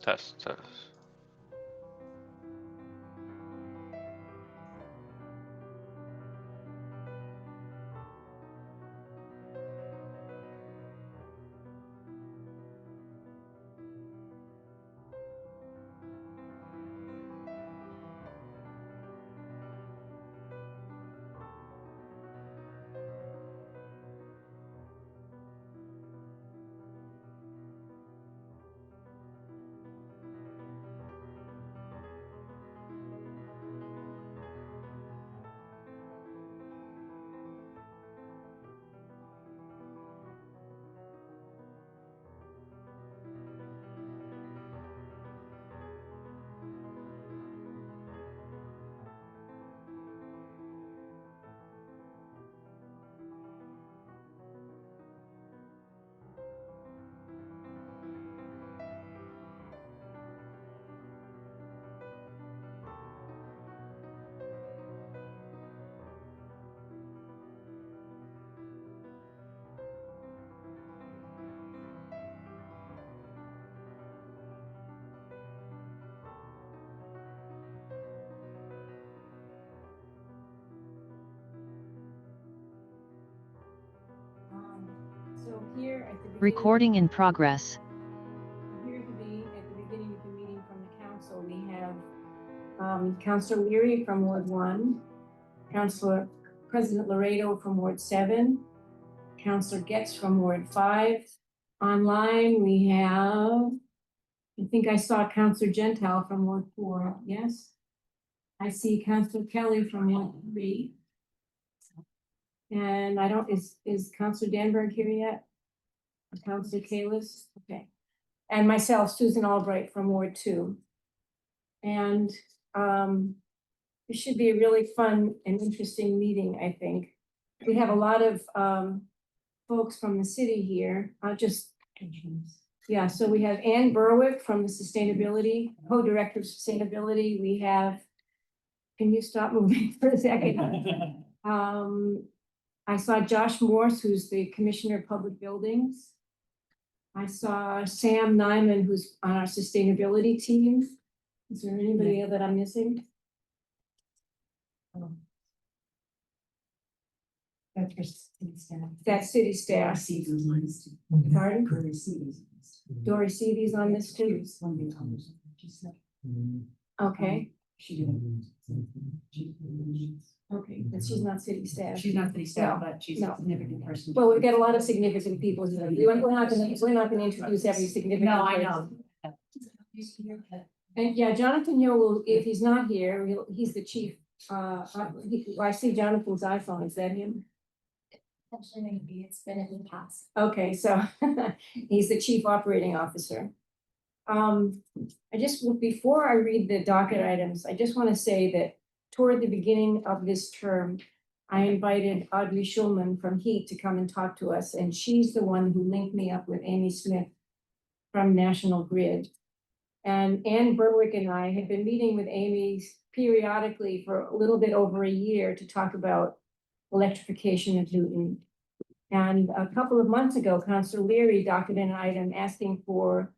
Test, test. So here at the beginning, Recording in progress. here at the beginning of the meeting from the council, we have Councilor Leary from Ward 1, Councilor President Laredo from Ward 7, Councilor Getz from Ward 5. Online, we have, I think I saw Councilor Gentile from Ward 4, yes? I see Councilor Kelly from Ward 3. And I don't, is Councilor Danberg here yet? Or Councilor Kalis? Okay. And myself, Susan Albright from Ward 2. And it should be a really fun and interesting meeting, I think. We have a lot of folks from the city here. I'll just, yeah, so we have Ann Berwick from the Sustainability, Co-Director of Sustainability. We have, can you stop moving for a second? I saw Josh Morse, who's the Commissioner of Public Buildings. I saw Sam Nyman, who's on our sustainability team. Is there anybody that I'm missing? That's for city staff. That's city staff. Season's on this too. Pardon? Curry Season's. Dory Seavy's on this too. Okay, She didn't. okay, but she's not city staff. She's not city staff, but she's No. a significant person. Well, we've got a lot of significant people here. We're not gonna introduce every significant. No, I person. know. And yeah, Jonathan Yo will, if he's not here, he's the chief. I see Jonathan's iPhone. Is that him? Actually, maybe it's been in the past. Okay, so he's the chief operating officer. Before I read the docket items, I just want to say that toward the beginning of this term, I invited Audrey Schulman from HEAT to come and talk to us, and she's the one who linked me up with Amy Smith from National Grid. And Ann Berwick and I have been meeting with Amy periodically for a little bit over a year to talk about electrification of Newton. And a couple of months ago, Councilor Leary docketed an item asking for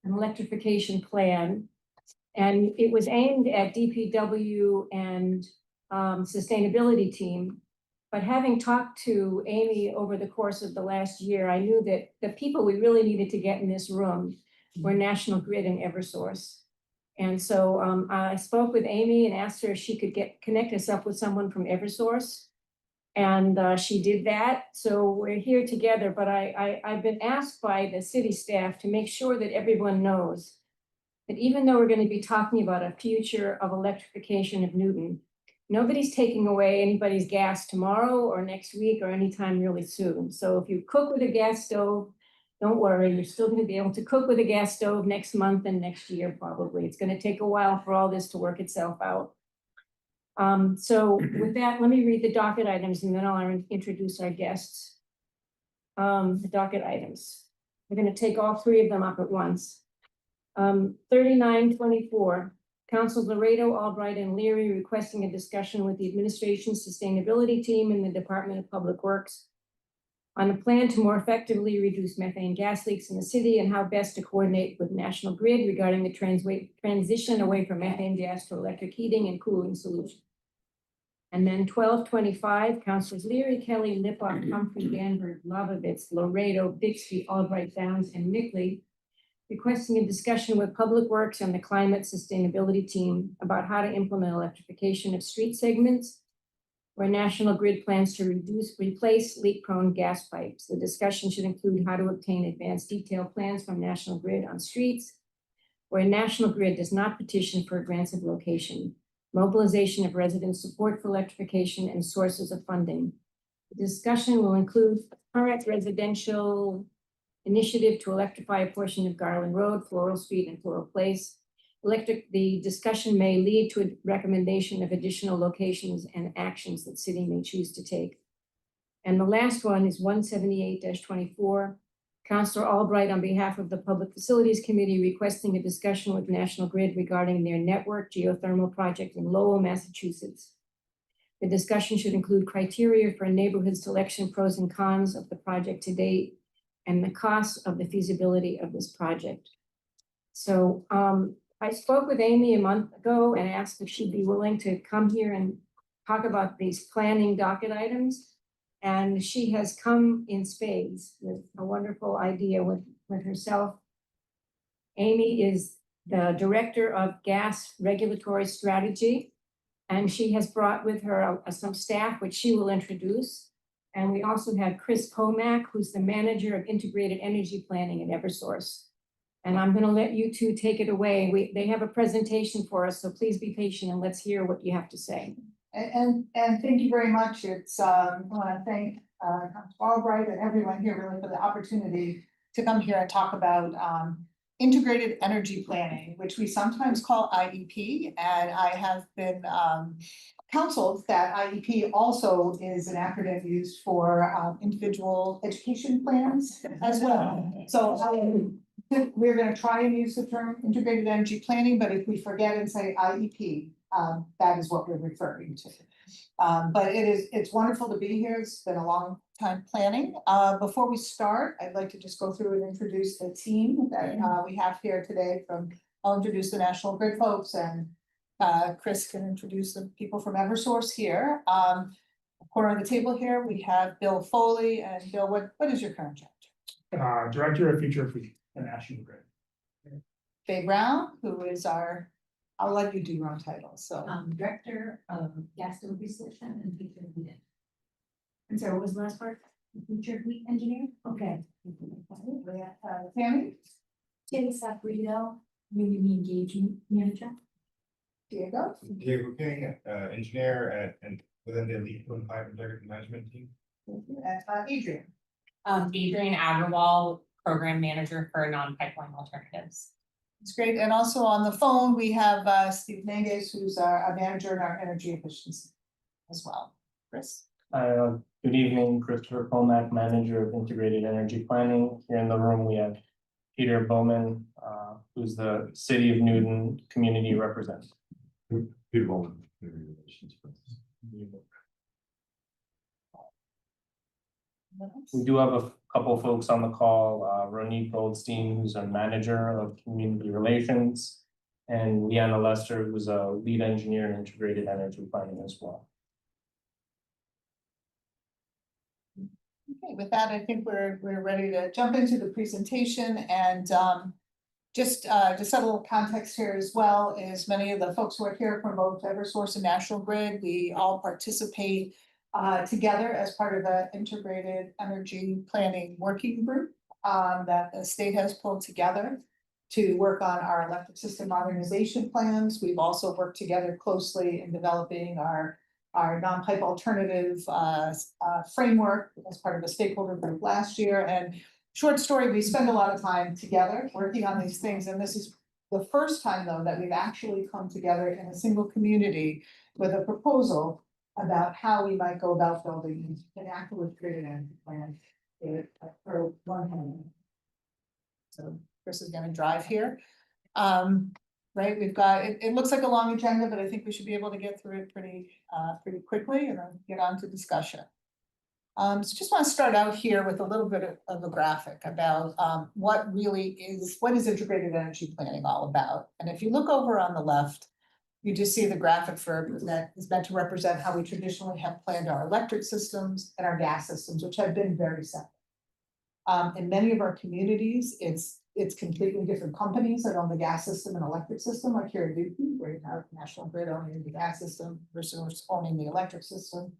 an electrification plan. And it was aimed at DPW and sustainability team. But having talked to Amy over the course of the last year, I knew that the people we really needed to get in this room were National Grid and Eversource. And so I spoke with Amy and asked her if she could connect us up with someone from Eversource. And she did that. So we're here together, but I've been asked by the city staff to make sure that everyone knows that even though we're going to be talking about a future of electrification of Newton, nobody's taking away anybody's gas tomorrow or next week or anytime really soon. So if you cook with a gas stove, don't worry, you're still going to be able to cook with a gas stove next month and next year, probably. It's going to take a while for all this to work itself out. So with that, let me read the docket items and then I'll introduce our guests. The docket items. We're going to take all three of them up at once. 3924, Councilors Laredo, Albright, and Leary requesting a discussion with the administration sustainability team in the Department of Public Works on a plan to more effectively reduce methane gas leaks in the city and how best to coordinate with National Grid regarding the transition away from methane gas to electric heating and cooling solutions. And then 1225, Councilors Leary, Kelly, Lippok, Humphrey, Danvers, Lovovitz, Laredo, Bixby, Albright, Downs, and Mickley, requesting a discussion with Public Works and the Climate Sustainability Team about how to implement electrification of street segments where National Grid plans to replace leak-prone gas pipes. The discussion should include how to obtain advanced detailed plans from National Grid on streets where National Grid does not petition for grants of location, mobilization of resident support for electrification, and sources of funding. The discussion will include a current residential initiative to electrify a portion of Garland Road, Floral Street, and Floral Place. The discussion may lead to a recommendation of additional locations and actions that city may choose to take. And the last one is 178-24. Councilor Albright, on behalf of the Public Facilities Committee, requesting a discussion with National Grid regarding their network geothermal project in Lowell, Massachusetts. The discussion should include criteria for neighborhood selection, pros and cons of the project to date, and the cost of the feasibility of this project. So I spoke with Amy a month ago and asked if she'd be willing to come here and talk about these planning docket items. And she has come in spades with a wonderful idea with herself. Amy is the Director of Gas Regulatory Strategy, and she has brought with her some staff, which she will introduce. And we also have Chris Pomack, who's the Manager of Integrated Energy Planning at Eversource. And I'm going to let you two take it away. They have a presentation for us, so please be patient and let's hear what you have to say. And thank you very much. It's, I want to thank Councilor Albright and everyone here really for the opportunity to come here and talk about integrated energy planning, which we sometimes call IEP. And I have been counseled that IEP also is an acronym used for individual education plans as well. So we're going to try and use the term integrated energy planning, but if we forget and say IEP, that is what we're referring to. But it's wonderful to be here. It's been a long time planning. Before we start, I'd like to just go through and introduce the team that we have here today. I'll introduce the National Grid folks, and Chris can introduce the people from Eversource here. Corner of the table here, we have Bill Foley. And Bill, what is your current job? Director of Future Fleet at National Grid. Faye Brown, who is I'll let you do your own title, so. Director of Gas Delivery Solution and Future Lead. And so what was the last part? Future Lead Engineer. Okay. Tammy, Tammy Sabrino, Community Engagement Manager. Diego, Diego King, engineer and within the Elite Pipe Integrity Management Team. and Adrian. Adrian Agrawal, Program Manager for Non-Pipeline Alternatives. It's great, and also on the phone, we have Steve Nenges, who's our manager in our energy efficiency as well. Chris? Good evening, Christopher Pomack, Manager of Integrated Energy Planning. Here in the room, we have Peter Bowman, who's the City of Newton Community Representative. Peter Bowman, Community Relations. We do have a couple folks on the call, Ronit Goldstein, who's our Manager of Community Relations, and Leanna Lester, who's a Lead Engineer in Integrated Energy Planning as well. Okay, with that, I think we're ready to jump into the presentation, and just to set a little context here as well, is many of the folks who are here from both Eversource and National Grid, we all participate together as part of the integrated energy planning working group that the state has pulled together to work on our electric system modernization plans. We've also worked together closely in developing our non-pipe alternative framework as part of a stakeholder group last year. And short story, we spend a lot of time together working on these things. And this is the first time, though, that we've actually come together in a single community with a proposal about how we might go about building an active integrated energy plan for one home. So Chris is going to drive here. Right, we've got, it looks like a long agenda, but I think we should be able to get through it pretty quickly and then get on to discussion. So just want to start out here with a little bit of a graphic about what is integrated energy planning all about? And if you look over on the left, you just see the graphic that is meant to represent how we traditionally have planned our electric systems and our gas systems, which have been very separate. In many of our communities, it's completely different companies that own the gas system and electric system, like here in Newton, where you have National Grid owning the gas system versus owning the electric system.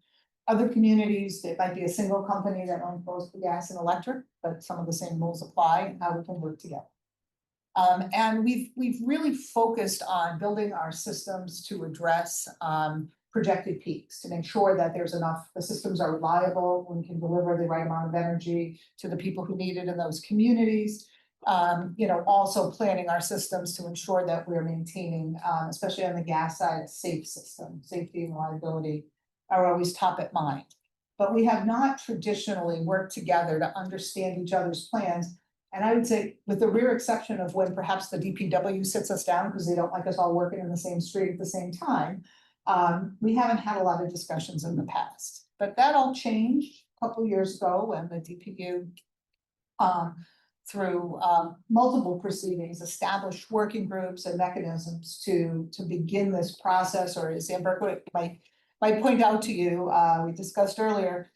Other communities, it might be a single company that owns both the gas and electric, but some of the same rules apply and how we can work together. And we've really focused on building our systems to address projected peaks, to make sure that there's enough, the systems are reliable, we can deliver the right amount of energy to the people who need it in those communities. Also planning our systems to ensure that we're maintaining, especially on the gas side, a safe system. Safety and reliability are always top of mind. But we have not traditionally worked together to understand each other's plans. And I would say, with the rare exception of when perhaps the DPW sits us down because they don't like us all working in the same street at the same time, we haven't had a lot of discussions in the past. But that all changed a couple of years ago when the DPU, through multiple proceedings, established working groups and mechanisms to begin this process, or as Amber might point out to you, we discussed earlier,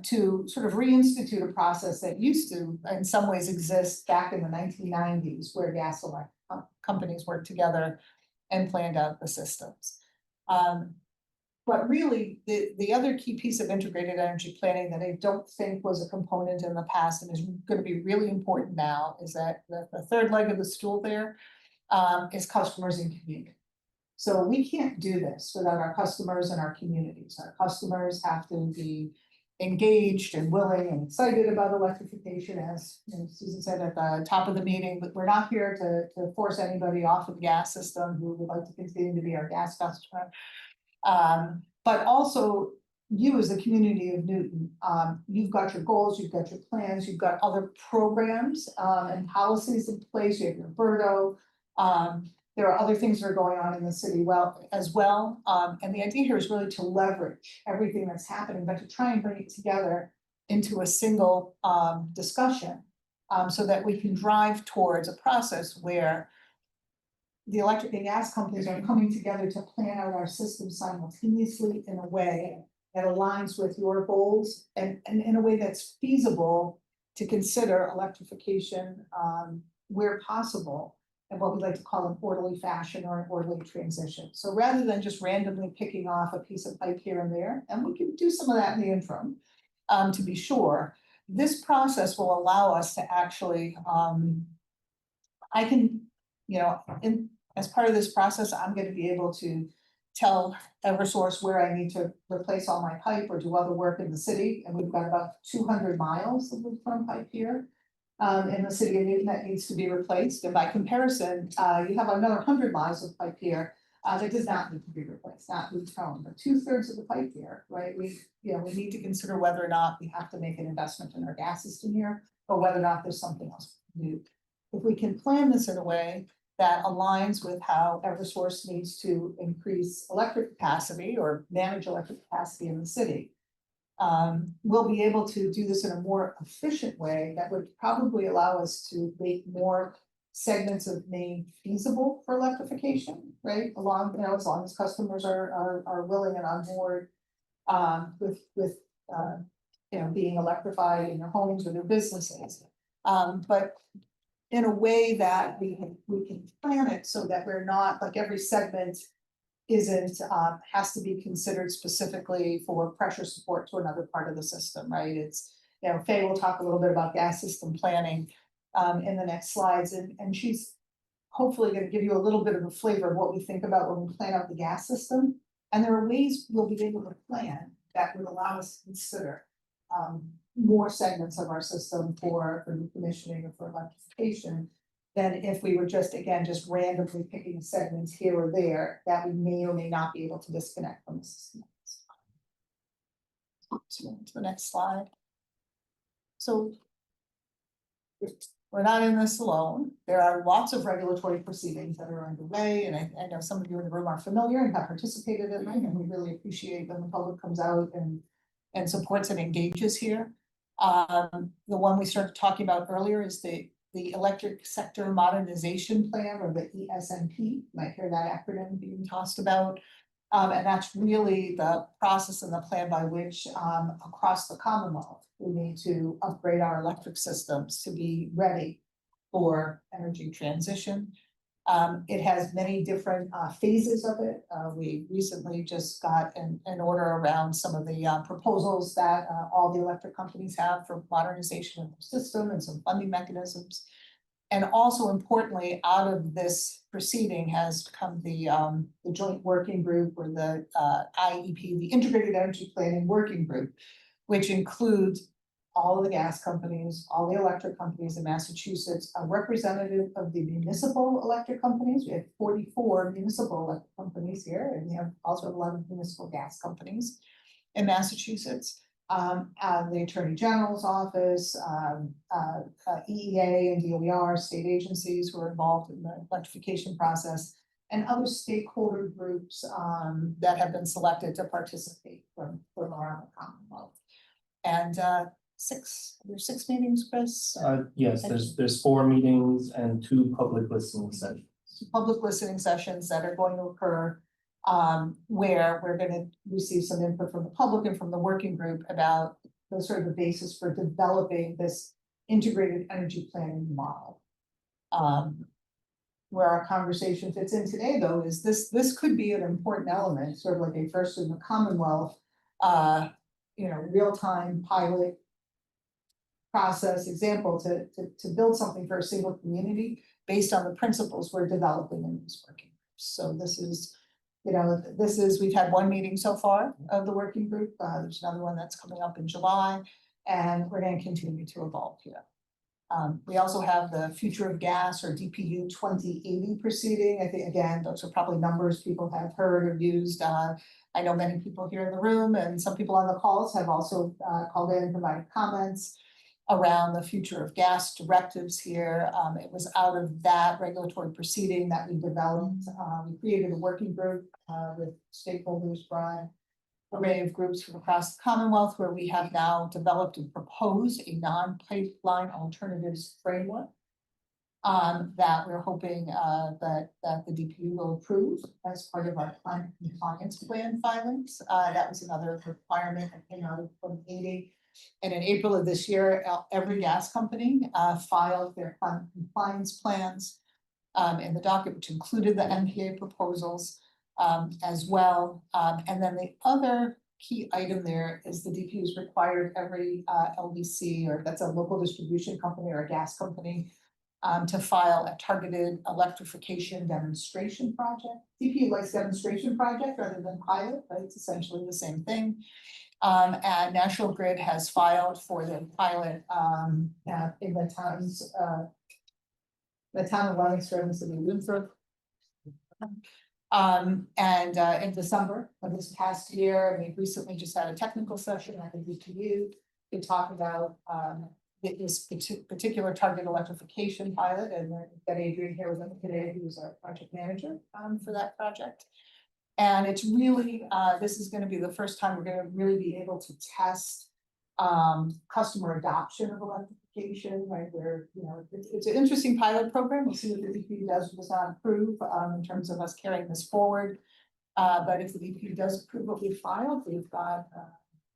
to sort of reinstitute a process that used to, in some ways, exist back in the 1990s, where gas companies worked together and planned out the systems. But really, the other key piece of integrated energy planning that I don't think was a component in the past and is going to be really important now is that the third leg of the stool there is customers and community. So we can't do this without our customers and our communities. Our customers have to be engaged and willing and excited about electrification, as Susan said at the top of the meeting, but we're not here to force anybody off of the gas system who would like to continue to be our gas customer. But also you as the community of Newton, you've got your goals, you've got your plans, you've got other programs and policies in place, you have your Berto. There are other things that are going on in the city as well. And the idea here is really to leverage everything that's happening, but to try and bring it together into a single discussion so that we can drive towards a process where the electric and gas companies are coming together to plan out our system simultaneously in a way that aligns with your goals and in a way that's feasible to consider electrification where possible, and what we like to call an orderly fashion or an orderly transition. So rather than just randomly picking off a piece of pipe here and there, and we can do some of that in the interim, to be sure, this process will allow us to actually, as part of this process, I'm going to be able to tell Eversource where I need to replace all my pipe or do other work in the city. And we've got about 200 miles of wood-front pipe here in the city of Newton that needs to be replaced. And by comparison, you have another 100 miles of pipe here that does not need to be replaced, not wood-front, but 2/3 of the pipe here, right? We need to consider whether or not we have to make an investment in our gas system here, or whether or not there's something else we can do. If we can plan this in a way that aligns with how Eversource needs to increase electric capacity or manage electric capacity in the city, we'll be able to do this in a more efficient way that would probably allow us to make more segments of Maine feasible for electrification, right? As long as customers are willing and on board with being electrified in their homes or their businesses. But in a way that we can plan it so that we're not, like, every segment has to be considered specifically for pressure support to another part of the system, right? Faye will talk a little bit about gas system planning in the next slides, and she's hopefully going to give you a little bit of a flavor of what we think about when we plan out the gas system. And there are ways we'll be able to plan that would allow us to consider more segments of our system for decommissioning or for electrification than if we were just randomly picking segments here or there that we may or may not be able to disconnect from the system. To the next slide. So we're not in this alone. There are lots of regulatory proceedings that are underway, and I know some of you in the room are familiar and have participated in them, and we really appreciate when the public comes out and and supports and engages here. The one we started talking about earlier is the Electric Sector Modernization Plan, or the ESMP. You might hear that acronym being tossed about. And that's really the process and the plan by which, across the Commonwealth, we need to upgrade our electric systems to be ready for energy transition. It has many different phases of it. We recently just got an order around some of the proposals that all the electric companies have for modernization of their system and some funding mechanisms. And also importantly, out of this proceeding has come the joint working group, or the IEP, the Integrated Energy Planning Working Group, which includes all of the gas companies, all the electric companies in Massachusetts, a representative of the municipal electric companies. We have 44 municipal electric companies here, and we have also a lot of municipal gas companies in Massachusetts. The Attorney General's office, EEA and DOER, state agencies who are involved in the electrification process, and other stakeholder groups that have been selected to participate from around the Commonwealth. And there's 6 meetings, Chris? Yes, there's 4 meetings and 2 public listening sessions. Public listening sessions that are going to occur, where we're gonna receive some input from the public and from the working group about the sort of the basis for developing this integrated energy planning model. Where our conversation fits in today, though, is this could be an important element, sort of like a first in the Commonwealth, real-time pilot process example to build something for a single community based on the principles we're developing in these working groups. So this is, we've had 1 meeting so far of the working group. There's another one that's coming up in July, and we're going to continue to evolve here. We also have the Future of Gas, or DPU 2080 proceeding. I think, again, those are probably numbers people have heard or used. I know many people here in the room and some people on the calls have also called in and provided comments around the Future of Gas directives here. It was out of that regulatory proceeding that we developed. We created a working group with stakeholders, Brian, array of groups from across the Commonwealth, where we have now developed and proposed a non-pipeline alternatives framework that we're hoping that the DPU will approve as part of our climate compliance plan filings. That was another requirement that came out of 2080. And in April of this year, every gas company filed their climate compliance plans in the docket, which included the NPA proposals as well. And then the other key item there is the DPU is required every LDC, or that's a local distribution company or a gas company, to file a targeted electrification demonstration project. DPU likes demonstration project rather than pilot, but it's essentially the same thing. And National Grid has filed for the pilot in the town of Leominster and the city of Winthrop. In December of this past year, we recently just had a technical session at the DPU to talk about this particular target electrification pilot, and we've got Adrian here with us today, who's our project manager for that project. And it's really, this is going to be the first time we're going to really be able to test customer adoption of electrification, right? Where, it's an interesting pilot program. We'll see what the DPU does or does not approve in terms of us carrying this forward. But if the DPU does approve what we filed, we've got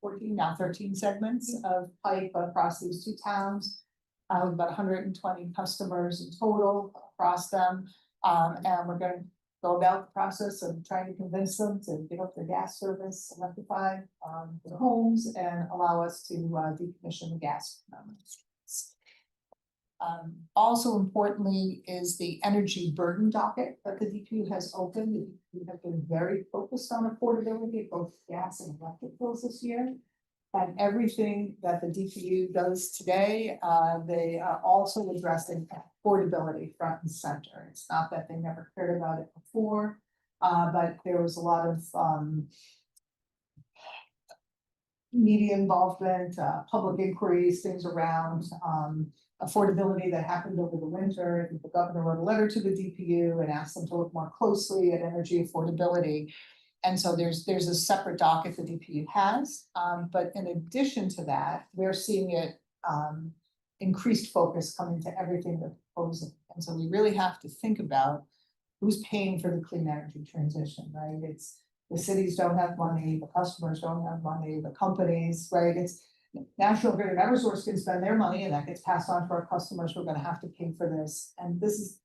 14, now 13 segments of pipe across these 2 towns. With about 120 customers in total across them. And we're going to go about the process of trying to convince them to give up their gas service, electrify their homes, and allow us to decommission the gas. Also importantly is the energy burden docket that the DPU has opened. We have been very focused on affordability of both gas and electric bills this year. And everything that the DPU does today, they are also addressing affordability front and center. It's not that they never cared about it before, but there was a lot of media involvement, public inquiries, things around affordability that happened over the winter. I think the governor wrote a letter to the DPU and asked them to look more closely at energy affordability. And so there's a separate docket the DPU has, but in addition to that, we're seeing it, increased focus coming to everything they're proposing. And so we really have to think about who's paying for the clean energy transition, right? It's the cities don't have money, the customers don't have money, the companies, right? It's National Grid and Eversource can spend their money and that gets passed on to our customers. We're gonna have to pay for this. And this is,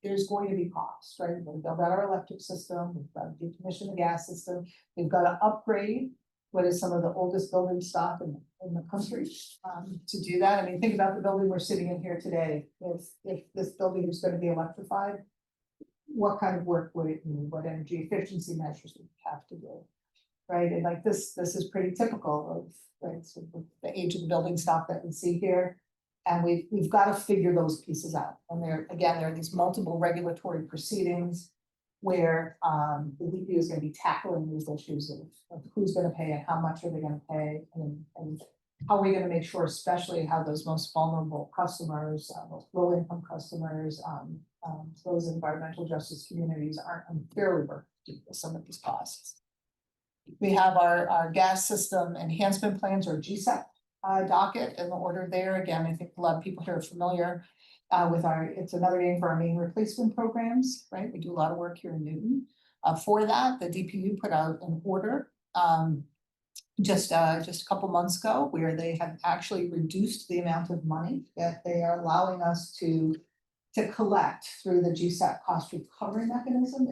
there's going to be costs, right? We've built out our electric system, we've got to decommission the gas system, we've got to upgrade what is some of the oldest building stock in the country, to do that. I mean, think about the building we're sitting in here today. If this building is gonna be electrified, what kind of work would it need? What energy efficiency measures would we have to do? Right, and like this is pretty typical of, right, so the age of the building stock that we see here. And we've got to figure those pieces out. And there are these multiple regulatory proceedings where the DPU is going to be tackling these issues of who's going to pay and how much are they going to pay, and how are we going to make sure, especially how those most vulnerable customers, most low-income customers, those environmental justice communities aren't unfairly burdened with some of these costs. We have our gas system enhancement plans, or GSEP, docket in the order there. Again, I think a lot of people here are familiar with it's another name for our main replacement programs, right? We do a lot of work here in Newton. For that, the DPU put out an order just a couple months ago where they have actually reduced the amount of money that they are allowing us to collect through the GSEP cost recovery mechanism.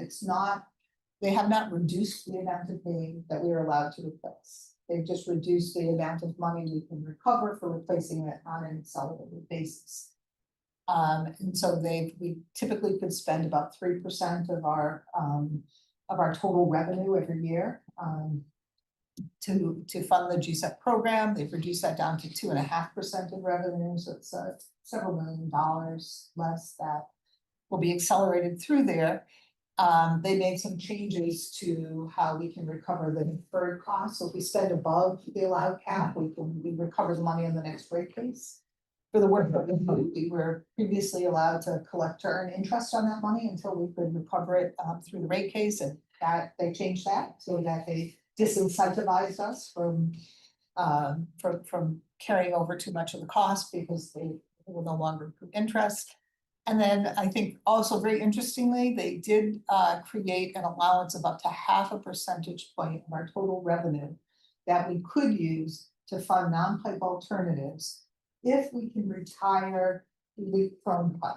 They have not reduced the amount of money that we are allowed to replace. They've just reduced the amount of money we can recover for replacing it on an accelerated basis. And so we typically could spend about 3% of our total revenue every year to fund the GSEP program. They've reduced that down to 2.5% of revenue, so it's several $1 million less that will be accelerated through there. They made some changes to how we can recover the deferred costs. So if we spend above the allowed cap, we recover the money in the next rate case. For the work that we were previously allowed to collect to earn interest on that money until we could recover it through the rate case, and that they changed that so that they disincentivized us from carrying over too much of the cost because they will no longer accrue interest. And then I think also very interestingly, they did create an allowance of up to 0.5 percentage point of our total revenue that we could use to fund non-pipe alternatives if we can retire the leak-prone pipe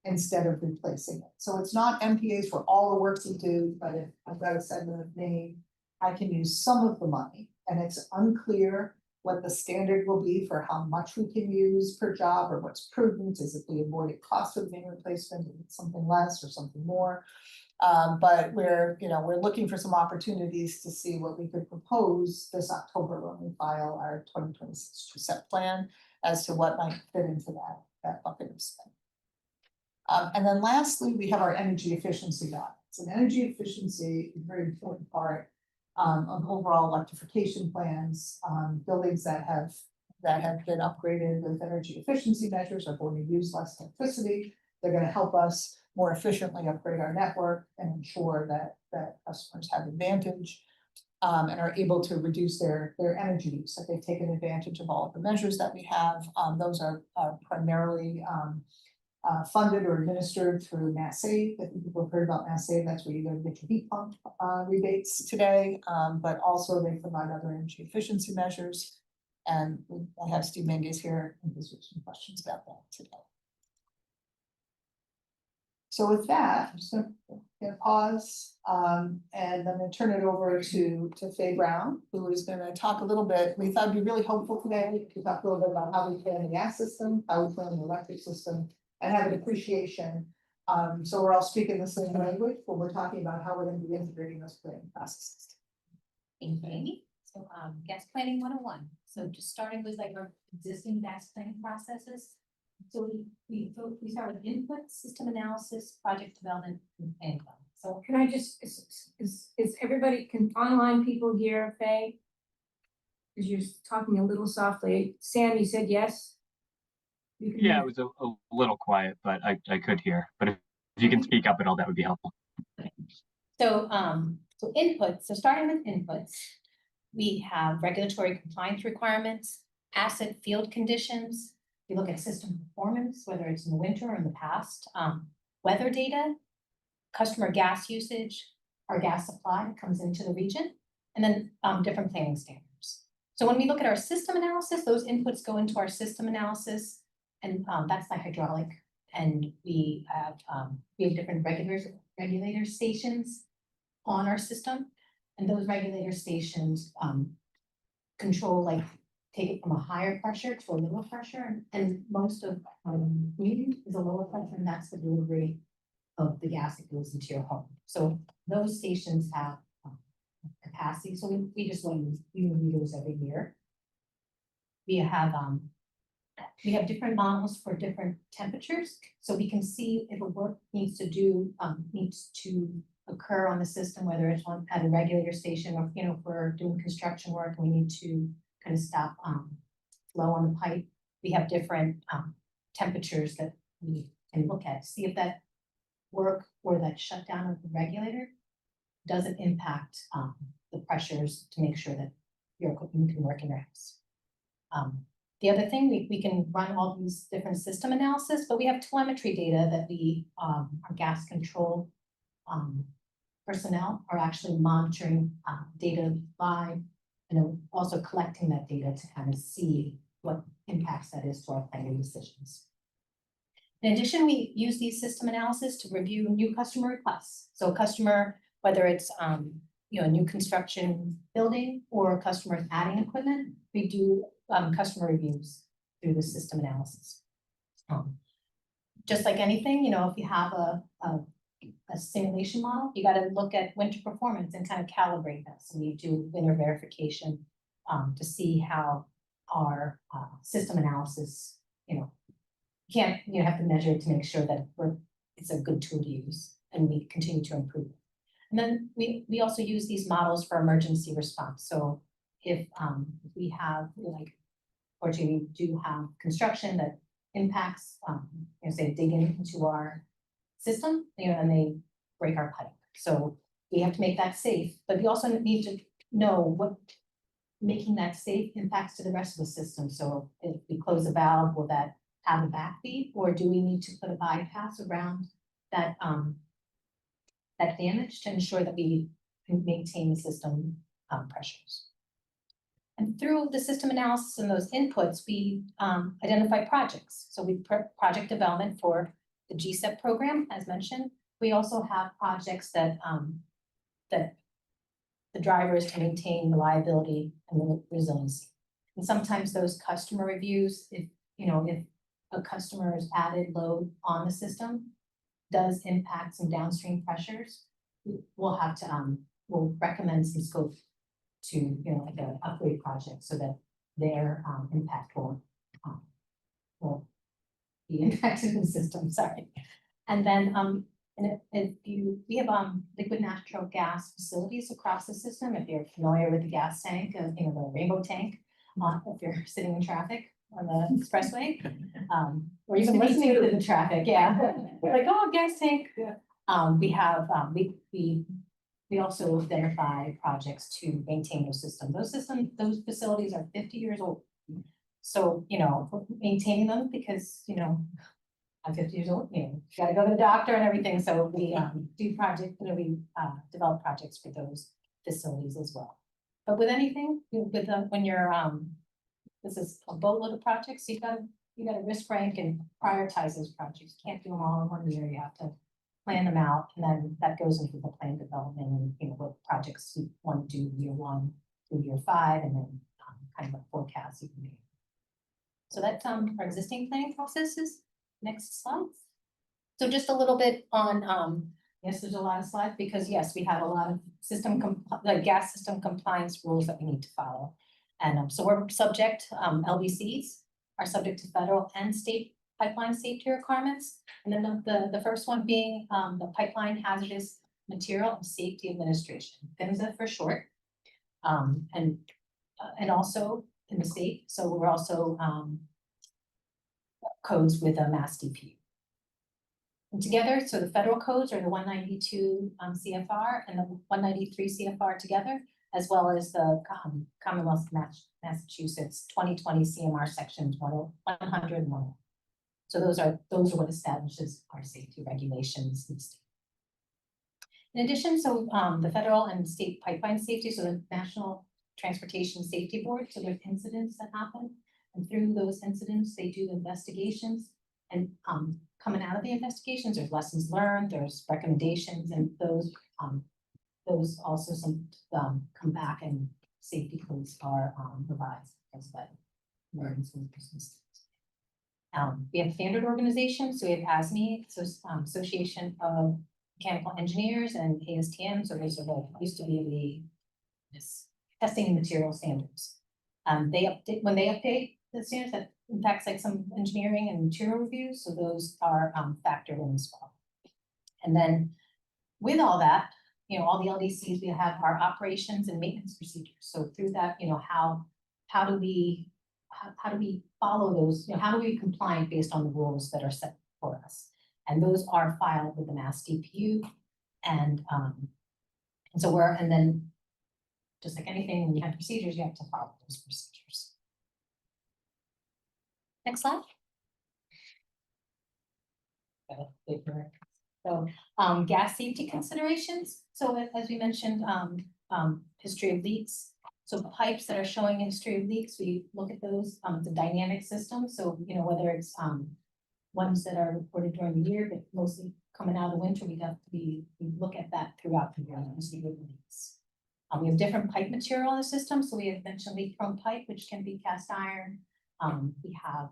instead of replacing it. So it's not MPAs for all the work we do, but if I've got a segment of need, I can use some of the money, and it's unclear what the standard will be for how much we can use per job or what's prudent. Is it the avoided cost of main replacement? Is it something less or something more? But we're looking for some opportunities to see what we could propose this October when we file our 2026 GSEP plan as to what might fit into that bucket of spend. And then lastly, we have our energy efficiency dockets. And energy efficiency is a very important part of overall electrification plans. Buildings that have been upgraded with energy efficiency measures are going to use less electricity. They're going to help us more efficiently upgrade our network and ensure that customers have advantage and are able to reduce their energy use. That they've taken advantage of all of the measures that we have. Those are primarily funded or administered through Mass Save. I think people have heard about Mass Save. That's where you go to get your heat pump rebates today, but also they provide other energy efficiency measures. And I have Steve Menges here and he's some questions about that today. So with that, I'm just gonna pause and I'm gonna turn it over to Faye Brown, who is gonna talk a little bit. We thought it'd be really helpful today to talk a little bit about how we plan the gas system, how we plan the electric system, and have an appreciation. So we're all speaking the same language, but we're talking about how we're going to be integrating those planning processes. Thank you, Amy. So, gas planning 101. So just starting with like our existing gas planning processes. So we start with input, system analysis, project development, and planning. So Can I just, is everybody, online people here, Faye? Because you're talking a little softly. Sam, you said yes? You can Yeah, hear? it was a little quiet, but I could hear. But if you can speak up at all, that would be helpful. So So inputs, so starting with inputs, we have regulatory compliance requirements, asset field conditions. We look at system performance, whether it's in the winter or in the past, weather data, customer gas usage, our gas supply that comes into the region, and then different planning standards. So when we look at our system analysis, those inputs go into our system analysis, and that's the hydraulic. And we have different regulator stations on our system, and those regulator stations control, like, take it from a higher pressure to a lower pressure, and most of heating is a lower pressure, and that's the delivery of the gas that goes into your home. So those stations have capacity, so we just want to review those every year. We have different models for different temperatures, so we can see if a work needs to occur on the system, whether it's at a regulator station, or if we're doing construction work and we need to kind of stop flow on the pipe. We have different temperatures that we can look at, see if that work or that shutdown of the regulator doesn't impact the pressures, to make sure that your equipment can work in your house. The other thing, we can run all these different system analysis, but we have telemetry data that our gas control personnel are actually monitoring data live, and also collecting that data to kind of see what impacts that is to our planning decisions. In addition, we use these system analysis to review new customer requests. So a customer, whether it's a new construction building or customers adding equipment, we do customer reviews through the system analysis. Just like anything, if you have a simulation model, you got to look at winter performance and kind of calibrate this. And we do winter verification to see how our system analysis, you have to measure it to make sure that it's a good tool to use, and we continue to improve it. And then we also use these models for emergency response. So if we have, fortunately, we do have construction that impacts, say, digging into our system, and they break our pipe. So we have to make that safe, but we also need to know what making that safe impacts to the rest of the system. So if we close a valve, will that have a backfeed, or do we need to put a bypass around that that damage to ensure that we can maintain the system pressures? And through the system analysis and those inputs, we identify projects. So we project development for the GSEP program, as mentioned. We also have projects that the driver is to maintain reliability and resiliency. And sometimes those customer reviews, if a customer's added load on the system does impact some downstream pressures, we'll have to we'll recommend some scope to like an upgrade project, so that their impact will be impacted in the system. Sorry. And then we have liquid natural gas facilities across the system. If you're familiar with the gas tank, the rainbow tank, if you're sitting in traffic on the expressway, or even listening to the traffic, like, oh, gas tank. We have we also identify projects to maintain those systems. Those facilities are 50 years old. So, maintaining them, because, I'm 50 years old, you gotta go to the doctor and everything. So we do projects, we develop projects for those facilities as well. But with anything, when you're, this is a boatload of projects, you gotta risk rank and prioritize those projects. You can't do them all in 1 year. You have to plan them out, and then that goes into the plan development, and what projects you want to do year 1 through year 5, and then kind of a forecast you can make. So that's our existing planning processes. Next slide. So just a little bit on yes, there's a lot of slides, because yes, we have a lot of gas system compliance rules that we need to follow. And so we're subject, LDCs are subject to federal and state pipeline safety requirements. And then the first one being the Pipeline Hazardous Material Safety Administration, PHMSA for short. And also in the state, so we're also codes with a Mass DPU. together, so the federal codes are the 192 CFR and the 193 CFR together, as well as the Commonwealth of Massachusetts 2020 CMR sections 100 and 101. So those are what establishes our safety regulations in the state. In addition, so the federal and state pipeline safety, so the National Transportation Safety Board, so there's incidents that happen. And through those incidents, they do investigations. And coming out of the investigations, there's lessons learned, there's recommendations, and those also some come back and safety codes are revised as well. Learns from business. We have standard organizations, so we have ASME, so Association of Mechanical Engineers, and ASTM, so those are the used to be this testing material standards. They update when they update the standards that impacts like some engineering and material reviews, so those are factored in as well. And then with all that, you know, all the LDCs, we have our operations and maintenance procedures. So through that, you know, how do we follow those, you know, how do we comply based on the rules that are set for us? And those are filed with the Mass DPU. And so and then just like anything, when you have procedures, you have to follow those procedures. Next slide. So gas safety considerations. So as we mentioned, history of leaks. So pipes that are showing a history of leaks, we look at those, the dynamic system. So, you know, whether it's ones that are reported during the year, but mostly coming out of the winter, we look at that throughout the year and see the leaks. We have different pipe material in the system. So we have mentioned leak prone pipe, which can be cast iron. We have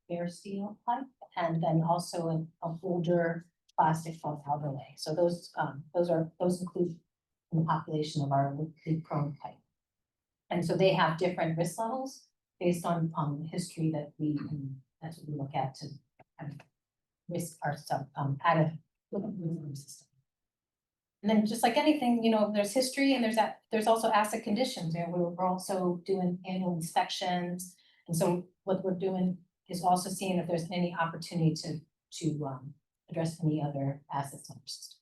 bare steel pipe, and then also a older plastic called Alderlay. So those include in the population of our leak prone pipe. And so they have different risk levels based on the history that's what we look at to kind of risk our stuff out of the system. And then just like anything, you know, there's history and there's also asset conditions. You know, we're also doing annual inspections. And so what we're doing is also seeing if there's any opportunity to address any other assets on our system.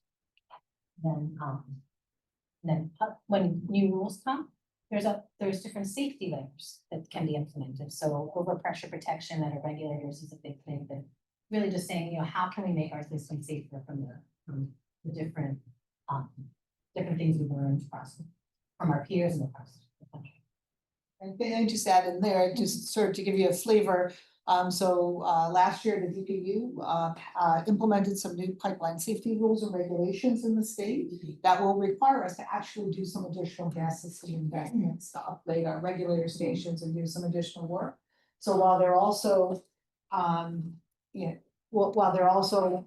Then when new rules come, there's different safety layers that can be implemented. So overpressure protection at our regulators is a big thing, but really just saying, you know, how can we make our system safer from the different things we learned from our peers and across the country. And I just add in there, just sort of to give you a flavor. Last year, the DPU implemented some new pipeline safety rules and regulations in the state that will require us to actually do some additional gas system investments to upgrade our regulator stations and do some additional work. So while they're also, while they're also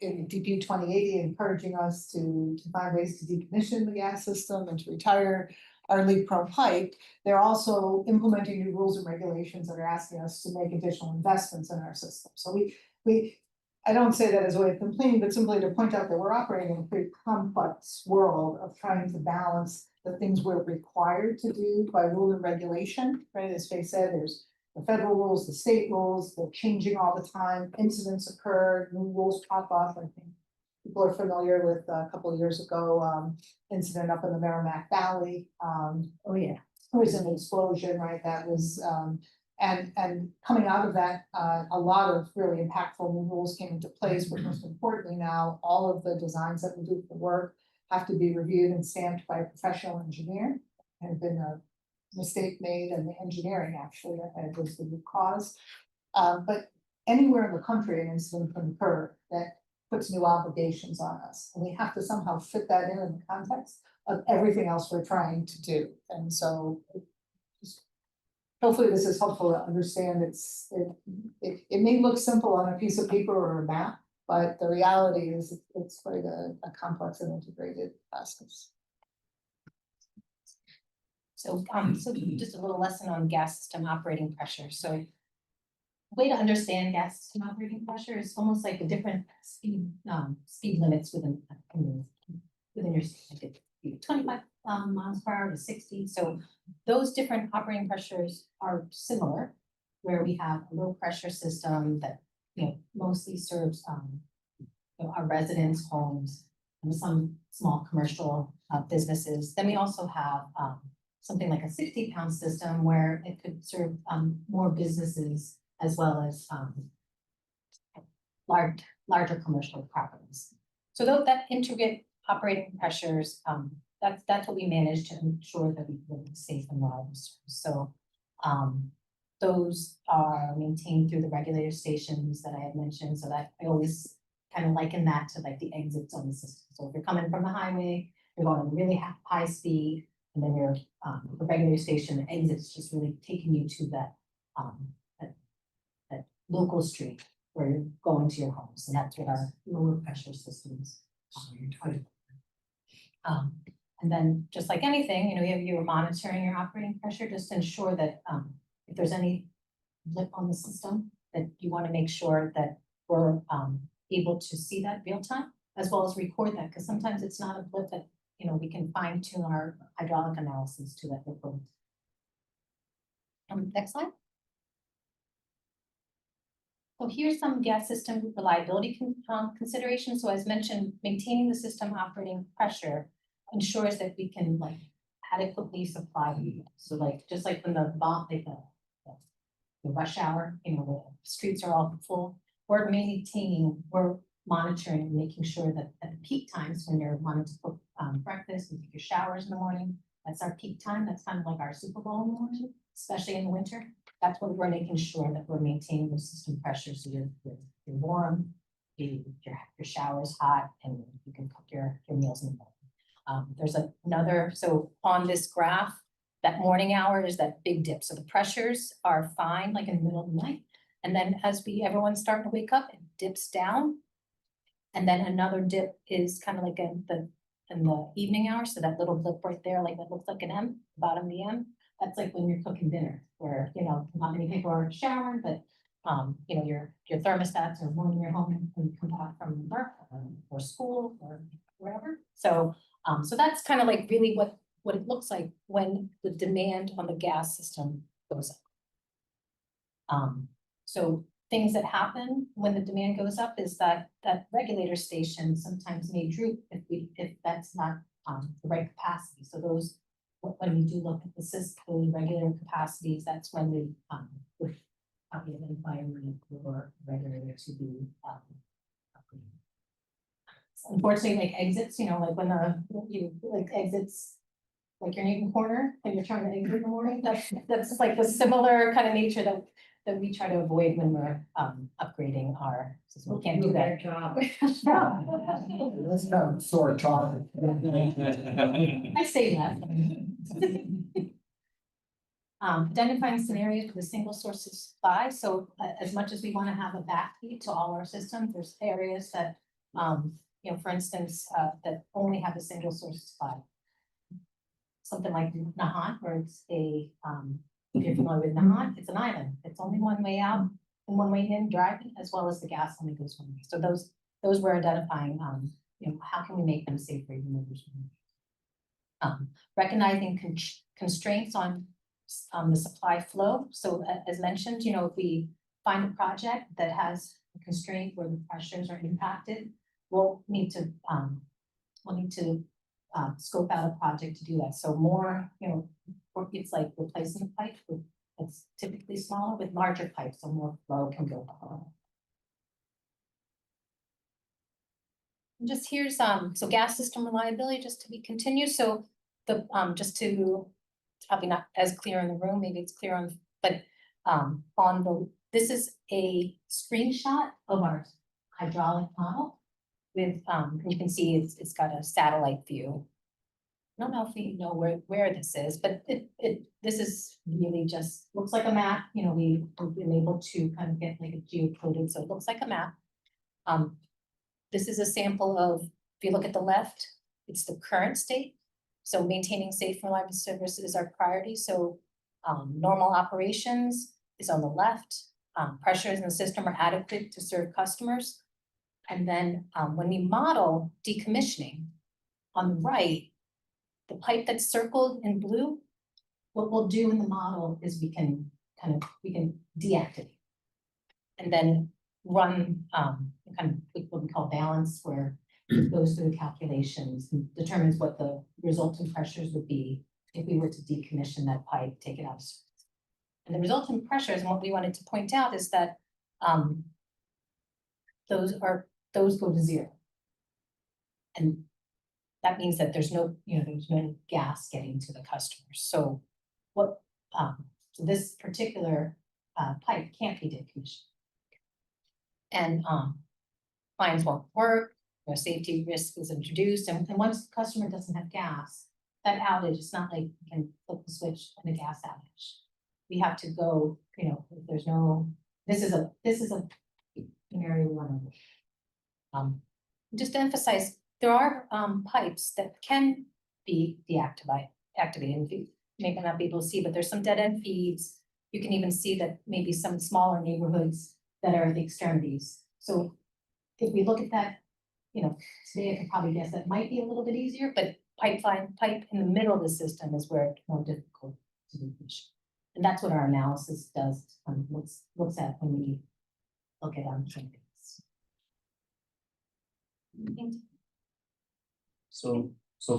in DPU 2080 encouraging us to find ways to decommission the gas system and to retire our leak prone pipe, they're also implementing new rules and regulations that are asking us to make additional investments in our system. So I don't say that as a way of complaining, but simply to point out that we're operating in a pretty complex world of trying to balance the things we're required to do by rule and regulation, right? As Faye said, there's the federal rules, the state rules, they're changing all the time, incidents occur, new rules pop up. I think people are familiar with a couple of years ago, incident up in the Merrimack Valley. Oh, yeah. There was an explosion, right? That was, and coming out of that, a lot of really impactful new rules came into place, but most importantly now, all of the designs that we do for work have to be reviewed and stamped by a professional engineer. There had been a mistake made in the engineering, actually, that was the root cause. But anywhere in the country, an incident can occur that puts new obligations on us, and we have to somehow fit that in the context of everything else we're trying to do. And so hopefully this is helpful to understand. It may look simple on a piece of paper or a map, but the reality is it's quite a complex and integrated process. So just a little lesson on gas system operating pressure. So way to understand gas system operating pressure is almost like the different speed limits within your state. 25 miles per hour to 60. So those different operating pressures are similar, where we have a low pressure system that, you know, mostly serves our residents' homes, and some small commercial businesses. Then we also have something like a 60-pound system where it could serve more businesses as well as larger commercial properties. So that integrate operating pressures, that's what we manage to ensure that we live safe and reliable service. So those are maintained through the regulator stations that I had mentioned, so that I always kind of liken that to like the exits on the system. So if you're coming from the highway, you're going at really high speed, and then your the regulator station, the exit's just really taking you to that local street where you're going to your homes, and that's what our lower pressure systems are. And then just like anything, you're monitoring your operating pressure, just to ensure that if there's any blip on the system, that you want to make sure that we're able to see that real time, as well as record that, because sometimes it's not a blip that, we can fine tune our hydraulic analysis to that report. Next slide. So here's some gas system reliability considerations. So as mentioned, maintaining the system operating pressure ensures that we can adequately supply you. So just like when the rush hour, the streets are all full, we're monitoring and making sure that at the peak times when you're wanting to cook breakfast and take your showers in the morning, that's our peak time. That's kind of like our Super Bowl in the morning, especially in the winter. That's what we're making sure that we're maintaining the system pressure, so you're warm, your shower's hot, and you can cook your meals in the morning. There's another, so on this graph, that morning hour is that big dip. So the pressures are fine, like in the middle of the night. And then as everyone's starting to wake up, it dips down. And then another dip is kind of like in the evening hours. So that little blip right there, like that looks like an M, bottom of the M. That's like when you're cooking dinner, where, not many people are showering, but your thermostats are warming your home when you come back from work or school or wherever. So so that's kind of like really what it looks like when the demand on the gas system goes up. So things that happen when the demand goes up is that regulator station sometimes may droop if that's not the right capacity. So those, when we do look at the system regulator capacities, that's when we would probably identify a need for regulator to be unfortunately, like exits, like when you exits, like your Newton corner, and you're trying to exit in the morning, that's like the similar kind of nature that we try to avoid when we're upgrading our system. We can't do that. That's kind of sort of talk. I say that. Identifying scenarios with a single source of supply. So as much as we want to have a backfeed to all our systems, there's areas that, for instance, that only have a single source of supply. Something like Nahant, where it's if you're familiar with Nahant, it's an island. It's only one way out and one way in driving, as well as the gas only goes one way. So those we're identifying, how can we make them safer even though there's one? Recognizing constraints on the supply flow. So as mentioned, if we find a project that has a constraint where the pressures are impacted, we'll need to scope out a project to do that. So more, it's like replacing a pipe it's typically smaller with larger pipes, so more flow can go on. Just here's so gas system reliability, just to be continued. So the just to, it's probably not as clear in the room, maybe it's clear on, but this is a screenshot of our hydraulic model with you can see it's got a satellite view. I don't know if you know where this is, but this is really just looks like a map. We've been able to kind of get like a geocoded, so it looks like a map. This is a sample of, if you look at the left, it's the current state. So maintaining safe and reliable service is our priority. So normal operations is on the left. Pressures in the system are adequate to serve customers. And then when we model decommissioning on the right, the pipe that's circled in blue, what we'll do in the model is we can deactivate. And then run, kind of what we call balance, where it goes through the calculations and determines what the resultant pressures would be if we were to decommission that pipe, take it out of service. And the resultant pressures, and what we wanted to point out is that, those go to zero. And that means that there's no, there's no gas getting to the customers. So so this particular pipe can't be decommissioned. And lines won't work, safety risk is introduced, and once the customer doesn't have gas, that outage, it's not like you can flip the switch and a gas outage. We have to go, if there's no, this is a an area we want to. Just to emphasize, there are pipes that can be activated. And you may not be able to see, but there's some dead end feeds. You can even see that maybe some smaller neighborhoods that are the extremities. So if we look at that, today I could probably guess that might be a little bit easier, but pipe in the middle of the system is where it's more difficult to decommission. And that's what our analysis does, looks at when we look at campus. So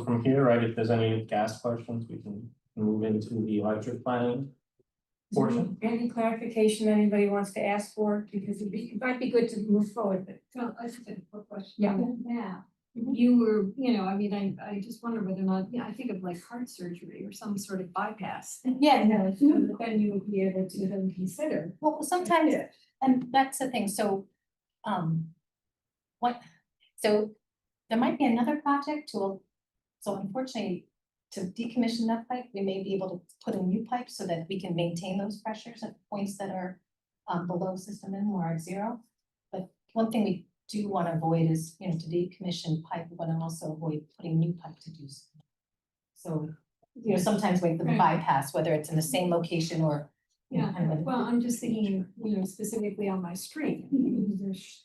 from here, right, if there's any gas questions, we can move into the electric planning portion. Any clarification anybody wants to ask for, because it might be good to move forward, but. Well, I just have a quick question. Yeah. Yeah. Mhm. You were, I mean, I just wonder whether or not, I think of like heart surgery or some sort of bypass. Yeah, But then you would be able to then consider. well, sometimes, and that's the thing, so, so there might be another project so unfortunately, to decommission that pipe, we may be able to put in new pipes so that we can maintain those pressures at points that are below system minimum or at zero. But one thing we do want to avoid is, to decommission pipe, we want to also avoid putting new pipe to do so. So, sometimes with the Right. bypass, whether it's in the same location or, Yeah, kind of a- well, I'm just thinking, specifically on my street,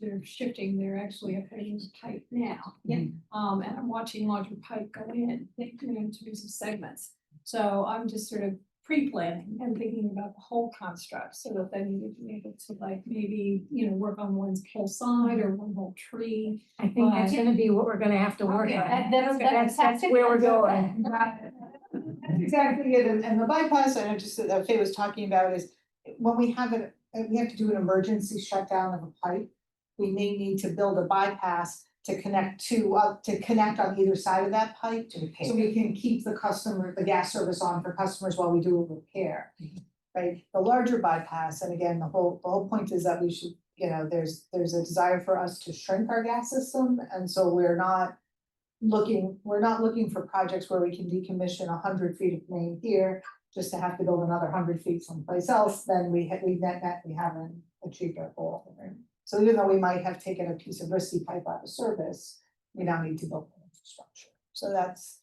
they're shifting, they're actually putting pipe now. Yeah. And I'm watching larger pipe go in, into some segments. So I'm just sort of pre-planning and thinking about the whole construct, so that then you would be able to like maybe, work on one's whole side or one whole tree. I think that's gonna be what we're gonna have to work Okay, on. that's Where we're going. That's exactly it, and the bypass, I know just that Faye was talking about is, when we have we have to do an emergency shutdown of a pipe. We may need to build a bypass to connect on either side of that pipe, so we can keep the gas service on for customers while we do a repair. Right, the larger bypass, and again, the whole point is that we should, there's a desire for us to shrink our gas system, and so we're not looking for projects where we can decommission 100 feet of main here, just to have to build another 100 feet someplace else, then we haven't achieved our goal. Right? So even though we might have taken a piece of risky pipe out of service, we now need to build an infrastructure. So that's,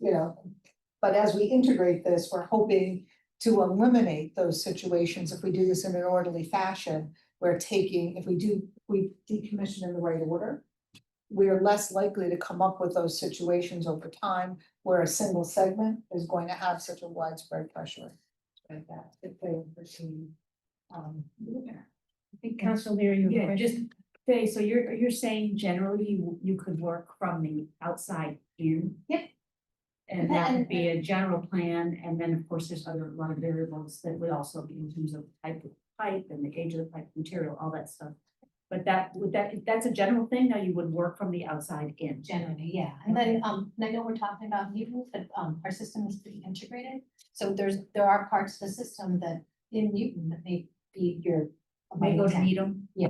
but as we integrate this, we're hoping to eliminate those situations if we do this in an orderly fashion. If we decommission in the right order, we are less likely to come up with those situations over time where a single segment is going to have such a widespread pressure. Like that, if they foresee, I think Council Lear, you have a Yeah, question? just, Faye, so you're saying generally you could work from the outside in? Yep. And that would be a general plan, and then of course there's a lot of variables that would also be in terms of type of pipe and the age of the pipe material, all that stuff. But that's a general thing, now you would work from the outside in? Generally, yeah, and then, and I know we're talking about Newton, but, our system is pretty integrated. So there are parts of the system that in Newton that may be your. May go to Needham? Yeah,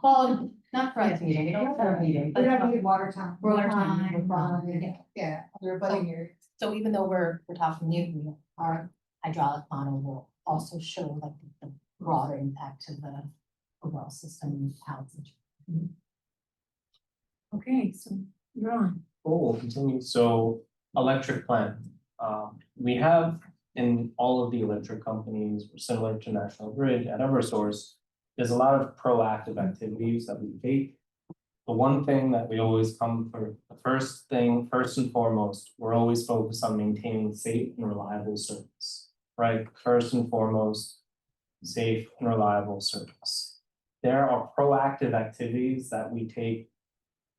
well, not for us meeting, we don't for a meeting, we but. don't need Watertown. Watertown, Yeah, we're budding here. So even though we're talking Newton, our hydraulic model will also show like the broader impact to the overall system and how it's. Okay, so you're on. Cool, we'll continue. So electric plant. We have in all of the electric companies, similar to National Grid at Eversource, there's a lot of proactive activities that we take. The one thing that we always come for, first and foremost, we're always focused on maintaining safe and reliable service, right? First and foremost, safe and reliable service. there are proactive activities that we take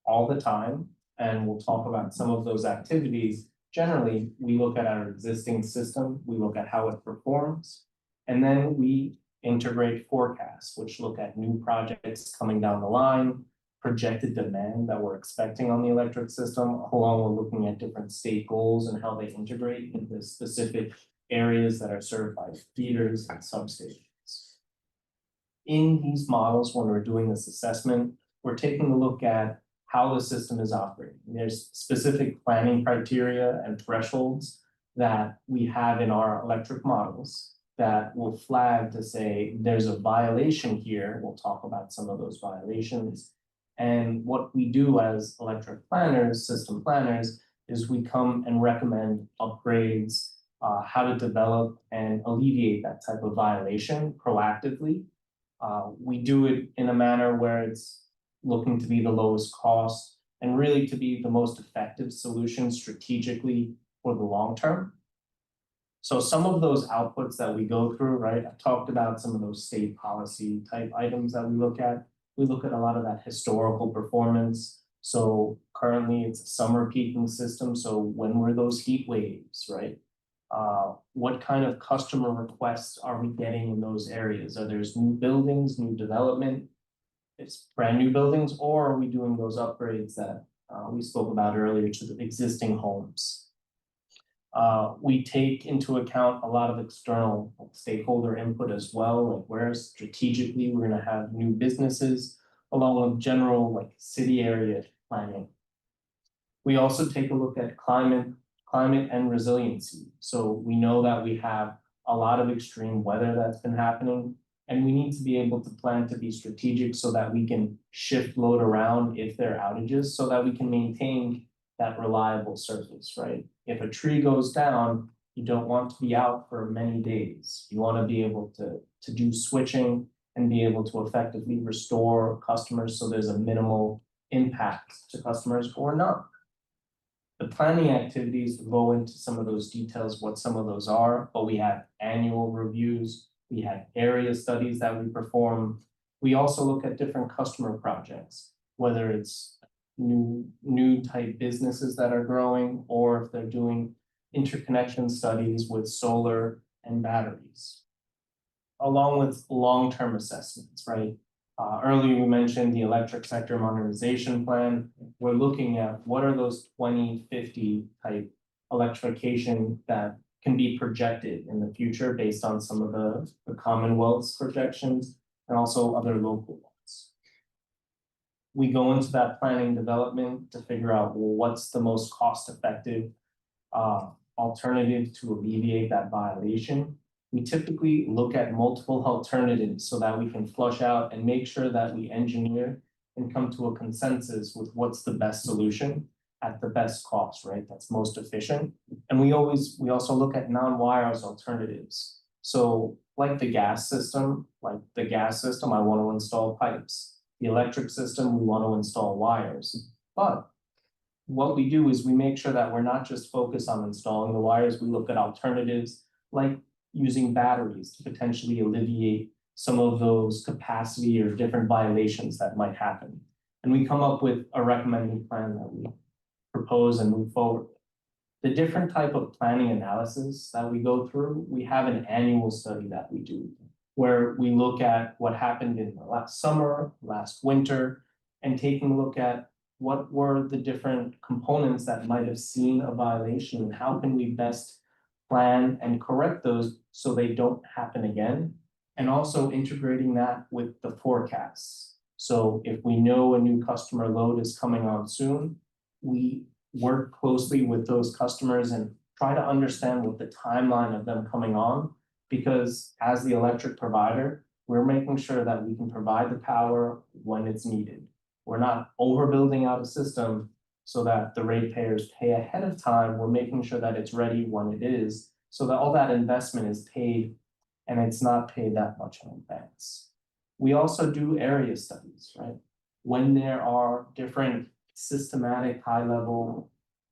all the time, and we'll talk about some of those activities. Generally, we look at our existing system, we look at how it performs, and then we integrate forecasts, which look at new projects coming down the line, projected demand that we're expecting on the electric system, along with looking at different state goals and how they integrate into specific areas that are served by feeders and substations. In these models, when we're doing this assessment, we're taking a look at how the system is operating. There's specific planning criteria and thresholds that we have in our electric models that will flag to say there's a violation here. We'll talk about some of those violations. And what we do as electric planners, system planners, is we come and recommend upgrades, how to develop and alleviate that type of violation proactively. We do it in a manner where it's looking to be the lowest cost and really to be the most effective solution strategically for the long term. So some of those outputs that we go through, right? I've talked about some of those state policy type items that we look at. We look at a lot of that historical performance. So currently it's a summer peaking system. So when were those heat waves, right? What kind of customer requests are we getting in those areas? Are there new buildings, new development? It's brand new buildings, or are we doing those upgrades that we spoke about earlier to the existing homes? We take into account a lot of external stakeholder input as well, like where strategically we're gonna have new businesses, along with general like city area planning. We also take a look at climate and resiliency. So we know that we have a lot of extreme weather that's been happening, and we need to be able to plan to be strategic so that we can shift load around if there are outages, so that we can maintain that reliable service, right? If a tree goes down, you don't want to be out for many days. You want to be able to do switching and be able to effectively restore customers so there's a minimal impact to customers or not. The planning activities will go into some of those details, what some of those are, but we have annual reviews, we have area studies that we perform. We also look at different customer projects, whether it's new type businesses that are growing, or if they're doing interconnection studies with solar and batteries. Along with long-term assessments, right? Earlier we mentioned the electric sector modernization plan. We're looking at what are those 2050 type electrification that can be projected in the future based on some of the Commonwealth's projections and also other local ones. We go into that planning development to figure out, well, what's the most cost-effective alternative to alleviate that violation. We typically look at multiple alternatives so that we can flush out and make sure that we engineer and come to a consensus with what's the best solution at the best cost, right? That's most efficient. And we also look at non-wires alternatives. So like the gas system, I want to install pipes. The electric system, we want to install wires. But what we do is we make sure that we're not just focused on installing the wires, we look at alternatives like using batteries to potentially alleviate some of those capacity or different violations that might happen. And we come up with a recommended plan that we propose and move forward. The different type of planning analysis that we go through, we have an annual study that we do, where we look at what happened in the last summer, last winter, and taking a look at what were the different components that might have seen a violation and how can we best plan and correct those so they don't happen again, and also integrating that with the forecasts. So if we know a new customer load is coming on soon, we work closely with those customers and try to understand what the timeline of them coming on, because as the electric provider, we're making sure that we can provide the power when it's needed. We're not overbuilding out a system so that the ratepayers pay ahead of time. We're making sure that it's ready when it is, so that all that investment is paid and it's not paid that much in advance. We also do area studies, right? When there are different systematic high-level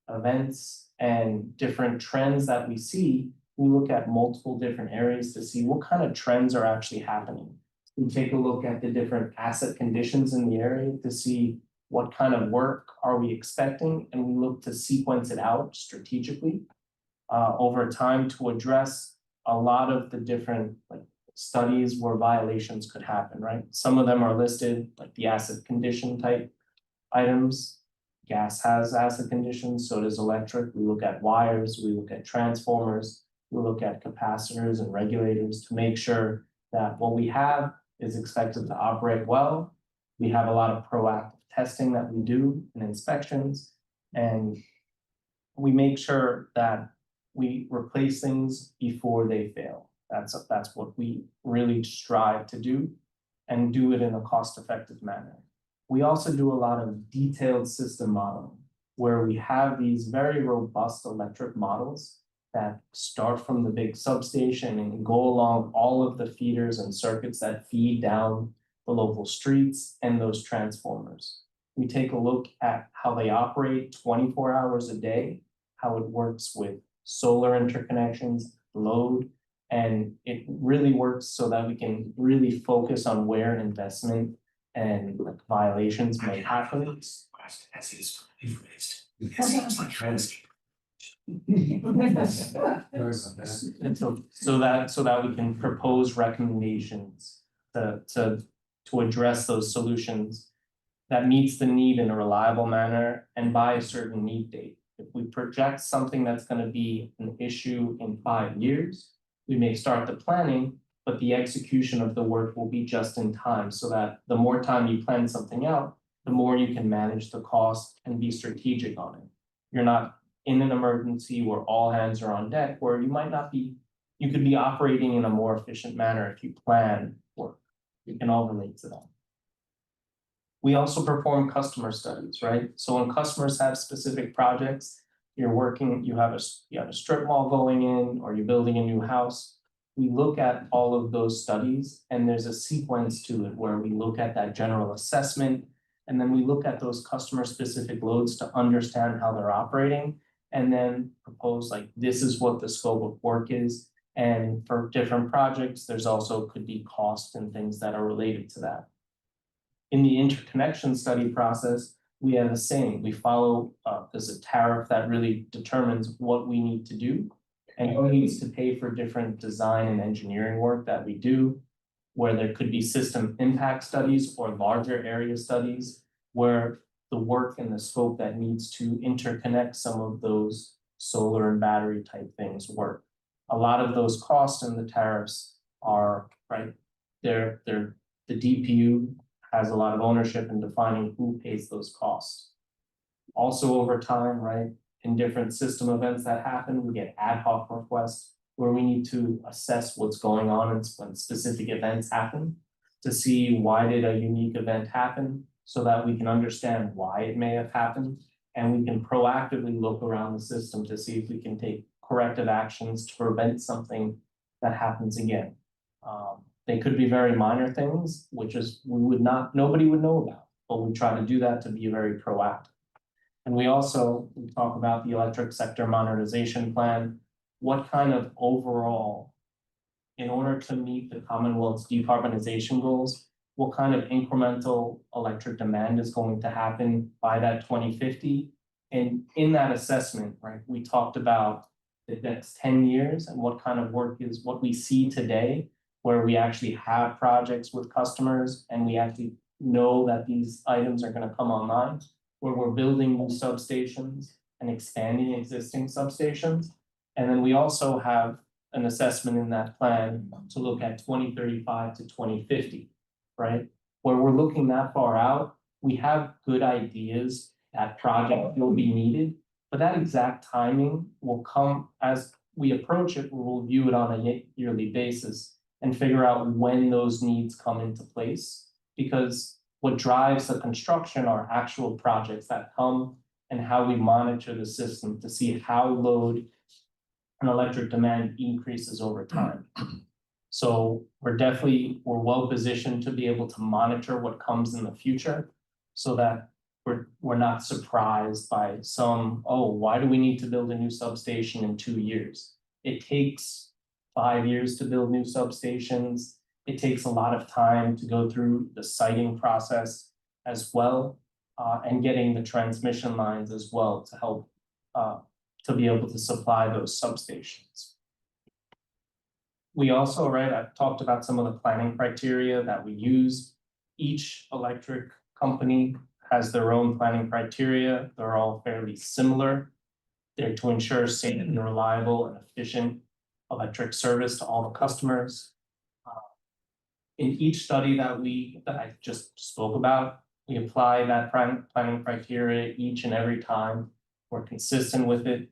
events and different trends that we see, we look at multiple different areas to see what kind of trends are actually happening. We take a look at the different asset conditions in the area to see what kind of work are we expecting, and we look to sequence it out strategically over time to address a lot of the different like studies where violations could happen, right? Some of them are listed, like the acid condition type items. Gas has acid conditions, so does electric. We look at wires, we look at transformers, we look at capacitors and regulators to make sure that what we have is expected to operate well. We have a lot of proactive testing that we do and inspections, and we make sure that we replace things before they fail. That's what we really strive to do and do it in a cost-effective manner. We also do a lot of detailed system modeling where we have these very robust electric models that start from the big substation and go along all of the feeders and circuits that feed down the local streets and those transformers. We take a look at how they operate 24 hours a day, how it works with solar interconnections, load, and it really works so that we can really focus on where investment and like violations may happen. As is rephrased. It seems like transcript. And so that we can propose recommendations to address those solutions that meets the need in a reliable manner and by a certain need date. If we project something that's going to be an issue in 5 years, we may start the planning, but the execution of the work will be just in time, so that the more time you plan something out, the more you can manage the cost and be strategic on it. You're not in an emergency where all hands are on deck, where you might not be, you could be operating in a more efficient manner if you plan work. You can all relate to that. We also perform customer studies, right? So when customers have specific projects, you're working, you have a strip mall going in, or you're building a new house. We look at all of those studies, and there's a sequence to it where we look at that general assessment, and then we look at those customer specific loads to understand how they're operating, and then propose like, this is what the scope of work is. And for different projects, there's also could be cost and things that are related to that. In the interconnection study process, we have the same. We follow, there's a tariff that really determines what we need to do and who needs to pay for different design and engineering work that we do, where there could be system impact studies or larger area studies, where the work and the scope that needs to interconnect some of those solar and battery type things work. A lot of those costs and the tariffs are, right, the DPU has a lot of ownership in defining who pays those costs. Also over time, right, in different system events that happen, we get ad hoc requests where we need to assess what's going on when specific events happen to see why did a unique event happen so that we can understand why it may have happened, and we can proactively look around the system to see if we can take corrective actions to prevent something that happens again. They could be very minor things, which is nobody would know about, but we try to do that to be very proactive. And we talk about the electric sector modernization plan. What kind of overall, in order to meet the Commonwealth's decarbonization goals, what kind of incremental electric demand is going to happen by that 2050? And in that assessment, right, we talked about the next 10 years and what kind of work is what we see today, where we actually have projects with customers and we actually know that these items are going to come online, where we're building new substations and expanding existing substations. And then we also have an assessment in that plan to look at 2035 to 2050, right? Where we're looking that far out, we have good ideas that project will be needed, but that exact timing will come as we approach it. We'll review it on a yearly basis and figure out when those needs come into place, because what drives the construction are actual projects that come and how we monitor the system to see how load and electric demand increases over time. So we're well positioned to be able to monitor what comes in the future so that we're not surprised by why do we need to build a new substation in 2 years? It takes 5 years to build new substations. It takes a lot of time to go through the siting process as well, and getting the transmission lines as well to help to be able to supply those substations. We also, right, I've talked about some of the planning criteria that we use. Each electric company has their own planning criteria. They're all fairly similar. They're to ensure safe and reliable and efficient electric service to all the customers. In each study that I just spoke about, we apply that planning criteria each and every time. We're consistent with it,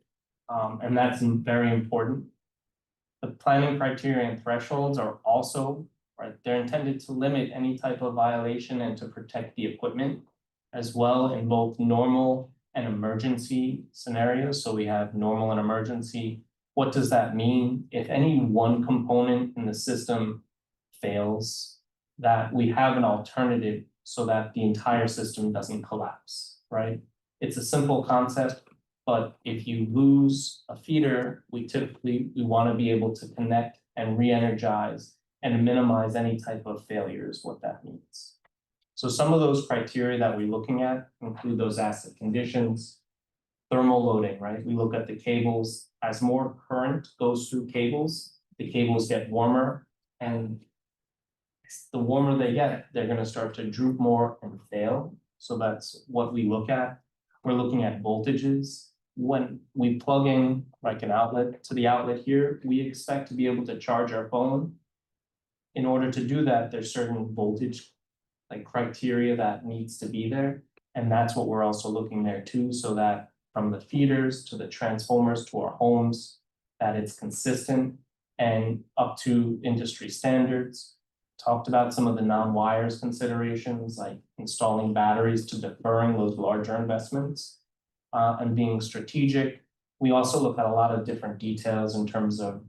and that's very important. The planning criteria and thresholds are also, right, they're intended to limit any type of violation and to protect the equipment as well in both normal and emergency scenarios. So we have normal and emergency. What does that mean? If any one component in the system fails, that we have an alternative so that the entire system doesn't collapse, right? It's a simple concept, but if you lose a feeder, we want to be able to connect and re-energize and minimize any type of failure is what that means. So some of those criteria that we're looking at include those asset conditions, thermal loading, right? We look at the cables. As more current goes through cables, the cables get warmer, and the warmer they get, they're going to start to droop more and fail. So that's what we look at. We're looking at voltages. When we plug in like an outlet to the outlet here, we expect to be able to charge our phone. In order to do that, there's certain voltage like criteria that needs to be there. And that's what we're also looking there too, so that from the feeders to the transformers to our homes, that it's consistent and up to industry standards. Talked about some of the non-wires considerations, like installing batteries to deferring those larger investments, and being strategic. We also look at a lot of different details in terms of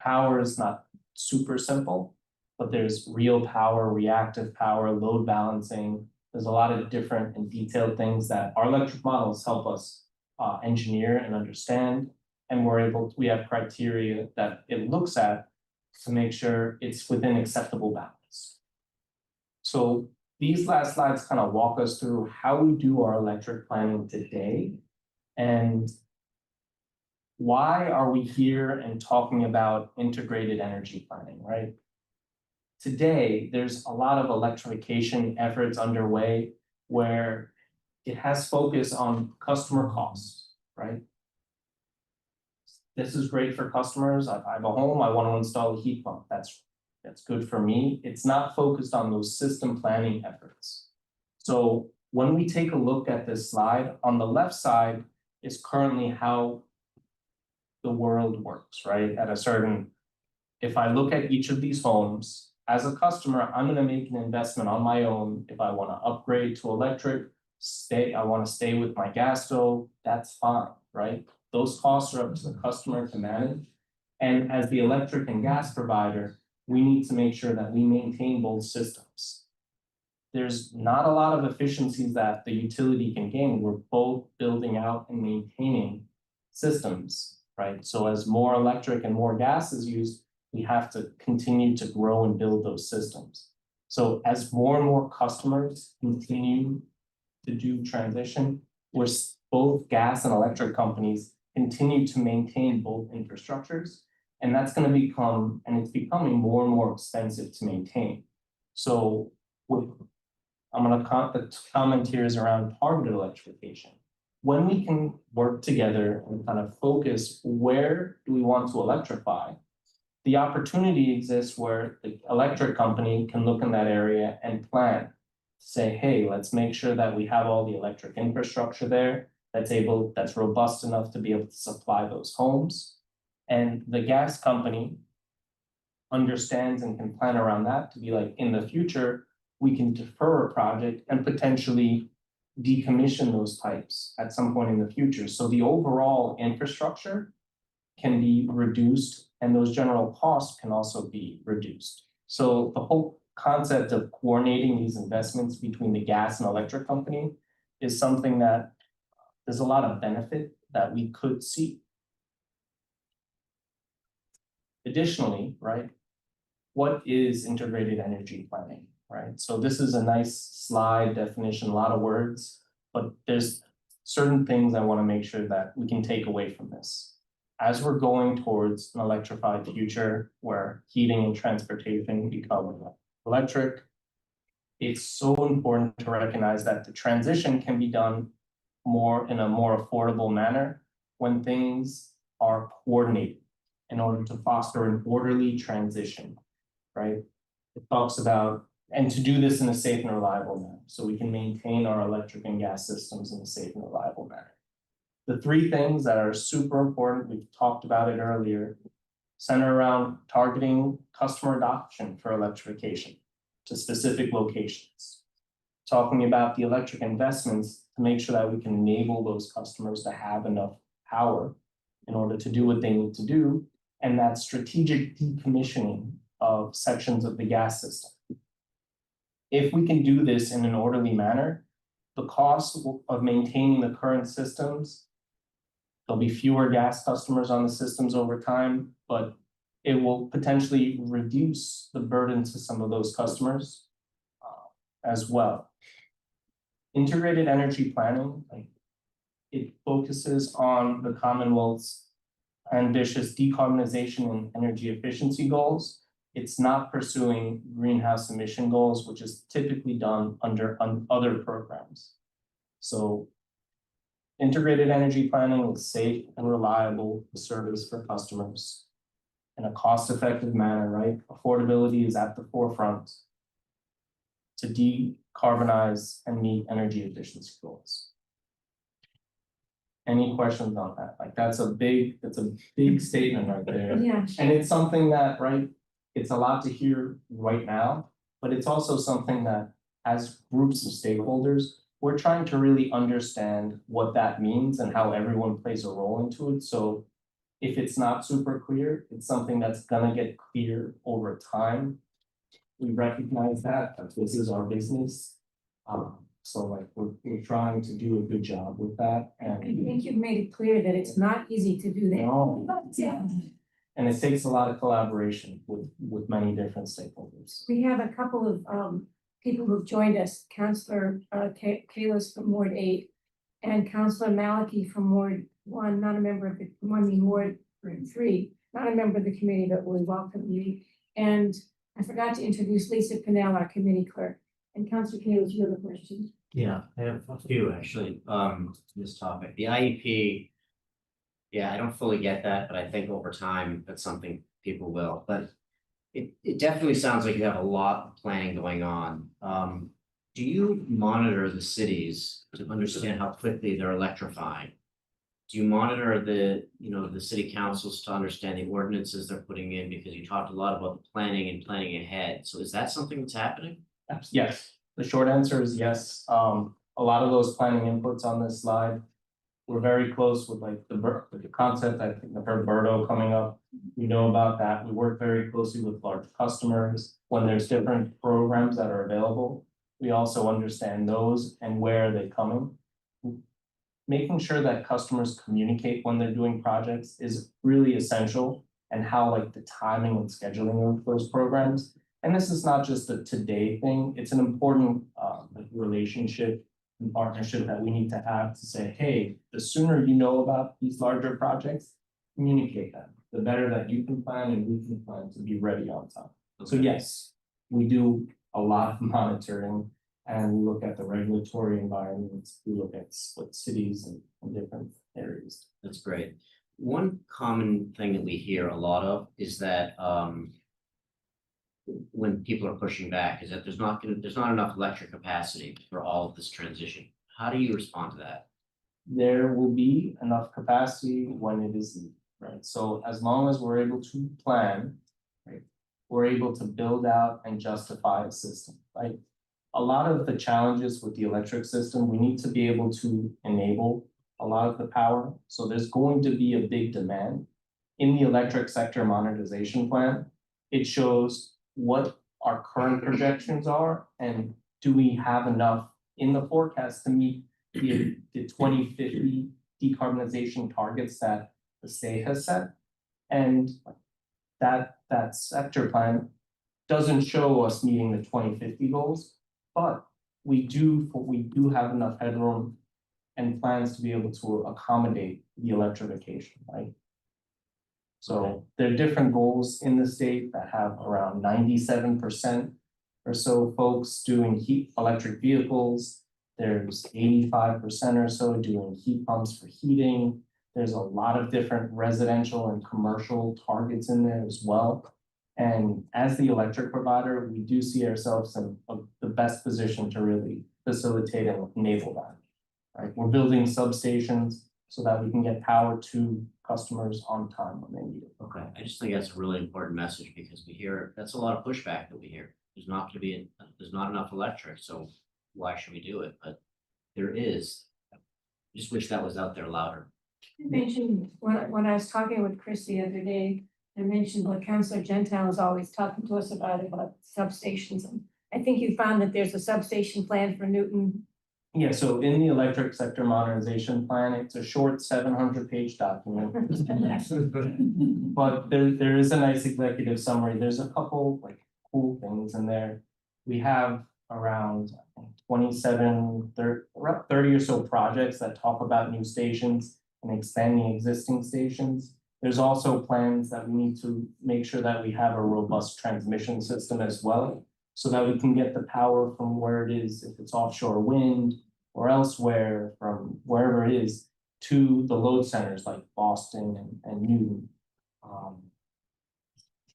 power is not super simple, but there's real power, reactive power, load balancing. There's a lot of different and detailed things that our electric models help us engineer and understand. And we have criteria that it looks at to make sure it's within acceptable bounds. So these last slides kind of walk us through how we do our electric planning today and why are we here and talking about integrated energy planning, right? Today, there's a lot of electrification efforts underway where it has focus on customer costs, right? This is great for customers. I have a home, I want to install a heat pump. That's good for me. It's not focused on those system planning efforts. So when we take a look at this slide, on the left side is currently how the world works, right? If I look at each of these homes, as a customer, I'm going to make an investment on my own. If I want to upgrade to electric, I want to stay with my gas stove, that's fine, right? Those costs are up to the customer to manage. And as the electric and gas provider, we need to make sure that we maintain both systems. There's not a lot of efficiencies that the utility can gain. We're both building out and maintaining systems, right? So as more electric and more gas is used, we have to continue to grow and build those systems. So as more and more customers continue to do transition, both gas and electric companies continue to maintain both infrastructures, and that's going to become, and it's becoming more and more expensive to maintain. So I'm going to comment here is around targeted electrification. When we can work together and kind of focus where do we want to electrify, the opportunity exists where the electric company can look in that area and plan, say, hey, let's make sure that we have all the electric infrastructure there that's robust enough to be able to supply those homes. And the gas company understands and can plan around that to be like, in the future, we can defer a project and potentially decommission those pipes at some point in the future. So the overall infrastructure can be reduced and those general costs can also be reduced. So the whole concept of coordinating these investments between the gas and electric company is something that there's a lot of benefit that we could see. Additionally, right, what is integrated energy planning, right? So this is a nice slide definition, a lot of words, but there's certain things I want to make sure that we can take away from this. As we're going towards an electrified future where heating and transportation become electric, it's so important to recognize that the transition can be done in a more affordable manner when things are coordinated in order to foster an orderly transition, right? It talks about, and to do this in a safe and reliable manner, so we can maintain our electric and gas systems in a safe and reliable manner. The three things that are super important, we've talked about it earlier, center around targeting customer adoption for electrification to specific locations. Talking about the electric investments to make sure that we can enable those customers to have enough power in order to do what they need to do, and that strategic decommissioning of sections of the gas system. If we can do this in an orderly manner, the cost of maintaining the current systems, there'll be fewer gas customers on the systems over time, but it will potentially reduce the burden to some of those customers as well. Integrated energy planning, it focuses on the Commonwealth's ambitious decarbonization and energy efficiency goals. It's not pursuing greenhouse emission goals, which is typically done under other programs. So integrated energy planning is safe and reliable service for customers in a cost-effective manner, right? Affordability is at the forefront to decarbonize and meet energy efficiency goals. Any questions on that? Like that's a big statement right there. Yeah. And it's something that, right, it's a lot to hear right now, but it's also something that as groups of stakeholders, we're trying to really understand what that means and how everyone plays a role into it. So if it's not super clear, it's something that's gonna get clear over time. We recognize that this is our business. So like we're trying to do a good job with that. I And think you've made it clear that it's not easy to do that. no, Yeah. and it takes a lot of collaboration with many different stakeholders. We have a couple of people who've joined us, Councillor Kalis from Ward 8 and Councillor Maliki from Ward 1, not a member of the Ward 3, not a member of the committee, but we welcome you. And I forgot to introduce Lisa Pinnell, our committee clerk. And Councillor Kalis, you have a question? Yeah, I have a few actually, this topic, the IEP. Yeah, I don't fully get that, but I think over time, that's something people will, but it definitely sounds like you have a lot of planning going on. Do you monitor the cities to understand how quickly they're electrifying? Do you monitor the city councils to understand the ordinances they're putting in? Because you talked a lot about the planning and planning ahead, so is that something that's happening? Yes, the short answer is yes. A lot of those planning inputs on this slide. We're very close with like the concept, I think I've heard Berto coming up. We know about that. We work very closely with large customers when there's different programs that are available. We also understand those and where they're coming. Making sure that customers communicate when they're doing projects is really essential, and how like the timing and scheduling of those programs. And this is not just a today thing, it's an important like relationship and partnership that we need to have to say, hey, the sooner you know about these larger projects, communicate them. The better that you can plan and we can plan to be ready on time. So yes, we do a lot of monitoring and we look at the regulatory environments, we look at split cities and different areas. That's great. One common thing that we hear a lot of is that when people are pushing back is that there's not enough electric capacity for all of this transition. How do you respond to that? There will be enough capacity when it is needed, right? So as long as we're able to plan, right, we're able to build out and justify a system, right? A lot of the challenges with the electric system, we need to be able to enable a lot of the power. So there's going to be a big demand. In the electric sector monetization plan, it shows what our current projections are and do we have enough in the forecast to meet the 2050 decarbonization targets that the state has set. And that sector plan doesn't show us meeting the 2050 goals, but we do have enough headroom and plans to be able to accommodate the electrification, right? So there are different goals in the state that have around 97% or so folks doing electric vehicles. There's 85% or so doing heat pumps for heating. There's a lot of different residential and commercial targets in there as well. And as the electric provider, we do see ourselves in the best position to really facilitate and enable that. Right, we're building substations so that we can get power to customers on time when they need it. Okay, I just think that's a really important message because we hear, that's a lot of pushback that we hear. There's not enough electric, so why should we do it? But there is. I just wish that was out there louder. I mentioned, when I was talking with Chris the other day, I mentioned what Councillor Gentile is always talking to us about substations. And I think you found that there's a substation plan for Newton. Yeah, so in the electric sector modernization plan, it's a short 700-page document. But there is a nice executive summary. There's a couple like cool things in there. We have around 27, 30 or so projects that talk about new stations and expanding existing stations. There's also plans that we need to make sure that we have a robust transmission system as well, so that we can get the power from where it is, if it's offshore wind or elsewhere, from wherever it is, to the load centers like Boston and Newton.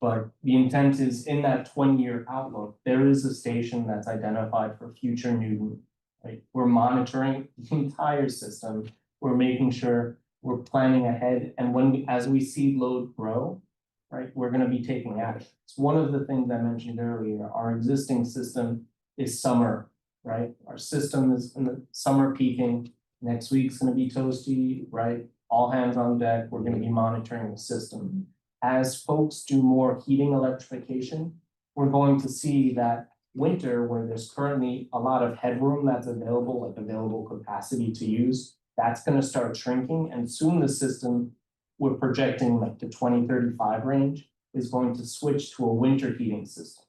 But the intent is in that 20-year outlook, there is a station that's identified for future Newton, right? We're monitoring the entire system. We're making sure we're planning ahead. And as we see load grow, right, we're gonna be taking action. It's one of the things I mentioned earlier. Our existing system is summer, right? Our system is in the summer peaking. Next week's gonna be toasty, right? All hands on deck. We're gonna be monitoring the system. As folks do more heating electrification, we're going to see that winter, where there's currently a lot of headroom that's available, like available capacity to use, that's gonna start shrinking. And soon the system, we're projecting like the 2035 range, is going to switch to a winter heating system.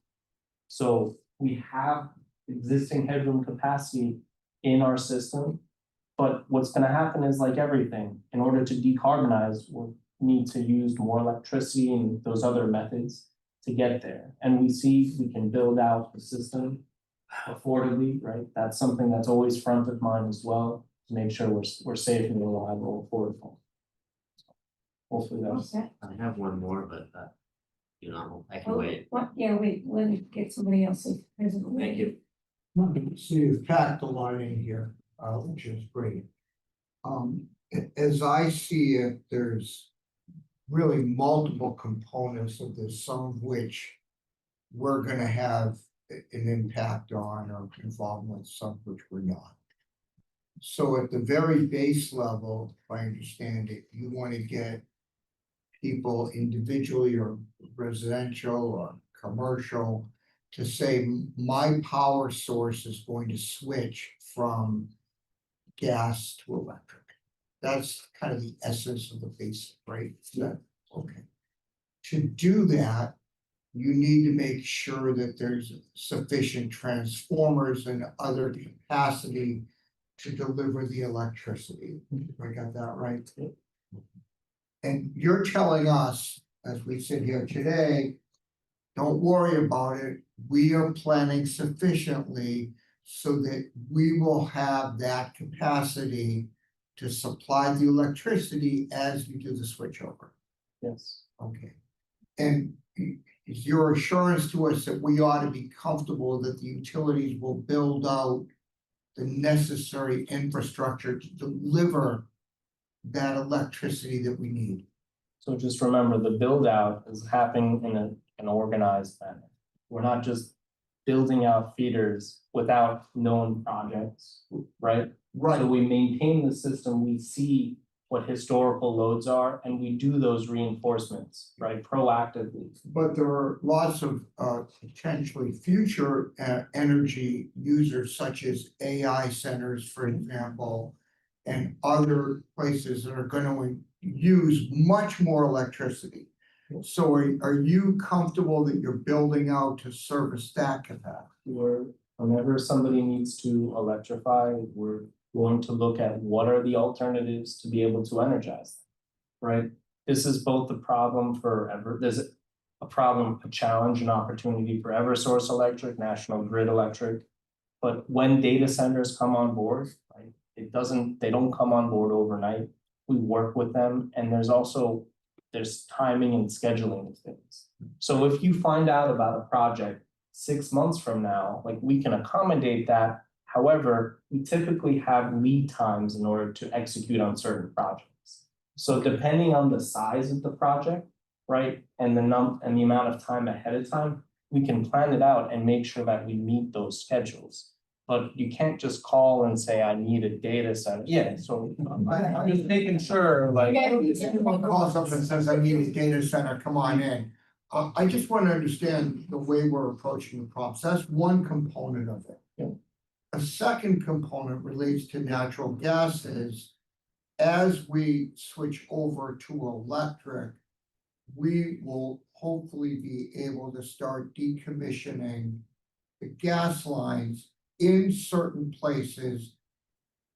So we have existing headroom capacity in our system, but what's gonna happen is, like everything, in order to decarbonize, we'll need to use more electricity and those other methods to get there. And we see we can build out the system affordably, right? That's something that's always front of mind as well, to make sure we're safe and reliable, affordable. Hopefully that's. I have one more, but I can wait. Yeah, wait, let me get somebody else. Thank you. So you've packed a lot in here, which is great. As I see it, there's really multiple components of this, some of which we're gonna have an impact on or involved with, some which we're not. So at the very base level, if I understand it, you want to get people individually or residential or commercial to say, my power source is going to switch from gas to electric. That's kind of the essence of the basic, right? Yeah. Okay. To do that, you need to make sure that there's sufficient transformers and other capacity to deliver the electricity. I got that right? And you're telling us, as we sit here today, don't worry about it. We are planning sufficiently so that we will have that capacity to supply the electricity as you do the switchover. Yes. Okay. And is your assurance to us that we ought to be comfortable that the utilities will build out the necessary infrastructure to deliver that electricity that we need? So just remember, the build out is happening in an organized manner. We're not just building out feeders without known projects, right? Right. So we maintain the system, we see what historical loads are, and we do those reinforcements, right, proactively. But there are lots of potentially future energy users, such as AI centers, for example, and other places that are going to use much more electricity. So are you comfortable that you're building out to service that capacity? Whenever somebody needs to electrify, we're going to look at what are the alternatives to be able to energize them. Right? This is both a problem there's a problem, a challenge, an opportunity for Eversource Electric, National Grid Electric. But when data centers come on board, right, they don't come on board overnight. We work with them, and there's timing and scheduling of things. So if you find out about a project 6 months from now, like, we can accommodate that. However, we typically have lead times in order to execute on certain projects. So depending on the size of the project, right, and the amount of time ahead of time, we can plan it out and make sure that we meet those schedules. But you can't just call and say, I need a data center. Yeah, so I'm just making sure, like. If anyone calls up and says, I need a data center, come on in. I just want to understand the way we're approaching the problems. That's one component of it. Yeah. A second component relates to natural gas is, as we switch over to electric, we will hopefully be able to start decommissioning the gas lines in certain places,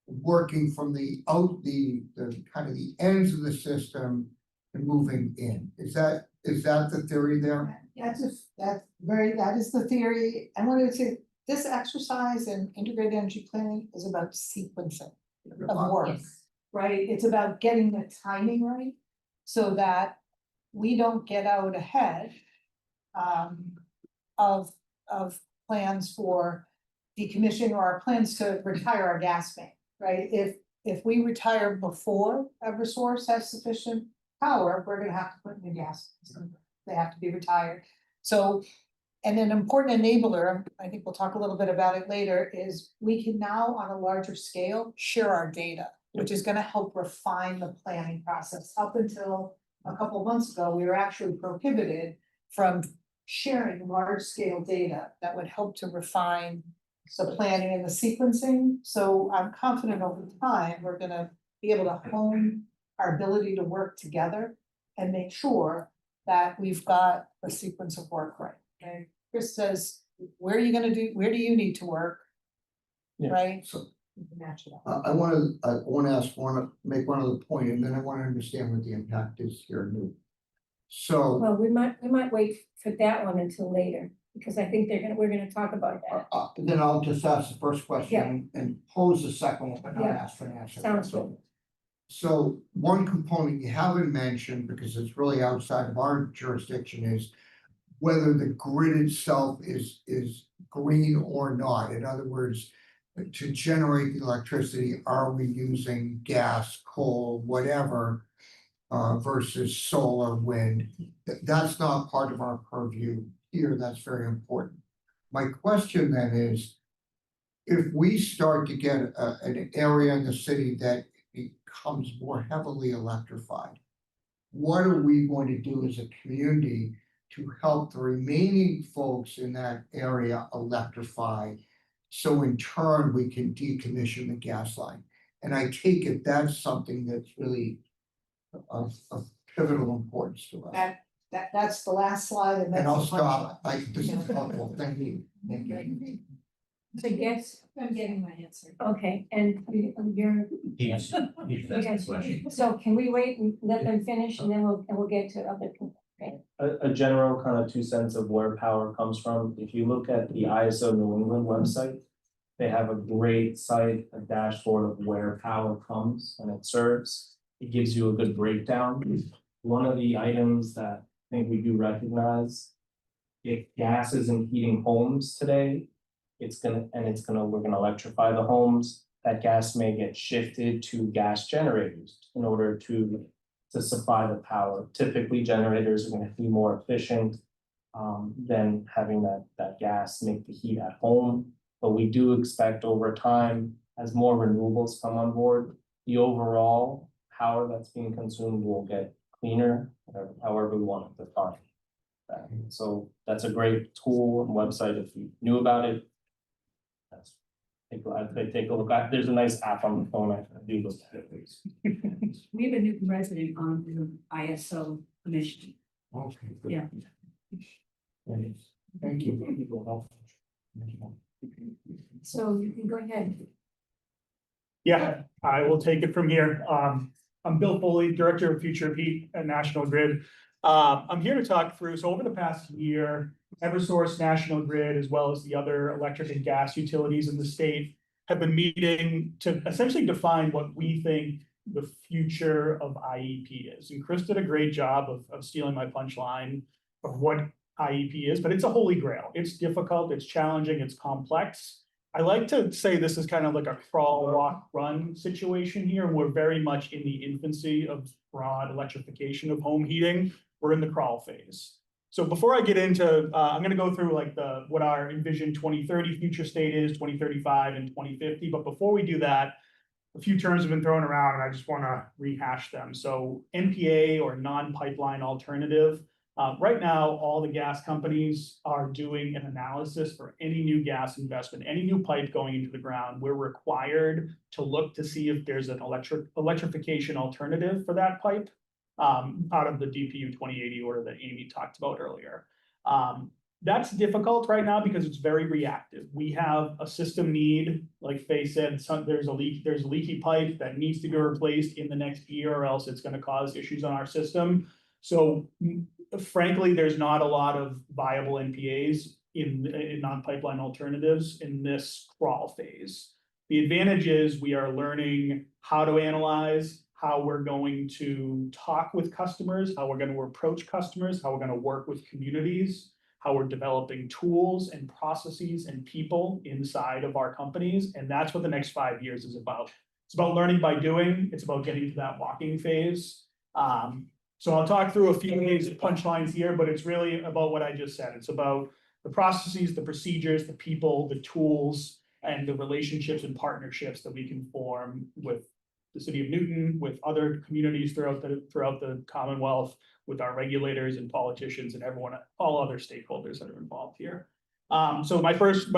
working from the kind of the ends of the system and moving in. Is that the theory there? That is the theory. And what I would say, this exercise in integrated energy planning is about sequencing of work, Yes. right? It's about getting the timing right so that we don't get out ahead of plans for decommissioning or our plans to retire our gas main, right? If we retire before Eversource has sufficient power, we're gonna have to put in the gas. They have to be retired. So, and an important enabler, I think we'll talk a little bit about it later, is we can now, on a larger scale, share our data, which is gonna help refine the planning process. Up until a couple of months ago, we were actually prohibited from sharing large scale data that would help to refine the planning and the sequencing. So I'm confident over time, we're gonna be able to hone our ability to work together and make sure that we've got a sequence of work right. Okay, Chris says, where do you need to work? Yeah. Right? So You can match it up. I want to make one other point, and then I want to understand what the impact is here new. So Well, we might wait for that one until later, because I think we're gonna talk about that. then I'll just ask the first question and pose the second one, but not Yeah. ask for an answer. Sounds good. So one component you haven't mentioned, because it's really outside of our jurisdiction, is whether the grid itself is green or not. In other words, to generate the electricity, are we using gas, coal, whatever, versus solar, wind? That's not part of our purview here. That's very important. My question then is, if we start to get an area in the city that becomes more heavily electrified, what are we going to do as a community to help the remaining folks in that area electrify? So in turn, we can decommission the gas line. And I take it that's something that's really of pivotal importance to us. That's the last slide and that's. And I'll the stop. punchline. This is helpful. Thank you. Thank you. So yes, I'm getting my answer. okay, and you're. Yes. So can we wait and let them finish and then we'll get to other people, okay? A general kind of 2 cents of where power comes from. If you look at the ISO New England website, they have a great site, a dashboard of where power comes and it serves. It gives you a good breakdown. One of the items that I think we do recognize, if gas isn't heating homes today, we're gonna electrify the homes. That gas may get shifted to gas generators in order to supply the power. Typically, generators are gonna be more efficient than having that gas make the heat at home. But we do expect over time, as more renewables come on board, the overall power that's being consumed will get cleaner, however we want it to define that. So that's a great tool and website if you knew about it. Take a look at, there's a nice app on the phone, I do look at it, please. We have a new resident on the ISO commission. Okay. good. Yeah. Thank you. So you can go ahead. Yeah, I will take it from here. I'm Bill Foley, Director of Future of Heat at National Grid. I'm here to talk through, so over the past year, Eversource, National Grid, as well as the other electric and gas utilities in the state have been meeting to essentially define what we think the future of IEP is. And Chris did a great job of stealing my punchline of what IEP is, but it's a holy grail. It's difficult, it's challenging, it's complex. I like to say this is kind of like a crawl, walk, run situation here. We're very much in the infancy of broad electrification of home heating. We're in the crawl phase. So before I get into, I'm gonna go through like what our envision 2030 future state is, 2035 and 2050. But before we do that, a few terms have been thrown around and I just wanna rehash them. So NPA or non-pipeline alternative. Right now, all the gas companies are doing an analysis for any new gas investment, any new pipe going into the ground. We're required to look to see if there's an electrification alternative for that pipe out of the DPU 2080 order that Amy talked about earlier. That's difficult right now because it's very reactive. We have a system need, like Faye said, there's a leaky pipe that needs to be replaced in the next year or else it's gonna cause issues on our system. So frankly, there's not a lot of viable NPAs in non-pipeline alternatives in this crawl phase. The advantage is we are learning how to analyze, how we're going to talk with customers, how we're going to approach customers, how we're going to work with communities, how we're developing tools and processes and people inside of our companies. And that's what the next 5 years is about. It's about learning by doing. It's about getting to that walking phase. So I'll talk through a few of these punchlines here, but it's really about what I just said. It's about the processes, the procedures, the people, the tools, and the relationships and partnerships that we can form with the city of Newton, with other communities throughout the Commonwealth, with our regulators and politicians and everyone, all other stakeholders that are involved here. So my first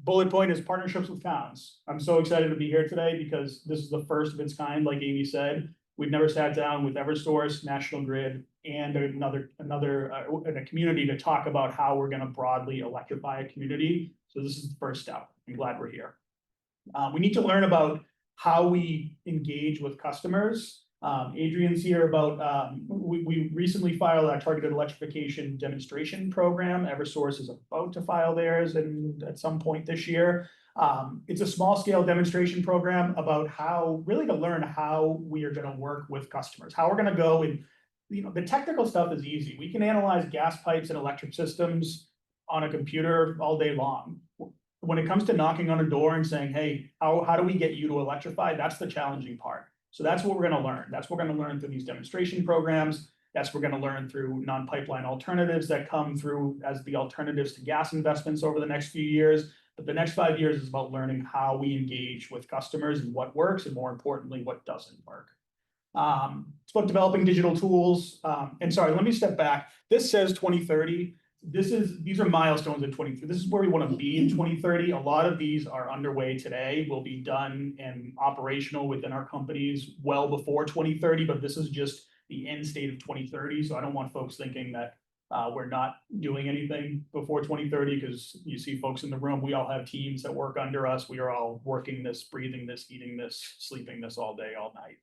bullet point is partnerships with towns. I'm so excited to be here today because this is the first of its kind, like Amy said. We've never sat down with Eversource, National Grid, and in a community to talk about how we're going to broadly electrify a community. So this is the first step. I'm glad we're here. We need to learn about how we engage with customers. Adrian's here about, we recently filed our targeted electrification demonstration program. Eversource is about to file theirs at some point this year. It's a small scale demonstration program about really to learn how we are going to work with customers, how we're going to go and, the technical stuff is easy. We can analyze gas pipes and electric systems on a computer all day long. When it comes to knocking on a door and saying, hey, how do we get you to electrify? That's the challenging part. So that's what we're going to learn. That's what we're going to learn through these demonstration programs. That's what we're going to learn through non-pipeline alternatives that come through as the alternatives to gas investments over the next few years. But the next 5 years is about learning how we engage with customers and what works, and more importantly, what doesn't work. It's about developing digital tools. And sorry, let me step back. This says 2030. These are milestones in 2030. This is where we want to be in 2030. A lot of these are underway today, will be done and operational within our companies well before 2030, but this is just the end state of 2030. So I don't want folks thinking that we're not doing anything before 2030, because you see folks in the room, we all have teams that work under us. We are all working this, breathing this, eating this, sleeping this all day, all night.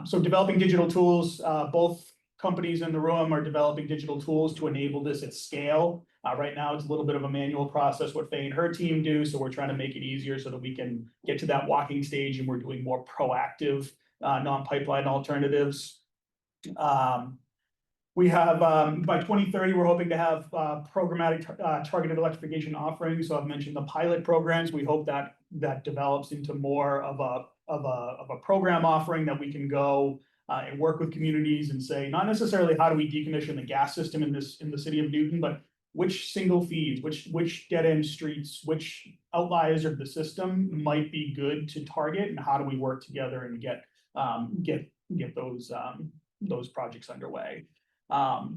So developing digital tools, both companies in the room are developing digital tools to enable this at scale. Right now, it's a little bit of a manual process, what Faye and her team do. So we're trying to make it easier so that we can get to that walking stage and we're doing more proactive non-pipeline alternatives. We have, by 2030, we're hoping to have programmatic targeted electrification offerings. So I've mentioned the pilot programs. We hope that develops into more of a program offering that we can go and work with communities and say, not necessarily how do we decommission the gas system in the city of Newton, but which single feeds, which dead end streets, which outliers of the system might be good to target, and how do we work together and get those projects underway.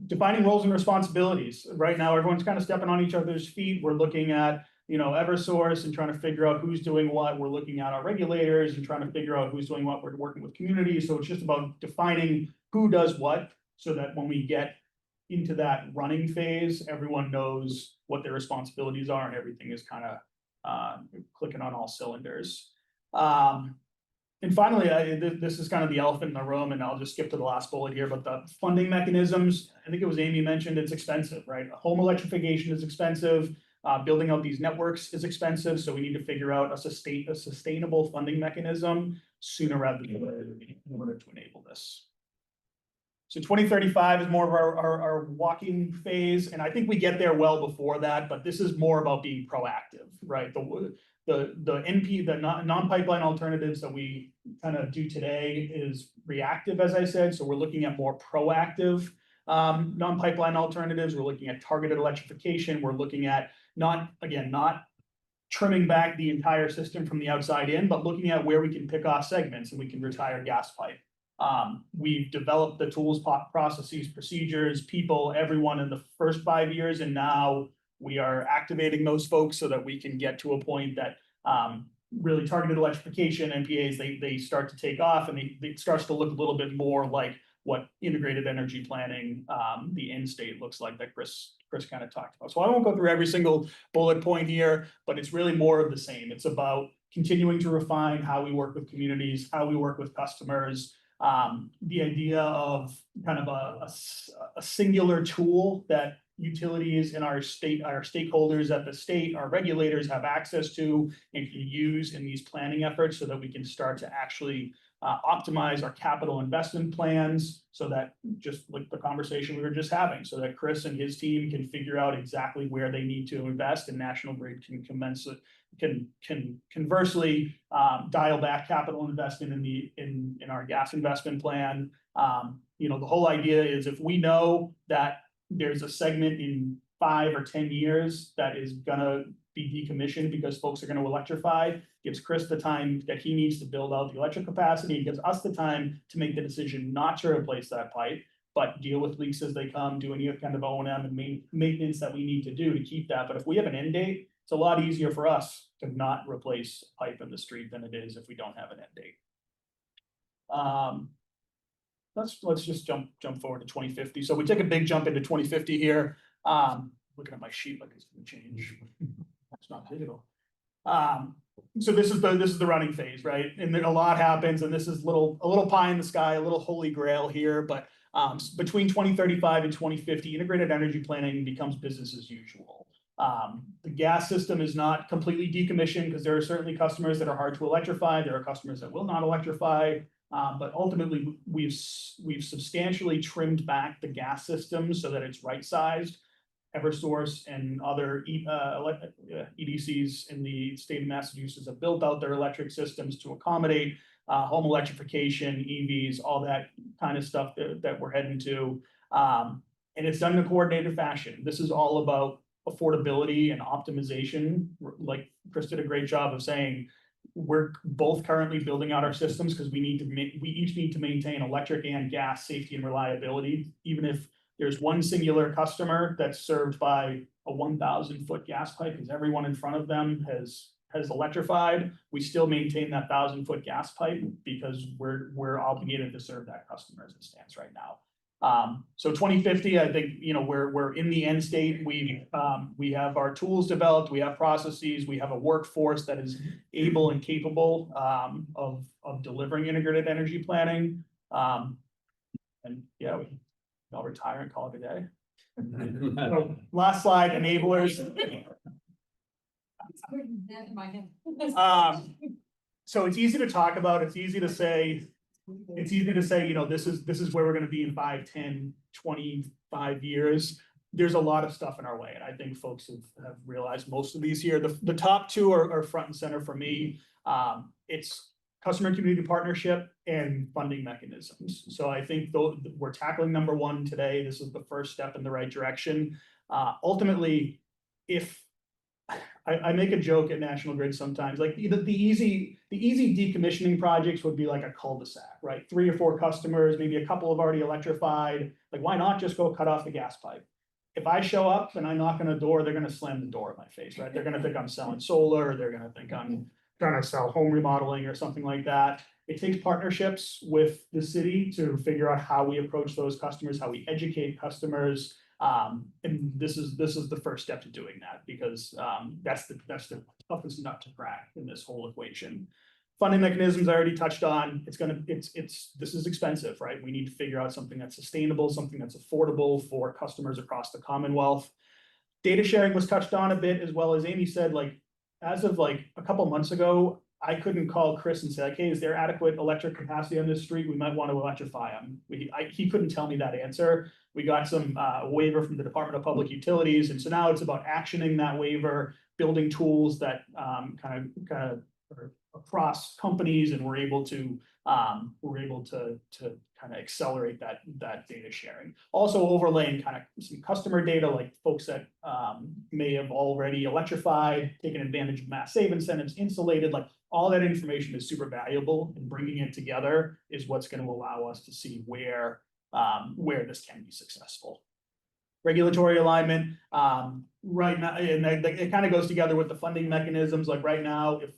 Defining roles and responsibilities. Right now, everyone's kind of stepping on each other's feet. We're looking at, Eversource and trying to figure out who's doing what. We're looking at our regulators and trying to figure out who's doing what. We're working with communities. So it's just about defining who does what, so that when we get into that running phase, everyone knows what their responsibilities are and everything is kind of clicking on all cylinders. And finally, this is kind of the elephant in the room, and I'll just skip to the last bullet here, but the funding mechanisms, I think it was Amy mentioned, it's expensive, right? Home electrification is expensive, building out these networks is expensive, so we need to figure out a sustainable funding mechanism sooner rather than later in order to enable this. So 2035 is more of our walking phase, and I think we get there well before that, but this is more about being proactive, right? The non-pipeline alternatives that we kind of do today is reactive, as I said, so we're looking at more proactive non-pipeline alternatives. We're looking at targeted electrification. We're looking at not trimming back the entire system from the outside in, but looking at where we can pick off segments and we can retire gas pipe. We've developed the tools, processes, procedures, people, everyone in the first 5 years, and now we are activating those folks so that we can get to a point that really targeted electrification, NPAs, they start to take off, and it starts to look a little bit more like what integrated energy planning, the end state looks like that Chris kind of talked about. So I won't go through every single bullet point here, but it's really more of the same. It's about continuing to refine how we work with communities, how we work with customers, the idea of kind of a singular tool that utilities in our state, our stakeholders at the state, our regulators have access to and can use in these planning efforts so that we can start to actually optimize our capital investment plans, so that, just like the conversation we were just having, so that Chris and his team can figure out exactly where they need to invest, and National Grid can conversely dial back capital investment in our gas investment plan. You know, the whole idea is, if we know that there's a segment in 5 or 10 years that is gonna be decommissioned because folks are gonna electrify, gives Chris the time that he needs to build out the electric capacity, gives us the time to make the decision not to replace that pipe, but deal with leaks as they come, do any kind of O&M and maintenance that we need to do to keep that. But if we have an end date, it's a lot easier for us to not replace pipe in the street than it is if we don't have an end date. Let's just jump forward to 2050. So we take a big jump into 2050 here. Looking at my sheet like it's gonna change. It's not digital. So this is the running phase, right? And then a lot happens, and this is a little pie in the sky, a little holy grail here, but between 2035 and 2050, integrated energy planning becomes business as usual. The gas system is not completely decommissioned, because there are certainly customers that are hard to electrify. There are customers that will not electrify. But ultimately, we've substantially trimmed back the gas system so that it's right-sized. Eversource and other EDCs in the state of Massachusetts have built out their electric systems to accommodate home electrification, EVs, all that kind of stuff that we're heading to. And it's done in a coordinated fashion. This is all about affordability and optimization. Like Chris did a great job of saying, we're both currently building out our systems because we each need to maintain electric and gas safety and reliability. Even if there's one singular customer that's served by a 1,000-foot gas pipe, because everyone in front of them has electrified, we still maintain that 1,000-foot gas pipe because we're obligated to serve that customer as it stands right now. So 2050, I think, you know, we're in the end state. We have our tools developed, we have processes, we have a workforce that is able and capable of delivering integrated energy planning. And yeah, I'll retire and call it a day. So, last slide, enablers. So it's easy to talk about, it's easy to say, you know, this is where we're gonna be in 5, 10, 25 years. There's a lot of stuff in our way, and I think folks have realized most of these here. The top two are front and center for me. It's customer and community partnership and funding mechanisms. So I think we're tackling number one today. This is the first step in the right direction. Ultimately, if I make a joke at National Grid sometimes, like the easy decommissioning projects would be like a cul-de-sac, right? 3 or 4 customers, maybe a couple have already electrified. Like, why not just go cut off the gas pipe? If I show up and I knock on a door, they're gonna slam the door in my face, right? They're gonna think I'm selling solar, or they're gonna think I'm trying to sell home remodeling or something like that. It takes partnerships with the city to figure out how we approach those customers, how we educate customers. And this is the first step to doing that, because that's the toughest nut to crack in this whole equation. Funding mechanisms I already touched on. This is expensive, right? We need to figure out something that's sustainable, something that's affordable for customers across the Commonwealth. Data sharing was touched on a bit, as well as Amy said, like, as of like a couple months ago, I couldn't call Chris and say, like, hey, is there adequate electric capacity on this street? We might want to electrify them. He couldn't tell me that answer. We got some waiver from the Department of Public Utilities, and so now it's about actioning that waiver, building tools that kind of are across companies, and we're able to kind of accelerate that data sharing. Also overlaying kind of some customer data, like folks that may have already electrified, taken advantage of mass save incentives, insulated, like all that information is super valuable, and bringing it together is what's going to allow us to see where this can be successful. Regulatory alignment, right now, and it kind of goes together with the funding mechanisms. Like right now, if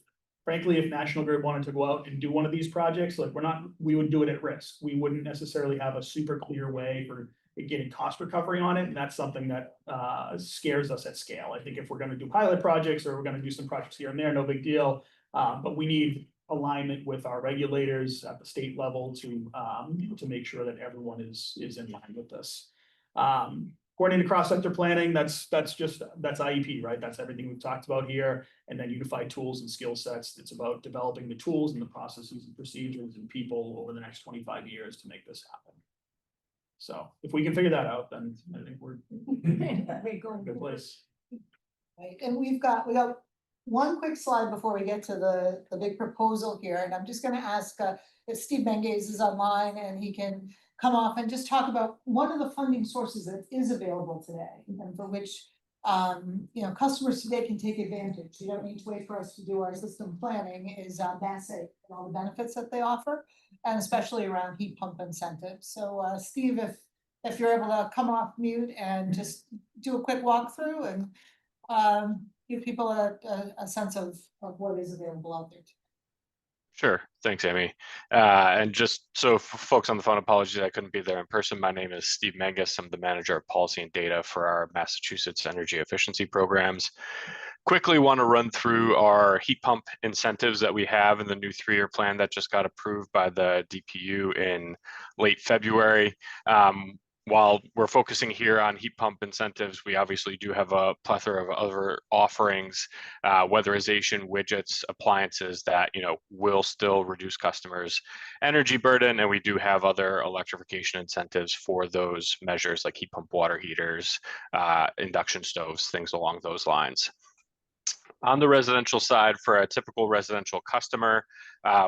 National Grid wanted to go out and do one of these projects, like we would do it at risk. We wouldn't necessarily have a super clear way for getting cost recovery on it. And that's something that scares us at scale. I think if we're going to do pilot projects, or we're going to do some projects here and there, no big deal. But we need alignment with our regulators at the state level to make sure that everyone is in line with this. Coordinated cross-sector planning, that's IEP, right? That's everything we've talked about here. And then unified tools and skill sets. It's about developing the tools and the processes and procedures and people over the next 25 years to make this happen. So if we can figure that out, then I think we're in a good place. Right, and we got one quick slide before we get to the big proposal here, and I'm just gonna ask if Steve Menges is online and he can come off and just talk about one of the funding sources that is available today, and for which customers today can take advantage. You don't need to wait for us to do our system planning, is Mass Save and all the benefits that they offer, and especially around heat pump incentives. So Steve, if you're able to come off mute and just do a quick walkthrough and give people a sense of what is available out there. Sure. Thanks, Amy. And just so for folks on the phone, apologies I couldn't be there in person. My name is Steve Menges. I'm the manager of policy and data for our Massachusetts energy efficiency programs. Quickly want to run through our heat pump incentives that we have in the new 3-year plan that just got approved by the DPU in late February. While we're focusing here on heat pump incentives, we obviously do have a plethora of other offerings, weatherization, widgets, appliances that will still reduce customers' energy burden, and we do have other electrification incentives for those measures like heat pump water heaters, induction stoves, things along those lines. On the residential side, for a typical residential customer,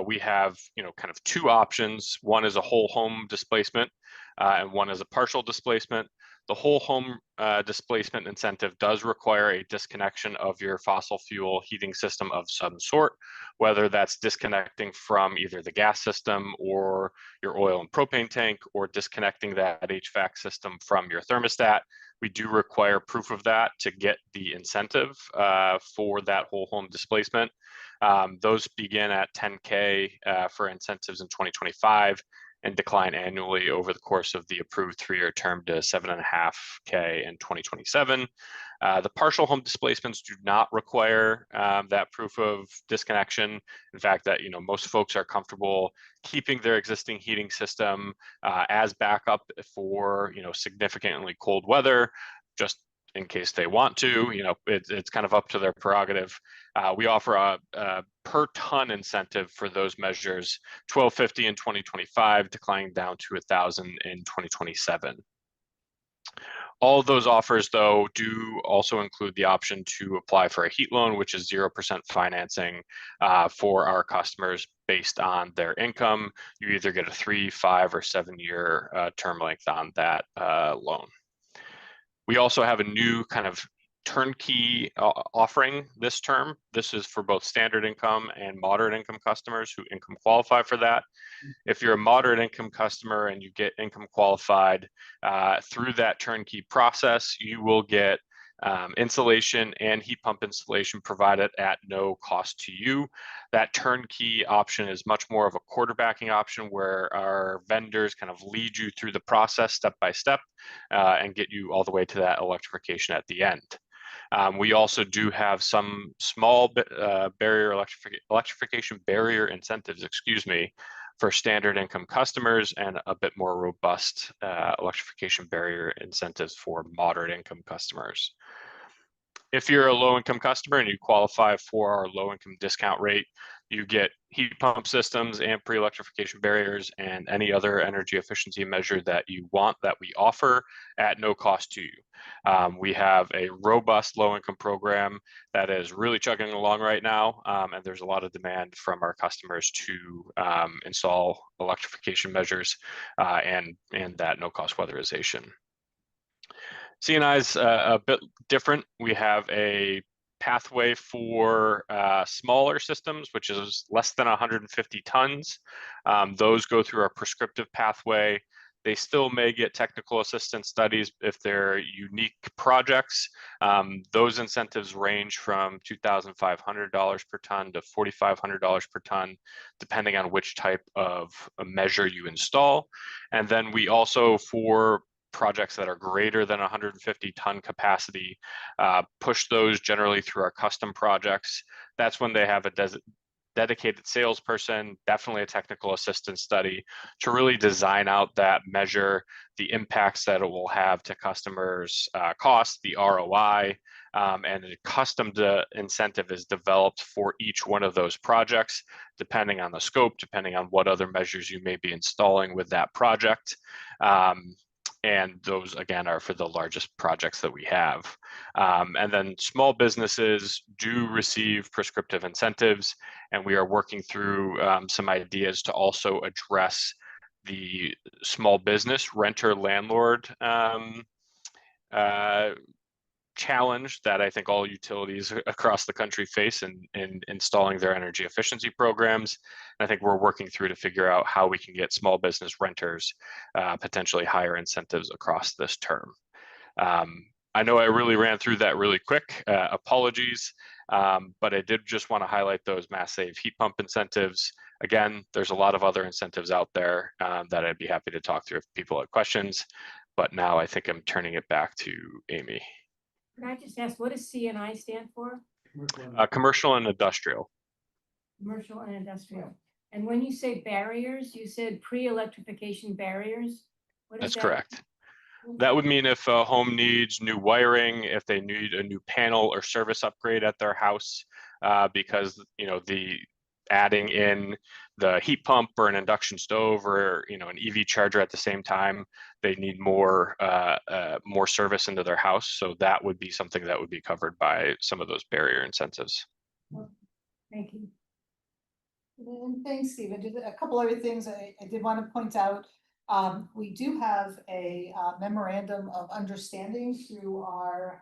we have kind of two options. One is a whole home displacement, and one is a partial displacement. The whole home displacement incentive does require a disconnection of your fossil fuel heating system of some sort, whether that's disconnecting from either the gas system or your oil and propane tank, or disconnecting that HVAC system from your thermostat. We do require proof of that to get the incentive for that whole home displacement. Those begin at $10K for incentives in 2025 and decline annually over the course of the approved 3-year term to $7.5K in 2027. The partial home displacements do not require that proof of disconnection. In fact, that most folks are comfortable keeping their existing heating system as backup for significantly cold weather, just in case they want to. It's kind of up to their prerogative. We offer a per ton incentive for those measures, $1,250 in 2025, declining down to $1,000 in 2027. All of those offers, though, do also include the option to apply for a heat loan, which is 0% financing for our customers based on their income. You either get a 3, 5, or 7-year term length on that loan. We also have a new kind of turnkey offering this term. This is for both standard income and moderate income customers who income qualify for that. If you're a moderate income customer and you get income qualified through that turnkey process, you will get Insulation and heat pump installation provided at no cost to you. That turnkey option is much more of a quarterbacking option where our vendors kind of lead you through the process step by step and get you all the way to that electrification at the end. We also do have some small electrification barrier incentives, excuse me, for standard income customers and a bit more robust electrification barrier incentives for moderate income customers. If you're a low income customer and you qualify for our low income discount rate, you get heat pump systems and pre-electrification barriers and any other energy efficiency measure that you want that we offer at no cost to you. We have a robust low income program that is really chugging along right now, and there's a lot of demand from our customers to install electrification measures and that no cost weatherization. C&I is a bit different. We have a pathway for smaller systems, which is less than 150 tons. Those go through our prescriptive pathway. They still may get technical assistance studies if they're unique projects. Those incentives range from $2,500 per ton to $4,500 per ton, depending on which type of a measure you install. And then we also, for projects that are greater than 150 ton capacity, push those generally through our custom projects. That's when they have a dedicated salesperson, definitely a technical assistance study to really design out that measure, the impacts that it will have to customers' costs, the ROI, and a custom incentive is developed for each one of those projects, depending on the scope, depending on what other measures you may be installing with that project. And those, again, are for the largest projects that we have. And then small businesses do receive prescriptive incentives, and we are working through some ideas to also address the small business renter landlord challenge that I think all utilities across the country face in installing their energy efficiency programs. And I think we're working through to figure out how we can get small business renters potentially higher incentives across this term. I know I really ran through that really quick. Apologies, but I did just want to highlight those Mass Save heat pump incentives. Again, there's a lot of other incentives out there that I'd be happy to talk through if people have questions. But now I think I'm turning it back to Amy. Can I just ask, what does C&I stand for? Commercial and industrial. Commercial and industrial. And when you say barriers, you said pre-electrification barriers? What is That's correct. That would mean if a home needs new wiring, if they need a new panel or service upgrade at their house, because the adding in the heat pump or an induction stove or an EV charger at the same time, they need more service into their house. So that would be something that would be covered by some of those barrier incentives. Thank you. And thanks, Stephen. Just a couple other things I did want to point out. We do have a memorandum of understanding through our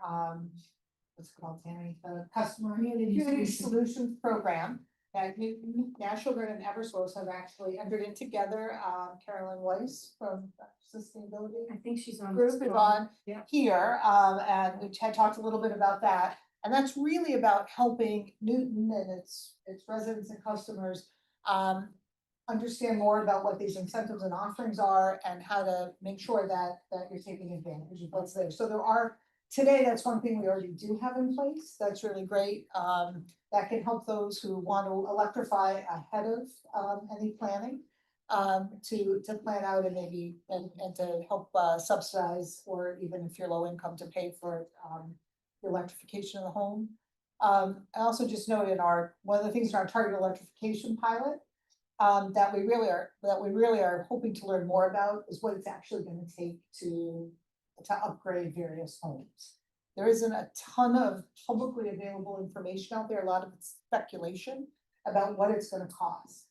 what's it called, Tammy? The Customer Community Solutions Program. That Newton, National Grid, and Eversource have actually entered in together. Carolyn Weiss from Sustainability I think she's on. Group is on Yeah. here, and we had talked a little bit about that. And that's really about helping Newton and its residents and customers understand more about what these incentives and offerings are and how to make sure that you're taking advantage of what's there. So there are, today, that's one thing we already do have in place. That's really great. That can help those who want to electrify ahead of any planning to plan out and maybe and to help subsidize, or even if you're low income, to pay for the electrification of the home. I also just noted one of the things in our target electrification pilot that we really are hoping to learn more about is what it's actually going to take to upgrade various homes. There isn't a ton of publicly available information out there, a lot of it's speculation about what it's going to cost.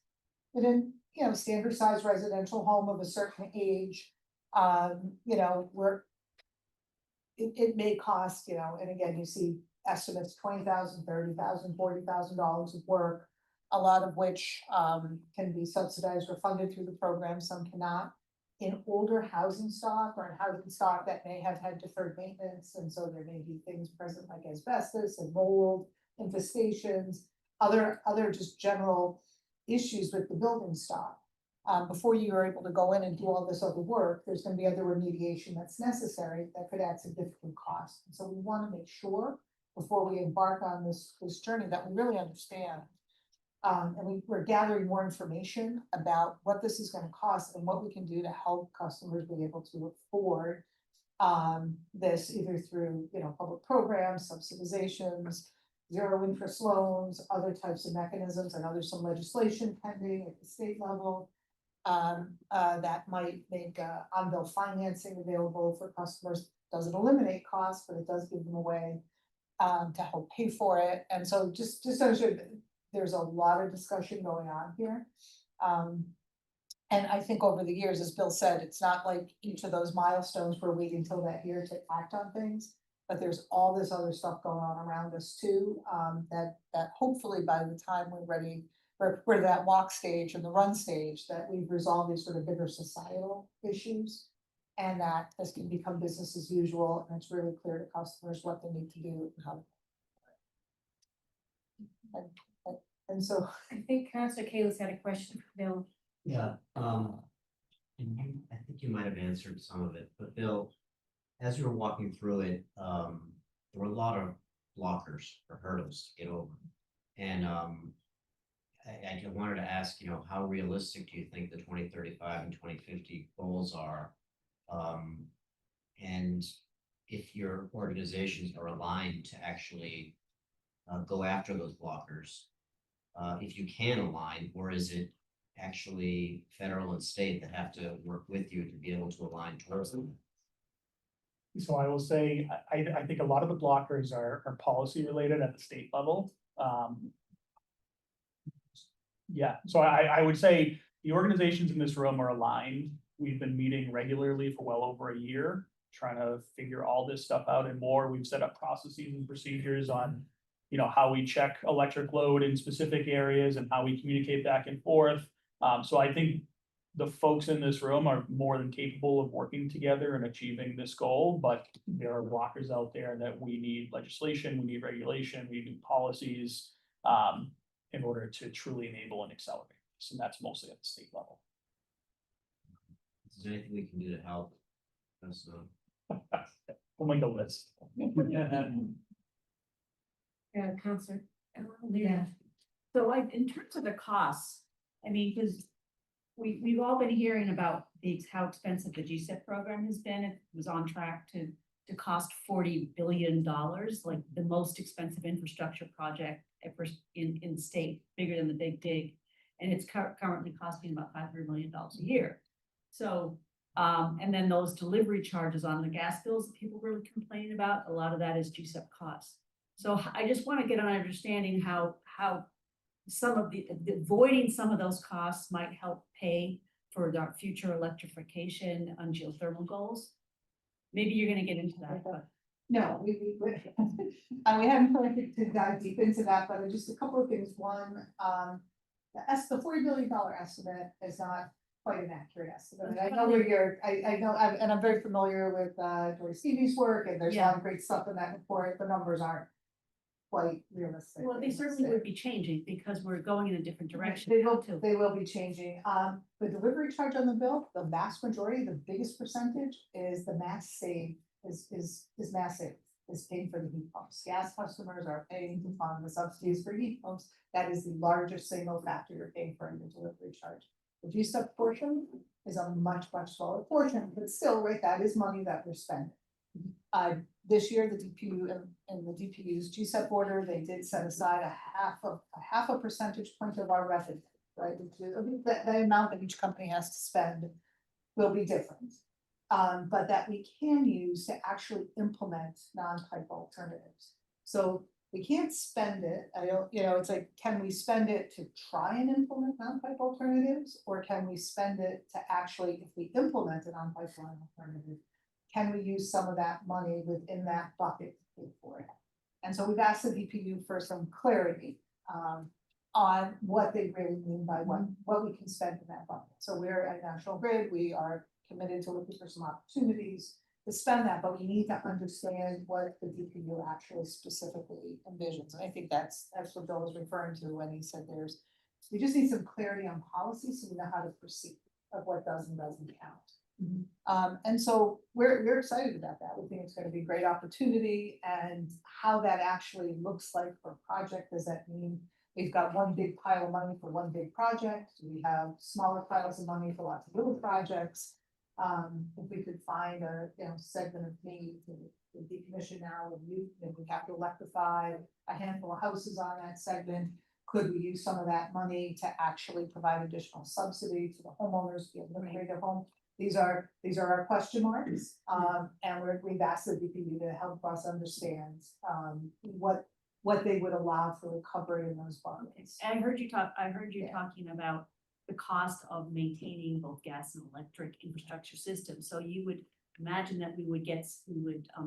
And in standard size residential home of a certain age, where it may cost, and again, you see estimates $20,000, $30,000, $40,000 of work, a lot of which can be subsidized or funded through the program, some cannot. in older housing stock or in housing stock that may have had deferred maintenance, and so there may be things present like asbestos and mold, infestations, other just general issues with the building stock. Before you are able to go in and do all this other work, there's gonna be other remediation that's necessary that could add significant cost. And so we wanna make sure before we embark on this journey that we really understand. And we're gathering more information about what this is gonna cost and what we can do to help customers be able to afford this either through, public programs, subsidizations, zero interest loans, other types of mechanisms. I know there's some legislation pending at the state level that might make on-bill financing available for customers. Doesn't eliminate costs, but it does give them a way to help pay for it. And so just understand that there's a lot of discussion going on here. And I think over the years, as Bill said, it's not like each of those milestones, we're waiting till that year to act on things. But there's all this other stuff going on around us too, that hopefully by the time we're ready, we're that walk stage and the run stage, that we've resolved these sort of bigger societal issues. And that this can become business as usual, and it's really clear to customers what they need to do and how. And so, I think Councilor Kalis had a question for Bill. Yeah, and I think you might have answered some of it, but Bill, as you were walking through it, there were a lot of blockers or hurdles to get over. And I wanted to ask, how realistic do you think the 2035 and 2050 goals are? And if your organizations are aligned to actually go after those blockers, if you can align, or is it actually federal and state that have to work with you to be able to align towards them? So I will say, I think a lot of the blockers are policy related at the state level. Yeah, so I would say the organizations in this room are aligned. We've been meeting regularly for well over a year, trying to figure all this stuff out and more. We've set up processes and procedures on, how we check electric load in specific areas and how we communicate back and forth. So I think the folks in this room are more than capable of working together and achieving this goal, but there are blockers out there that we need legislation, we need regulation, we need policies in order to truly enable and accelerate this, and that's mostly at the state level. Is there anything we can do to help? That's, We'll make a list. Councilor. Yeah. So in terms of the costs, because we've all been hearing about how expensive the GSIP program has been. It was on track to cost $40 billion, like the most expensive infrastructure project ever in the state, bigger than the Big Dig. And it's currently costing about $500 million a year. So, and then those delivery charges on the gas bills that people really complain about, a lot of that is GSIP costs. So I just want to get an understanding how some of the avoiding some of those costs might help pay for our future electrification on geothermal goals. Maybe you're going to get into that, but. no, we haven't planned to dive deep into that, but just a couple of things. One, the $40 billion estimate is not quite an accurate estimate. I know where I know, and I'm very familiar with Dory Stevie's work, and there's a lot of great stuff in that report. The numbers aren't quite realistic. Well, they certainly would be changing because we're going in a different direction. They will be changing. The delivery charge on the bill, the vast majority, the biggest percentage is the mass save, is mass save, is paying for the heat pumps. Gas customers are paying to fund the subsidies for heat pumps. That is the largest single factor you're paying for in the delivery charge. The GSIP portion is a much smaller portion, but still, right, that is money that we're spending. This year, the DPU and the DPU's GSIP order, they did set aside a half a percentage point of our revenue, right? The amount that each company has to spend will be different. But that we can use to actually implement non-pipe alternatives. So we can't spend it. It's like, can we spend it to try and implement non-pipe alternatives? Or can we spend it to actually, if we implement a non-pipeline alternative, can we use some of that money within that bucket to pay for it? And so we've asked the DPU for some clarity on what they really mean by what we can spend in that bucket. So we're at National Grid, we are committed to looking for some opportunities to spend that, but we need to understand what the DPU actually specifically envisions. And I think that's what Bill was referring to when he said we just need some clarity on policy so we know how to proceed of what does and doesn't count. And so we're excited about that. We think it's gonna be a great opportunity, and how that actually looks like for a project. Does that mean we've got one big pile of money for one big project? Do we have smaller piles of money for lots of little projects? If we could find a, segment of need to decommission now, and we have to electrify a handful of houses on that segment. Could we use some of that money to actually provide additional subsidy to the homeowners to be able to upgrade their home? These are our question marks, and we've asked the DPU to help us understand, what they would allow for recovery in those bonds. I heard you talking about the cost of maintaining both gas and electric infrastructure systems. So you would imagine that we would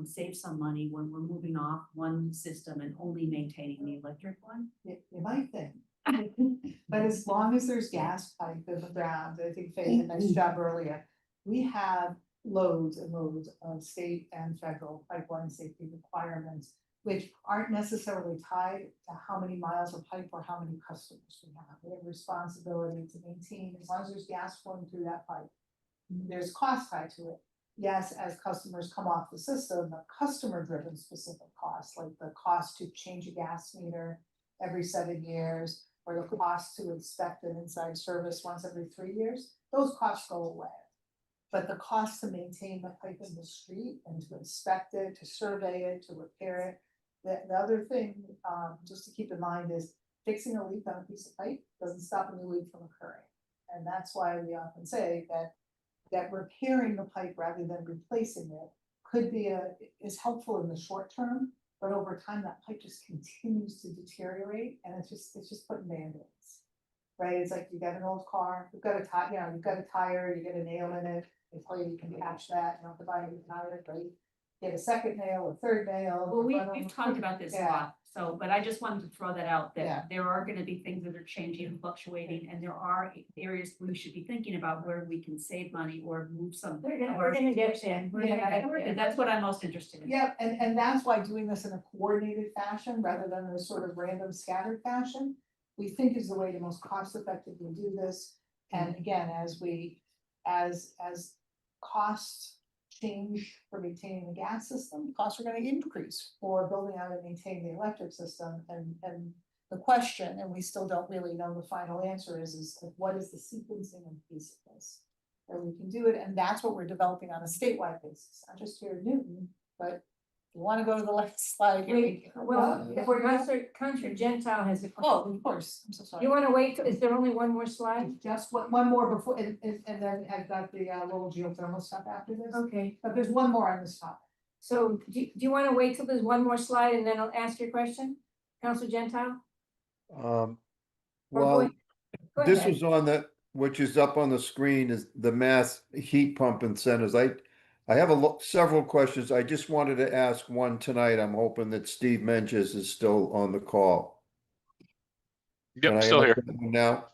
save some money when we're moving off one system and only maintaining the electric one. You might think. But as long as there's gas pipe in the ground, I think Faye did a nice job earlier. We have loads and loads of state and federal pipeline safety requirements, which aren't necessarily tied to how many miles of pipe or how many customers we have. We have responsibility to maintain, as long as there's gas flowing through that pipe. There's cost tied to it. Yes, as customers come off the system, the customer driven specific costs, like the cost to change a gas meter every 7 years, or the cost to inspect an inside service once every 3 years, those costs go away. But the cost to maintain the pipe in the street and to inspect it, to survey it, to repair it. The other thing, just to keep in mind, is fixing a leak on a piece of pipe doesn't stop a new leak from occurring. And that's why we often say that repairing the pipe rather than replacing it is helpful in the short term, but over time that pipe just continues to deteriorate, and it's just putting band-aids. Right? It's like you got an old car, you've got a tire, you get a nail in it, they tell you can patch that, you don't have to buy a new tire, right? Get a second nail, a third nail. Well, we've talked about this a lot, but I just wanted to throw that out, Yeah. that there are gonna be things that are changing and fluctuating, and there are areas we should be thinking about where we can save money or move something. We're gonna get there. And that's what I'm most interested in. Yeah, and that's why doing this in a coordinated fashion rather than a sort of random scattered fashion, we think is the way to most cost effectively do this. And again, as costs change for maintaining the gas system, costs are gonna increase for building out and maintaining the electric system. And the question, and we still don't really know the final answer is like, what is the sequencing of piece of this? That we can do it, and that's what we're developing on a statewide basis, not just here in Newton, but if you wanna go to the last slide. Counselor Gentile has a question. Oh, of course, I'm so sorry. You wanna wait, is there only one more slide? Just one more before, and then I've got the little geothermal stuff after this, Okay, but there's one more on this topic. so do you wanna wait till there's one more slide and then I'll ask your question, Counselor Gentile? Or Well, go this ahead. was on which is up on the screen, is the mass heat pump incentives. I have several questions. I just wanted to ask one tonight. I'm hoping that Steve Menges is still on the call. Can I Yep, still ask here. that one now?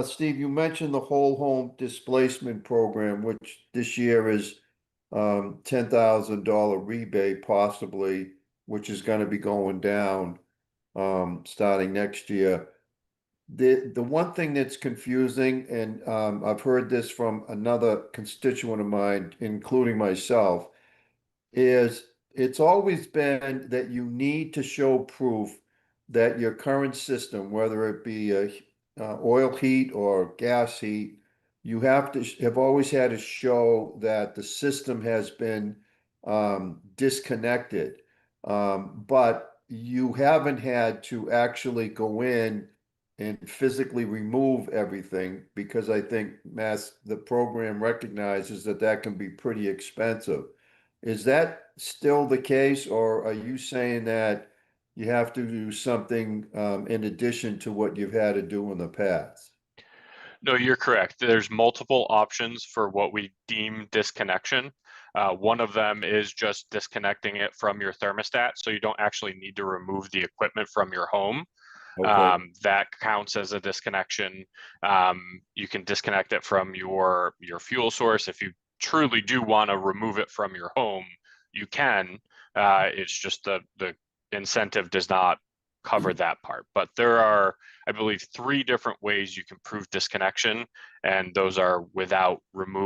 Steve, you mentioned the whole home displacement program, which this year is $10,000 rebate possibly, which is gonna be going down starting next year. The one thing that's confusing, and I've heard this from another constituent of mine, including myself, is it's always been that you need to show proof that your current system, whether it be oil heat or gas heat, you have always had to show that the system has been disconnected. But you haven't had to actually go in and physically remove everything, because I think the program recognizes that can be pretty expensive. Is that still the case, or are you saying that you have to do something in addition to what you've had to do in the past? No, you're correct. There's multiple options for what we deem disconnection. One of them is just disconnecting it from your thermostat, so you don't actually need to remove the equipment from your home. Okay. That counts as a disconnection. You can disconnect it from your fuel source. If you truly do want to remove it from your home, you can. It's just the incentive does not cover that part. But there are, I believe, 3 different ways you can prove disconnection, and those are without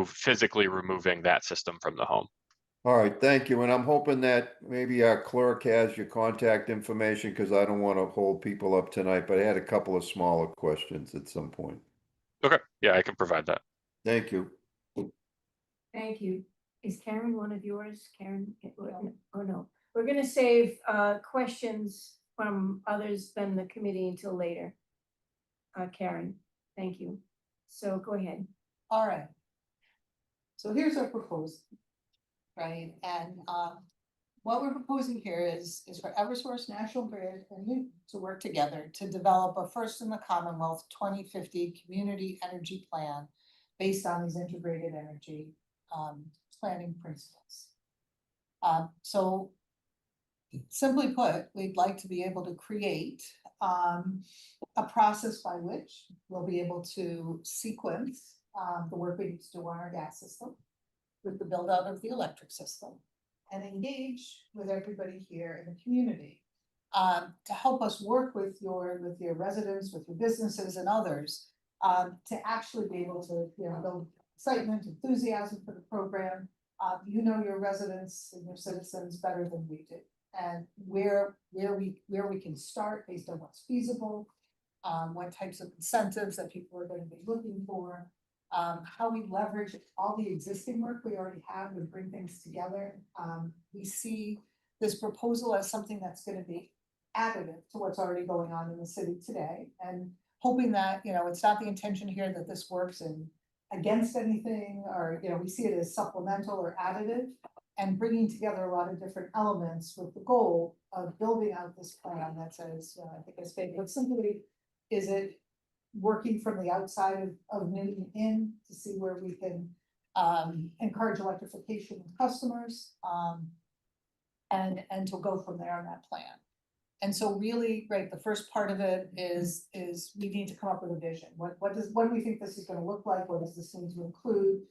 physically removing that system from the home. All right, thank you. And I'm hoping that maybe our clerk has your contact information, because I don't want to hold people up tonight, but I had a couple of smaller questions at some point. Okay, yeah, I can provide that. Thank you. Thank you. Is Karen one of yours? Karen, or no? We're gonna save questions from others than the committee until later. Karen, thank you. So go ahead. All right. So here's our proposal. Right, and what we're proposing here is for Eversource, National Grid, and you to work together to develop a first in the Commonwealth 2050 community energy plan based on these integrated energy planning principles. So simply put, we'd like to be able to create a process by which we'll be able to sequence the work we need to do on our gas system with the build out of the electric system and engage with everybody here in the community to help us work with your residents, with your businesses and others to actually be able to, build excitement, enthusiasm for the program. You know your residents and your citizens better than we do, and where we can start based on what's feasible, what types of incentives that people are going to be looking for. How we leverage all the existing work we already have and bring things together. We see this proposal as something that's going to be additive to what's already going on in the city today, and hoping that, it's not the intention here that this works against anything, or, we see it as supplemental or additive, and bringing together a lot of different elements with the goal of building out this plan that says, I think I stated, but simply, is it working from the outside of Newton in to see where we can encourage electrification of customers and to go from there on that plan. And so really, right, the first part of it is we need to come up with a vision. What do we think this is going to look like? What does this need to include?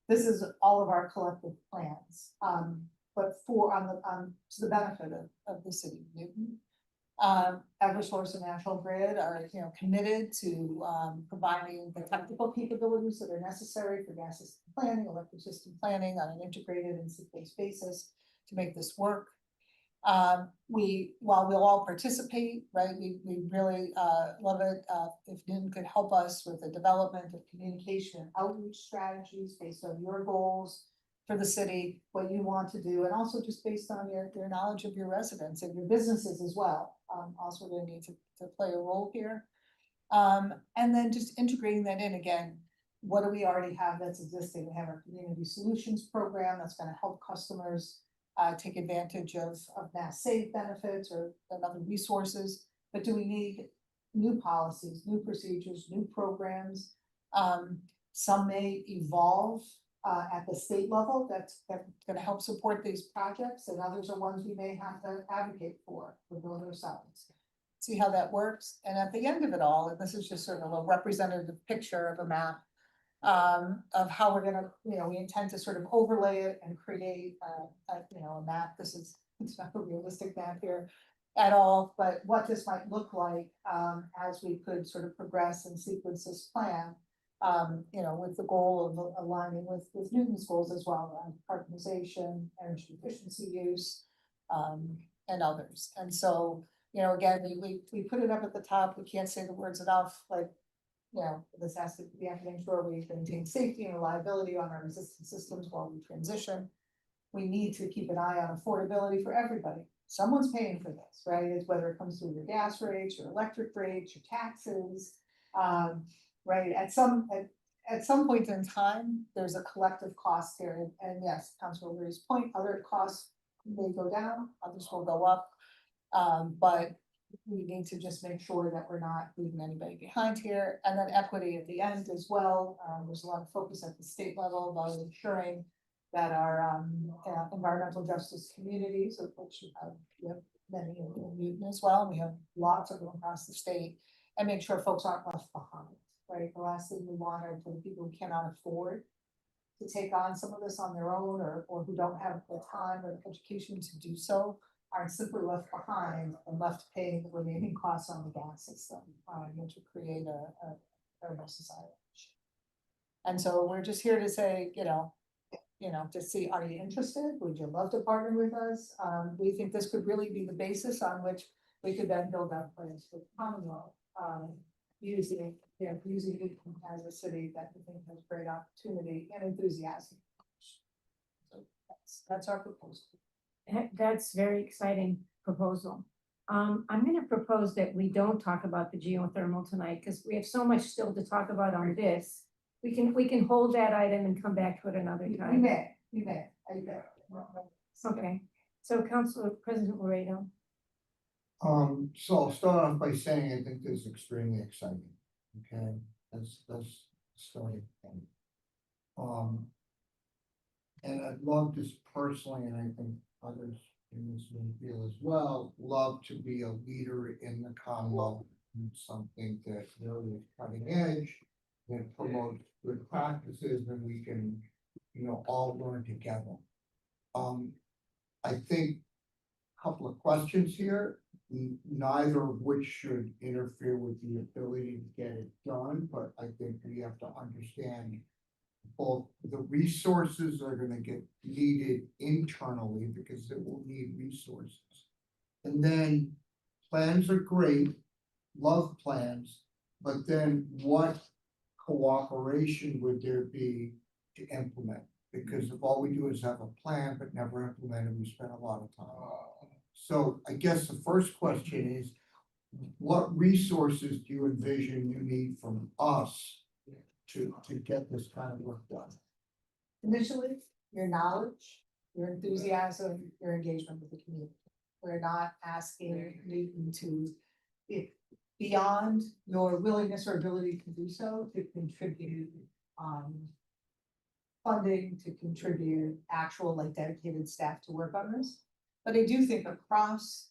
This is all of our collective plans, but to the benefit of the city of Newton. Eversource and National Grid are, committed to providing the technical capabilities that are necessary for gas system planning, electric system planning on an integrated and sequence basis to make this work. While we'll all participate, right, we really love it if Newton could help us with the development of communication and outreach strategies based on your goals for the city, what you want to do, and also just based on your knowledge of your residents and your businesses as well. Also going to need to play a role here. And then just integrating that in again, what do we already have that's existing? We have our community solutions program that's going to help customers take advantage of mass save benefits or other resources. But do we need new policies, new procedures, new programs? Some may evolve at the state level that's going to help support these projects, and others are ones we may have to advocate for build ourselves. See how that works. And at the end of it all, and this is just sort of a representative picture of a map of how we're gonna, we intend to sort of overlay it and create a map. It's not a realistic map here at all, but what this might look like as we could sort of progress and sequence this plan. With the goal of aligning with Newton's goals as well around carbonization, energy efficiency use, and others. And so, again, we put it up at the top. We can't say the words enough. Like, this has to be to make sure we maintain safety and reliability on our existing systems while we transition. We need to keep an eye on affordability for everybody. Someone's paying for this, right? It's whether it comes through your gas rates, your electric rates, your taxes. Right, at some point in time, there's a collective cost here, and yes, Councilor Leary's point, other costs may go down, others will go up. But we need to just make sure that we're not leaving anybody behind here. And then equity at the end as well. There's a lot of focus at the state level about ensuring that our environmental justice communities, of which you have many in Newton as well, and we have lots of them across the state. And make sure folks aren't left behind, right? The last thing we want are for the people who cannot afford to take on some of this on their own, or who don't have the time or the education to do so, are simply left behind and left paying the remaining costs on the gas system, and to create a terrible society. And so we're just here to say, to see, are you interested? Would you love to partner with us? We think this could really be the basis on which we could then build out plans for the Commonwealth. Using Newton as a city that we think has great opportunity and enthusiasm. So that's our proposal. That's very exciting proposal. I'm gonna propose that we don't talk about the geothermal tonight, because we have so much still to talk about on this. We can hold that item and come back to it another We time. may. Okay, so Council President Laredo. So I'll start off by saying I think this is extremely exciting, okay, that's starting point. And I'd love this personally, and I think others in this room feel as well, love to be a leader in the Commonwealth, in something that really is cutting edge, that promotes good practices, and we can, all learn together. I think a couple of questions here, neither of which should interfere with the ability to get it done, but I think we have to understand both the resources that are gonna get needed internally, because it will need resources. And then plans are great, love plans, but then what cooperation would there be to implement? Because if all we do is have a plan but never implement it, we spend a lot of time. So I guess the first question is, what resources do you envision you need from us to get this kind of work done? Initially, your knowledge, your enthusiasm, your engagement with the community. We're not asking Newton to, if beyond your willingness or ability to do so, to contribute funding, to contribute actual dedicated staff to work on this. But I do think across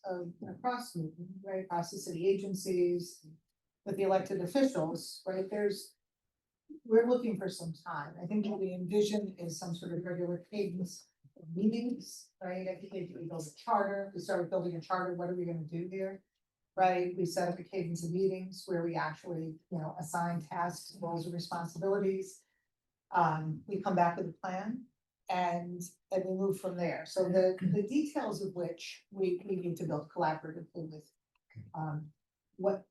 Newton, right, across the city agencies, with the elected officials, right, we're looking for some time. I think what we envision is some sort of regular cadence of meetings, right? I think we build a charter, we started building a charter, what are we gonna do here? Right, we set up a cadence of meetings where we actually, assign tasks, roles and responsibilities. We come back with a plan and we move from there. So the details of which we need to build collaboratively with. What,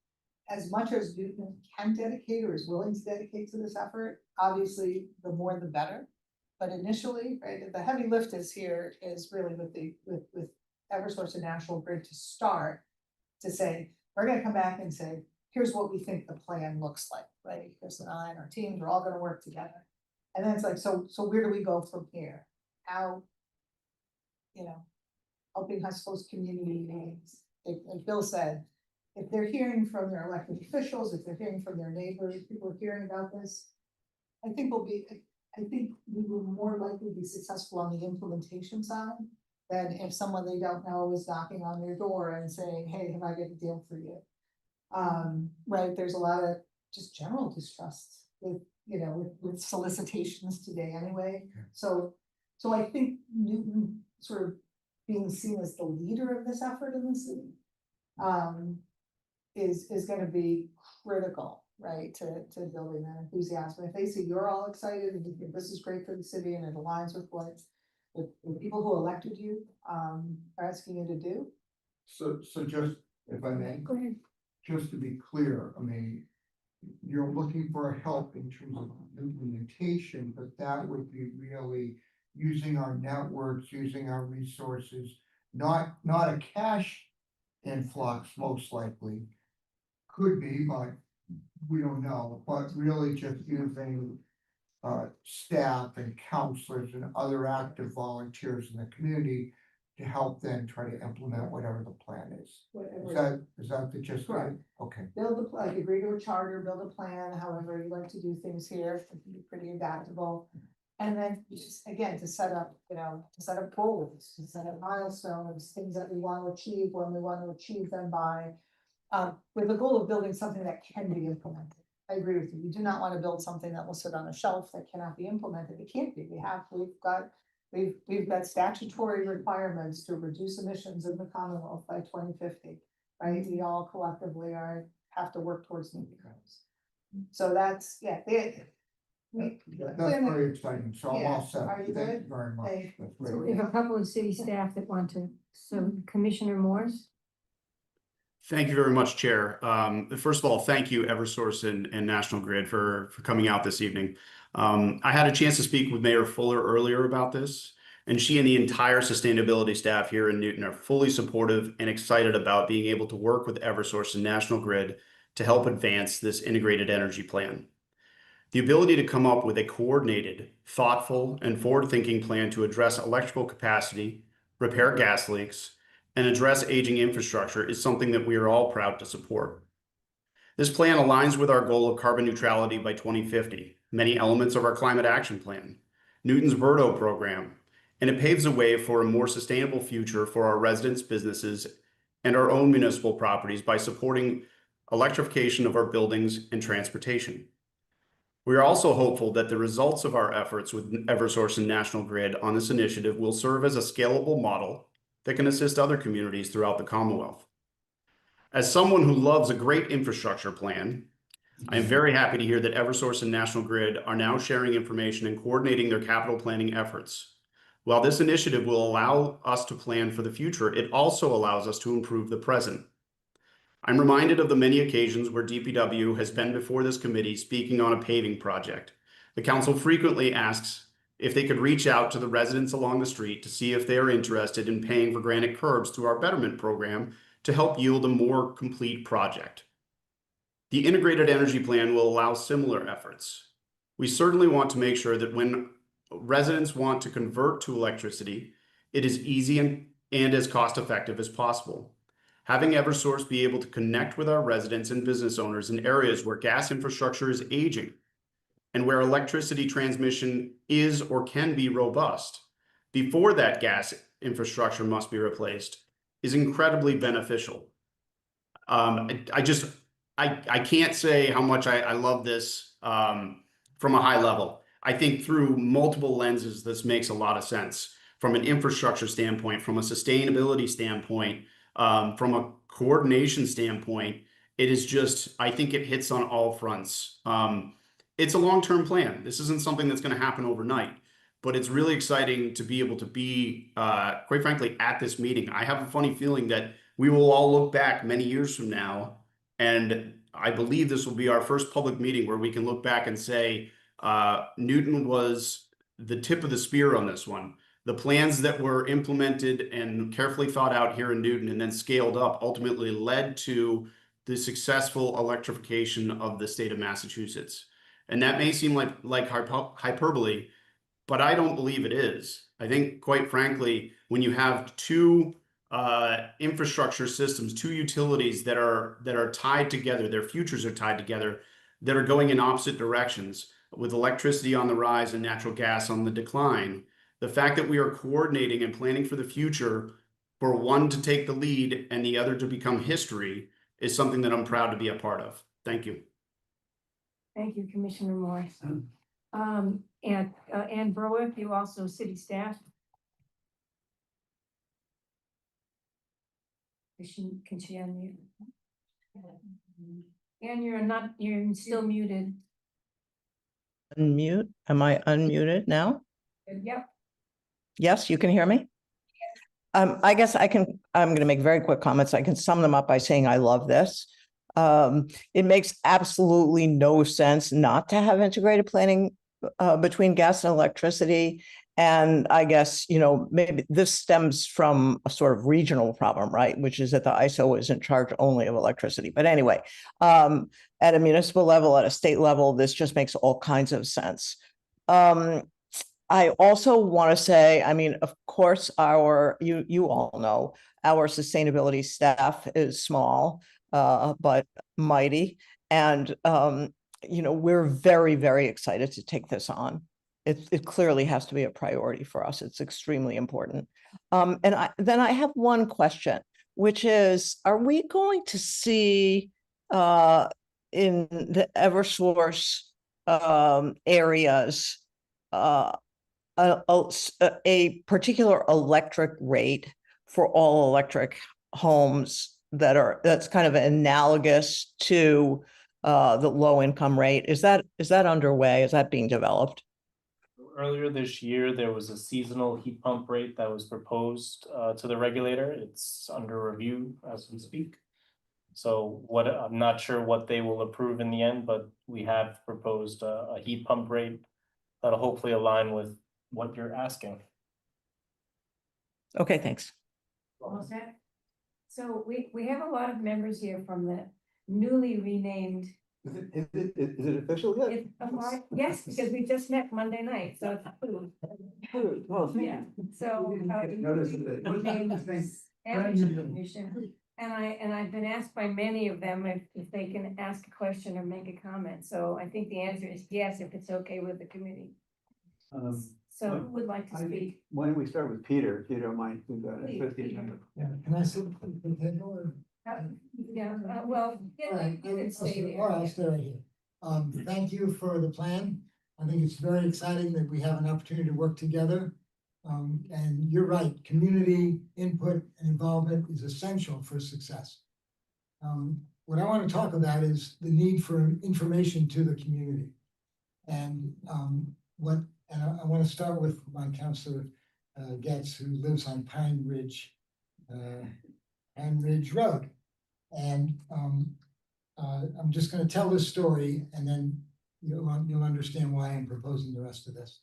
as much as Newton can dedicate or is willing to dedicate to this effort, obviously the more the better. But initially, right, the heavy lift is really with Eversource and National Grid to start to say, we're gonna come back and say, here's what we think the plan looks like, right? Chris and I and our teams are all gonna work together. And then it's like, so where do we go from here? How, helping us host community meetings. Like Bill said, if they're hearing from their elected officials, if they're hearing from their neighbors, people are hearing about this, I think we will more likely be successful on the implementation side than if someone they don't know is knocking on their door and saying, hey, have I got a deal for you? Right, there's a lot of just general distrust with solicitations today anyway. So I think Newton sort of being seen as the leader of this effort in the city is gonna be critical, right, to building that enthusiasm. If they see you're all excited and you think this is great for the city and it aligns with what the people who elected you are asking you to do. So just, if I may. Go ahead. Just to be clear, I mean, you're looking for help in terms of implementation, but that would be really using our networks, using our resources, not a cash influx, most likely. Could be, but we don't know, but really just using staff and counselors and other active volunteers in the community to help them try to implement whatever the plan is. Is that the gist? Correct. Okay. Build agree to a charter, build a plan, however you like to do things here, it can be pretty adaptable. And then just, again, to set up, to set up goals, to set up milestones, things that we want to achieve, when we want to achieve them by. With the goal of building something that can be implemented. I agree with you. We do not want to build something that will sit on a shelf that cannot be implemented. It can't be. We've got statutory requirements to reduce emissions in the Commonwealth by 2050, right? We all collectively have to work towards meeting those. So that's, That's very exciting, so I'm all set. Are you Thank good? you very much. Hey. That's So great. we have a couple of city staff that want to, so Commissioner Morse? Thank you very much, Chair. First of all, thank you, Eversource and National Grid for coming out this evening. I had a chance to speak with Mayor Fuller earlier about this, and she and the entire sustainability staff here in Newton are fully supportive and excited about being able to work with Eversource and National Grid to help advance this integrated energy plan. The ability to come up with a coordinated, thoughtful, and forward-thinking plan to address electrical capacity, repair gas leaks, and address aging infrastructure is something that we are all proud to support. This plan aligns with our goal of carbon neutrality by 2050, many elements of our climate action plan, Newton's Verdo program, and it paves the way for a more sustainable future for our residents, businesses, and our own municipal properties by supporting electrification of our buildings and transportation. We are also hopeful that the results of our efforts with Eversource and National Grid on this initiative will serve as a scalable model that can assist other communities throughout the Commonwealth. As someone who loves a great infrastructure plan, I am very happy to hear that Eversource and National Grid are now sharing information and coordinating their capital planning efforts. While this initiative will allow us to plan for the future, it also allows us to improve the present. I'm reminded of the many occasions where DPW has been before this committee speaking on a paving project. The council frequently asks if they could reach out to the residents along the street to see if they are interested in paying for granite curbs through our betterment program to help yield a more complete project. The integrated energy plan will allow similar efforts. We certainly want to make sure that when residents want to convert to electricity, it is easy and as cost effective as possible. Having Eversource be able to connect with our residents and business owners in areas where gas infrastructure is aging and where electricity transmission is or can be robust before that gas infrastructure must be replaced is incredibly beneficial. I can't say how much I love this from a high level. I think through multiple lenses, this makes a lot of sense from an infrastructure standpoint, from a sustainability standpoint, from a coordination standpoint. It is just, I think it hits on all fronts. It's a long-term plan. This isn't something that's going to happen overnight, but it's really exciting to be able to be, quite frankly, at this meeting. I have a funny feeling that we will all look back many years from now, and I believe this will be our first public meeting where we can look back and say, Newton was the tip of the spear on this one. The plans that were implemented and carefully thought out here in Newton and then scaled up ultimately led to the successful electrification of the state of Massachusetts. And that may seem like hyperbole, but I don't believe it is. I think, quite frankly, when you have two infrastructure systems, two utilities that are tied together, their futures are tied together, that are going in opposite directions, with electricity on the rise and natural gas on the decline, the fact that we are coordinating and planning for the future for one to take the lead and the other to become history is something that I'm proud to be a part of. Thank you. Thank you, Commissioner Morris. And Ann Berwick, you also city staff. Can she unmute? Ann, you're still muted. Unmute. Am I unmuted now? Yep. Yes, you can hear me? I guess I'm going to make very quick comments. I can sum them up by saying I love this. It makes absolutely no sense not to have integrated planning between gas and electricity. And I guess, maybe this stems from a sort of regional problem, right? Which is that the ISO is in charge only of electricity. But anyway, at a municipal level, at a state level, this just makes all kinds of sense. I also want to say, of course, you all know, our sustainability staff is small, but mighty. And, we're very, very excited to take this on. it clearly has to be a priority for us. It's extremely important. And then I have one question, which is, are we going to see in the Eversource areas a particular electric rate for all electric homes that's kind of analogous to the low income rate? Is that underway? Is that being developed? Earlier this year, there was a seasonal heat pump rate that was proposed to the regulator. It's under review as we speak. So I'm not sure what they will approve in the end, but we have proposed a heat pump rate that'll hopefully align with what you're asking. Okay, thanks. All set? So we have a lot of members here from the newly renamed. Is it official yet? Yes, because we just met Monday night, so it's food. Well, Yeah, so. Notice it. And I've been asked by many of them if they can ask a question or make a comment, so I think the answer is yes, if it's okay with the committee. So who would like to speak? Why don't we start with Peter, if you don't mind, with the Please, agenda. Yeah, can I sit at the table or? Yeah, well, All right, you can stay there. All right, I'll stay right here. Thank you for the plan. I think it's very exciting that we have an opportunity to work together. And you're right, community input and involvement is essential for success. What I want to talk about is the need for information to the community. And I want to start with my counselor, Getz, who lives on Pine Ridge Road. And I'm just going to tell this story, and then you'll understand why I'm proposing the rest of this.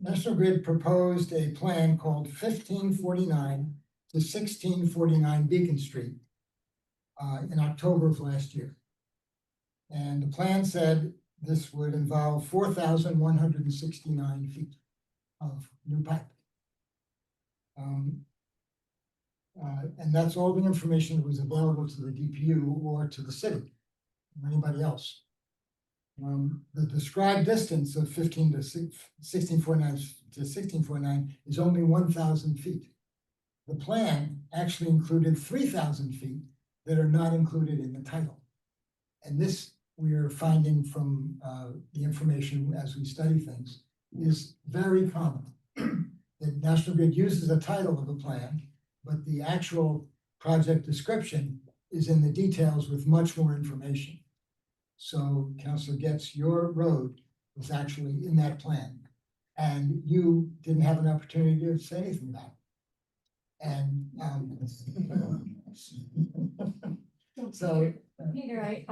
National Grid proposed a plan called 1549 to 1649 Beacon Street in October of last year. And the plan said this would involve 4,169 feet of new pipe. And that's all the information that was available to the DPU or to the city or anybody else. The described distance of 1649 to 1649 is only 1,000 feet. The plan actually included 3,000 feet that are not included in the title. And this, we are finding from the information as we study things, is very common. That National Grid uses a title of a plan, but the actual project description is in the details with much more information. So Councilor Getz, your road was actually in that plan, and you didn't have an opportunity to say anything about it. And so Peter,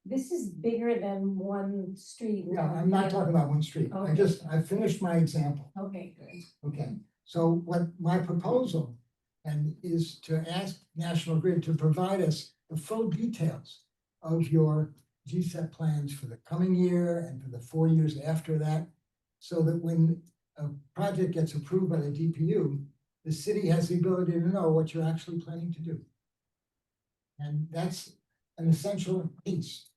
this is bigger than one street. yeah, I'm not talking about one street. Okay. I finished my example. Okay, good. Okay, so what my proposal is to ask National Grid to provide us the full details of your GSEP plans for the coming year and for the 4 years after that, so that when a project gets approved by the DPU, the city has the ability to know what you're actually planning to do. And that's an essential piece.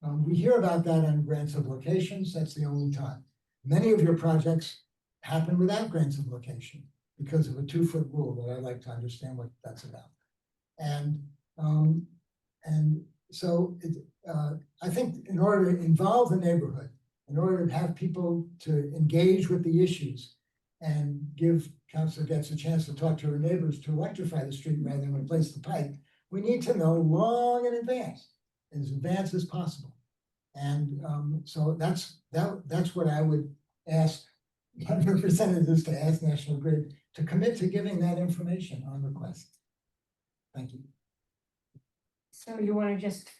We hear about that on grants of locations. That's the only time. Many of your projects happen without grants of location because of a 2-foot rule that I'd like to understand what that's about. And so I think in order to involve the neighborhood, in order to have people to engage with the issues and give Councilor Getz a chance to talk to her neighbors to electrify the street rather than replace the pipe, we need to know long in advance as possible. And so that's what I would ask representatives to ask National Grid to commit to giving that information on request. Thank you. So you want to just,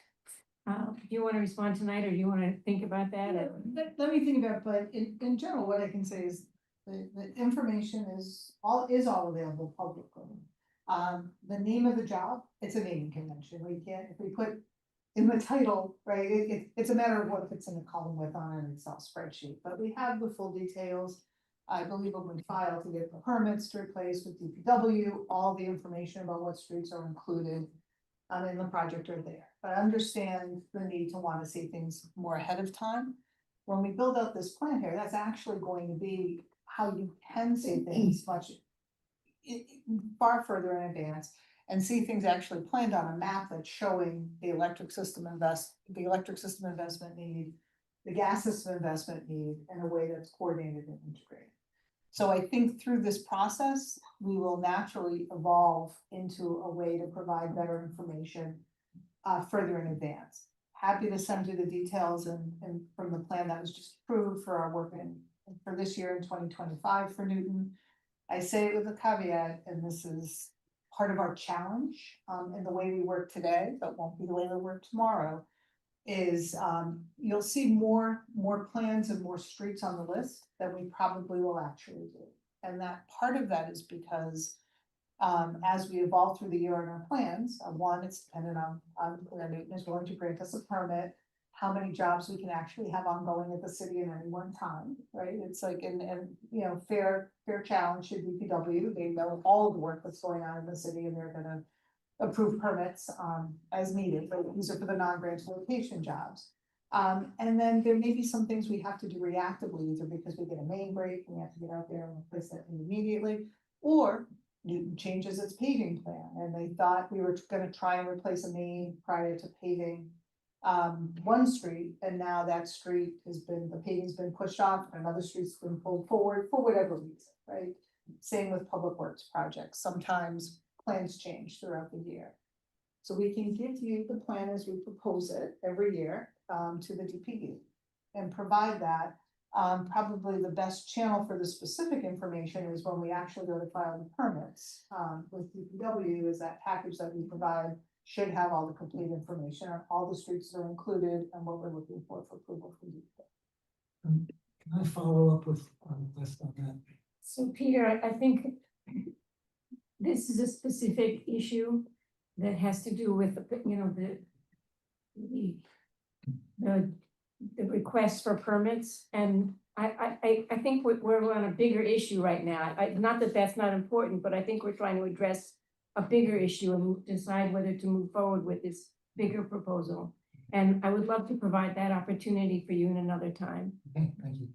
do you want to respond tonight, or do you want to think about that? Let me think about it, but in general, what I can say is the information is all available publicly. The name of the job, it's a naming convention. We can't, if we put in the title, right, it's a matter of what fits in the column with on an Excel spreadsheet, but we have the full details. I believe when we file to get the permits to replace with DPW, all the information about what streets are included in the project are there. but I understand the need to want to see things more ahead of time. When we build out this plan here, that's actually going to be how you can see things much far further in advance and see things actually planned on a map that's showing the electric system investment need, the gas system investment need in a way that's coordinated and integrated. So I think through this process, we will naturally evolve into a way to provide better information further in advance. Happy to send you the details and from the plan that was just approved for our work for this year in 2025 for Newton. I say it with a caveat, and this is part of our challenge in the way we work today, but won't be the way we work tomorrow, is you'll see more plans and more streets on the list than we probably will actually do. And that part of that is because as we evolve through the year on our plans, one, it's dependent on whether Newton is willing to grant us a permit, how many jobs we can actually have ongoing at the city at any one time, right? It's like, and you know, fair challenge to DPW. They know all of the work that's going on in the city and they're gonna approve permits as needed, but these are for the non-grant location jobs. And then there may be some things we have to do reactively, either because we get a main break and we have to get out there and replace that immediately, or Newton changes its paving plan and they thought we were gonna try and replace a main prior to paving one street, and now that street the paving's been pushed off, and another street's been pulled forward for whatever reason, right? Same with public works projects. Sometimes plans change throughout the year. So we can give you the plan as we propose it every year to the DPU and provide that. Probably the best channel for the specific information is when we actually go to file the permits with DPW, is that package that we provide should have all the complete information on all the streets that are included and what we're looking for approval from DPW. Can I follow up with list on that? So Peter, I think this is a specific issue that has to do with, you know, the request for permits. And I think we're on a bigger issue right now. Not that that's not important, but I think we're trying to address a bigger issue and decide whether to move forward with this bigger proposal. And I would love to provide that opportunity for you in another time. Okay, thank you.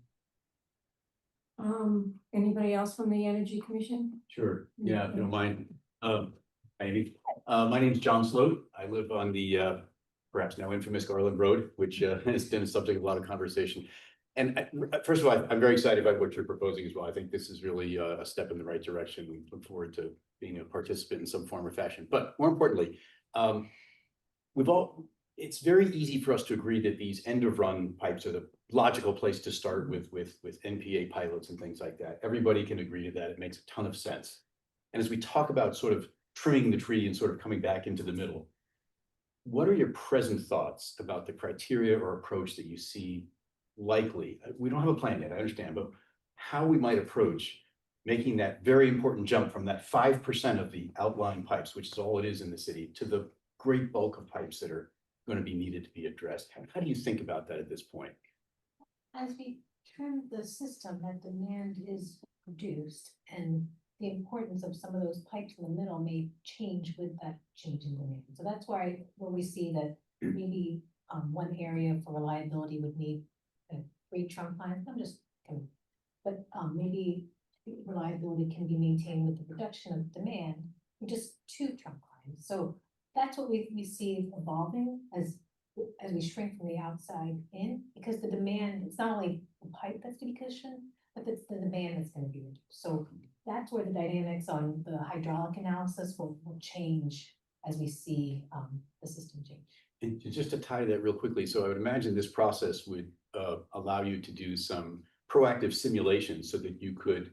Anybody else from the Energy Commission? Sure, yeah, if you don't mind. Amy, my name's John Sloat. I live on the perhaps now infamous Garland Road, which has been a subject of a lot of conversation. And first of all, I'm very excited about what you're proposing as well. I think this is really a step in the right direction. We look forward to being a participant in some form or fashion. But more importantly, it's very easy for us to agree that these end of run pipes are the logical place to start with NPA pilots and things like that. Everybody can agree to that. It makes a ton of sense. And as we talk about sort of trimming the tree and sort of coming back into the middle, what are your present thoughts about the criteria or approach that you see likely? We don't have a plan yet, I understand, but how we might approach making that very important jump from that 5% of the outlying pipes, which is all it is in the city, to the great bulk of pipes that are going to be needed to be addressed. How do you think about that at this point? As we trim the system, that demand is reduced, and the importance of some of those pipes in the middle may change with that change in demand. So that's why when we see that maybe one area for reliability would need 3 trunk lines, I'm just kidding. But maybe reliability can be maintained with the reduction of demand with just 2 trunk lines. So that's what we see evolving as we shrink from the outside in, because the demand, it's not only the pipe that's to be cushioned, but it's the demand that's going to be reduced. So that's where the dynamics on the hydraulic analysis will change as we see the system change. And just to tie that real quickly, so I would imagine this process would allow you to do some proactive simulations so that you could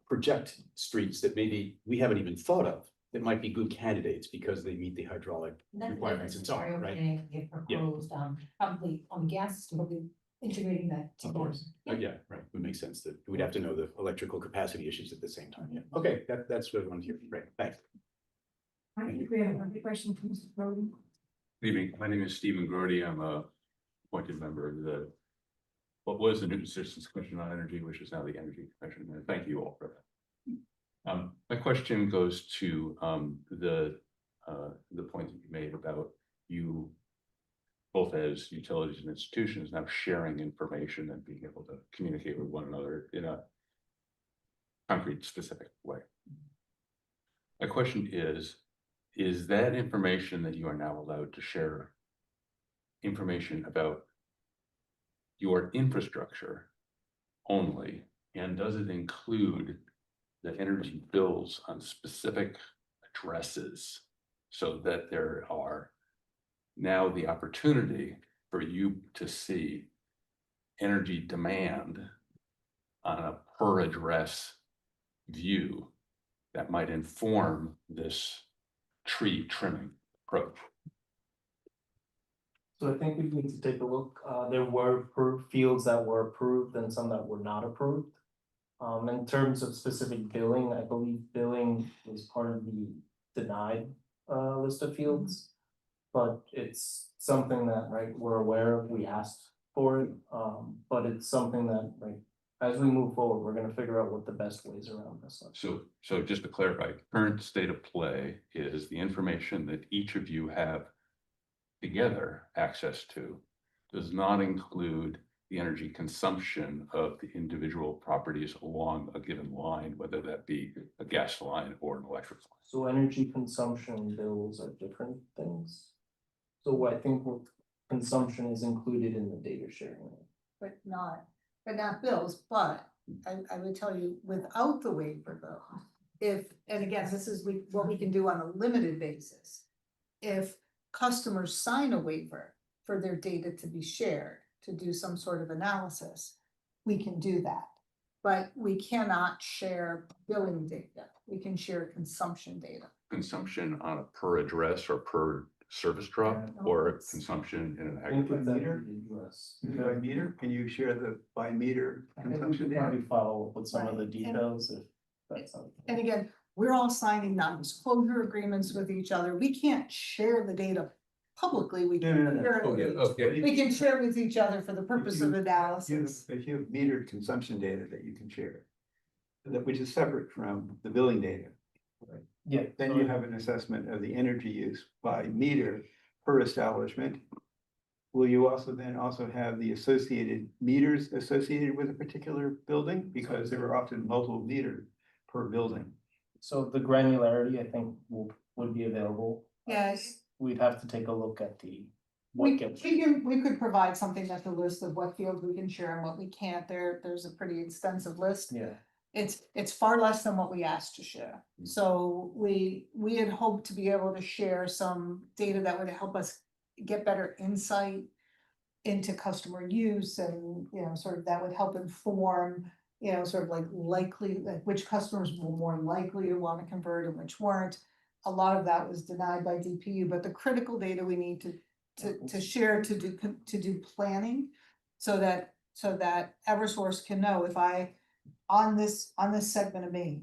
project streets that maybe we haven't even thought of that might be good candidates because they meet the hydraulic requirements and so on, right? Get proposed, probably on gas system, but we integrating that together. Of course, yeah, right, it would make sense that we'd have to know the electrical capacity issues at the same time, yeah. Okay, that's what I wanted to hear, great, thanks. I think we have another question from Mr. Broden. Good evening, my name is Stephen Grody. I'm a appointed member of what was the Newton Citizens Commission on Energy, which is now the Energy Commission, and thank you all for that. My question goes to the point that you made about you, both as utilities and institutions, now sharing information and being able to communicate with one another in a concrete, specific way. My question is that information that you are now allowed to share information about your infrastructure only, and does it include the energy bills on specific addresses so that there are now the opportunity for you to see energy demand on a per address view that might inform this tree trimming approach? So I think we need to take a look. There were fields that were approved and some that were not approved. In terms of specific billing, I believe billing is part of the denied list of fields. But it's something that, right, we're aware of, we asked for it, but it's something that, like, as we move forward, we're gonna figure out what the best ways around this are. So just to clarify, current state of play is the information that each of you have together access to does not include the energy consumption of the individual properties along a given line, whether that be a gas line or an electric line. So energy consumption bills are different things. So I think what consumption is included in the data sharing. But not bills, but I would tell you, without the waiver though, if, and again, this is what we can do on a limited basis. If customers sign a waiver for their data to be shared, to do some sort of analysis, we can do that. But we cannot share billing data, we can share consumption data. Consumption on a per address or per service drop, or consumption in an aggregate? By meter, can you share the by meter consumption data? Probably follow up with some of the details if that's something. And again, we're all signing non-disclosure agreements with each other. We can't share the data publicly. We can share it. We can share with each other for the purpose of analysis. If you have metered consumption data that you can share, which is separate from the billing data. Yeah. Then you have an assessment of the energy use by meter per establishment. Will you also have the associated meters associated with a particular building? Because there are often multiple meters per building. So the granularity, I think, would be available. Yes. We'd have to take a look at We could provide something that's a list of what fields we can share and what we can't. There's a pretty extensive list. Yeah. It's far less than what we asked to share. So we had hoped to be able to share some data that would help us get better insight into customer use, and, you know, sort of that would help inform, you know, sort of like which customers were more likely to want to convert and which weren't. A lot of that was denied by DPU, but the critical data we need to share to do planning, so that Eversource can know if on this segment of Maine,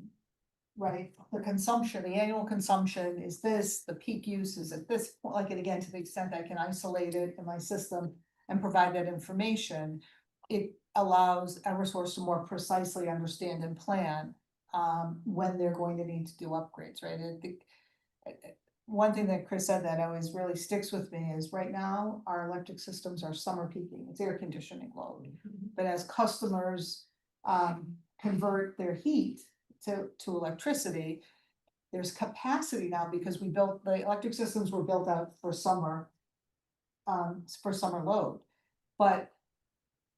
right, the annual consumption is this, the peak use is at this point, like, and again, to the extent I can isolate it in my system and provide that information, it allows Eversource to more precisely understand and plan when they're going to need to do upgrades, right? One thing that Chris said that always really sticks with me is right now, our electric systems are summer peaking, it's air conditioning load. But as customers convert their heat to electricity, there's capacity now because the electric systems were built out for summer load. But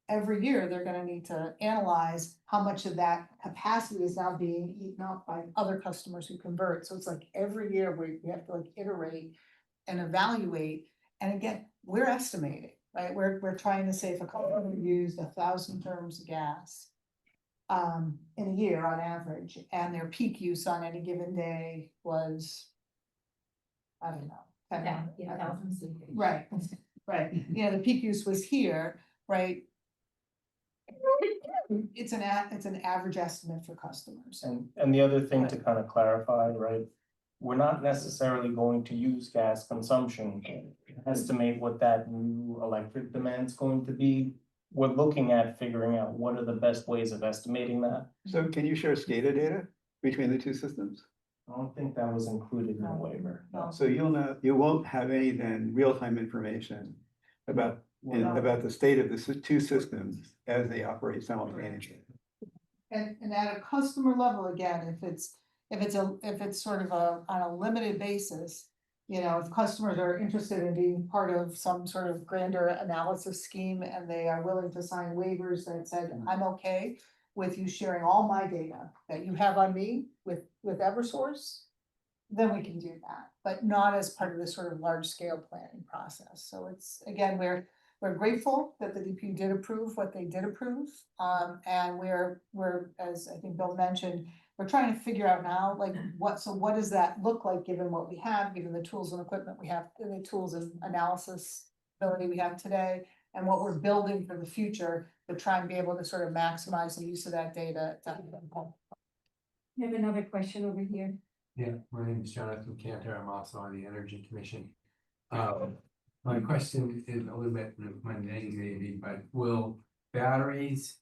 every year they're gonna need to analyze how much of that capacity is now being eaten up by other customers who convert. So it's like every year we have to like iterate and evaluate. And again, we're estimating, right? We're trying to say if a customer used 1,000 therms of gas in a year on average, and their peak use on any given day was, I don't know. 1,000. Right, right. You know, the peak use was here, right? It's an average estimate for customers. And the other thing to kind of clarify, right? We're not necessarily going to use gas consumption to estimate what that new electric demand is going to be. We're looking at figuring out what are the best ways of estimating that. So can you share SCADA data between the two systems? I don't think that was included in the waiver. No. So you won't have any then real-time information about, about the state of the two systems as they operate simultaneously. And at a customer level, again, if it's sort of on a limited basis. You know, if customers are interested in being part of some sort of grander analysis scheme and they are willing to sign waivers that said, I'm okay with you sharing all my data that you have on me with Eversource, then we can do that, but not as part of this sort of large scale planning process. So it's, again, we're grateful that the DPU did approve what they did approve. And we're, as I think Bill mentioned, we're trying to figure out now, like, what does that look like, given what we have, given the tools and equipment we have, the tools and analysis ability we have today, and what we're building for the future to try and be able to sort of maximize the use of that data. We have another question over here. Yeah, my name is Jonathan Cantor. I'm also on the Energy Commission. My question is a little bit mundane maybe, but will batteries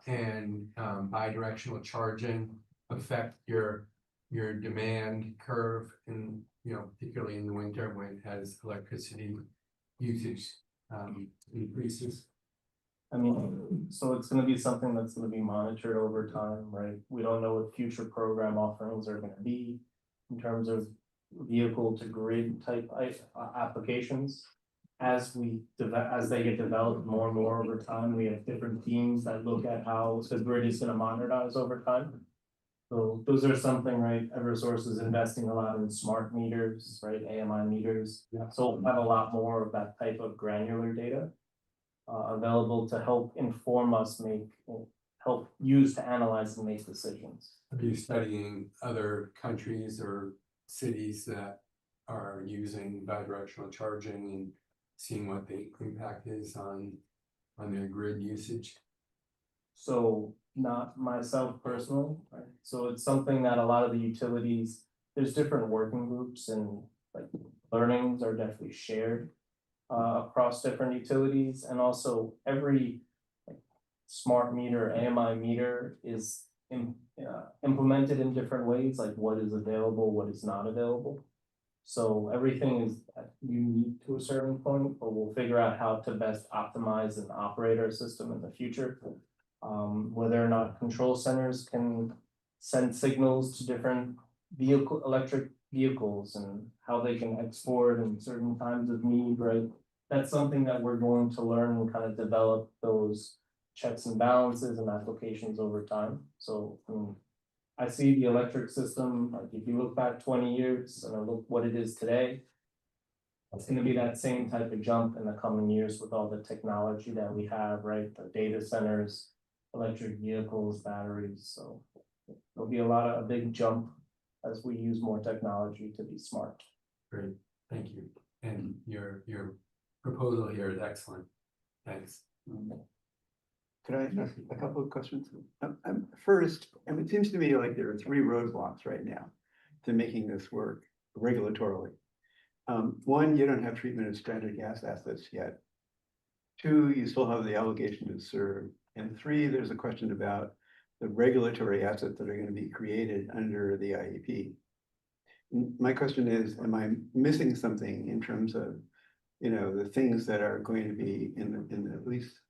and bidirectional charging affect your demand curve in, you know, particularly in the winter when as electricity usage increases? I mean, so it's gonna be something that's gonna be monitored over time, right? We don't know what future program offerings are gonna be in terms of vehicle to grid type applications. As they get developed more and more over time, we have different teams that look at how the grid is gonna modernize over time. So those are something, right, Eversource is investing a lot in smart meters, right, AMI meters. So we'll have a lot more of that type of granular data available to help inform us, help use to analyze and make decisions. Are you studying other countries or cities that are using bidirectional charging and seeing what the impact is on their grid usage? So not myself personally, right? So it's something that a lot of the utilities, there's different working groups and like learnings are definitely shared across different utilities, and also every like, smart meter, AMI meter is implemented in different ways, like what is available, what is not available. So everything is unique to a certain point, but we'll figure out how to best optimize and operate our system in the future. Whether or not control centers can send signals to different electric vehicles and how they can export in certain times of need, right? That's something that we're going to learn and kind of develop those checks and balances and applications over time. So I see the electric system, like if you look back 20 years and I look what it is today, it's gonna be that same type of jump in the coming years with all the technology that we have, right? The data centers, electric vehicles, batteries, so there'll be a big jump as we use more technology to be smart. Great, thank you. And your proposal here is excellent. Thanks. Could I ask a couple of questions? First, it seems to me like there are three roadblocks right now to making this work regulatorily. One, you don't have treatment of stranded gas assets yet. Two, you still have the obligation to serve. And three, there's a question about the regulatory assets that are going to be created under the IEP. My question is, am I missing something in terms of, you know, the things that are going to be in the at least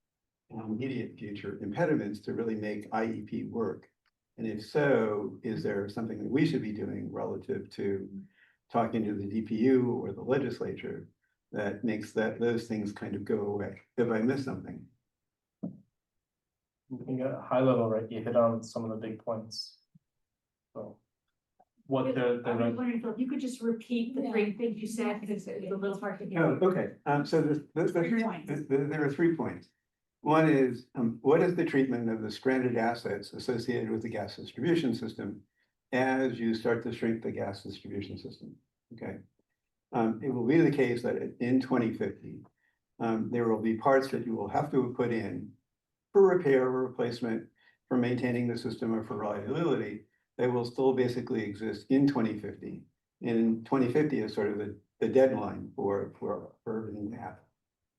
immediate future impediments to really make IEP work? And if so, is there something that we should be doing relative to talking to the DPU or the legislature that makes those things kind of go away if I miss something? You can get a high level, right? You hit on some of the big points. So what I was wondering if you could just repeat the three things you said, because it was a little hard to hear. Oh, okay. So there are 3 points. One is, what is the treatment of the stranded assets associated with the gas distribution system as you start to shrink the gas distribution system? Okay. It will be the case that in 2050, there will be parts that you will have to put in for repair or replacement, for maintaining the system or for reliability. They will still basically exist in 2050. And 2050 is sort of the deadline for everything to happen.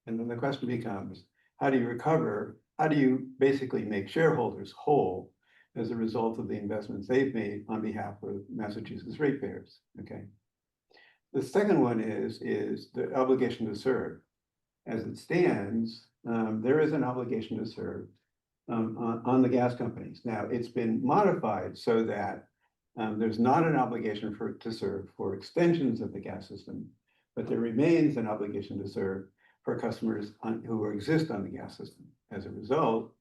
And then the question becomes, how do you recover? How do you basically make shareholders whole as a result of the investments they've made on behalf of Massachusetts ratepayers, okay? The second one is the obligation to serve. As it stands, there is an obligation to serve on the gas companies. Now, it's been modified so that there's not an obligation to serve for extensions of the gas system, but there remains an obligation to serve for customers who exist on the gas system. As a result,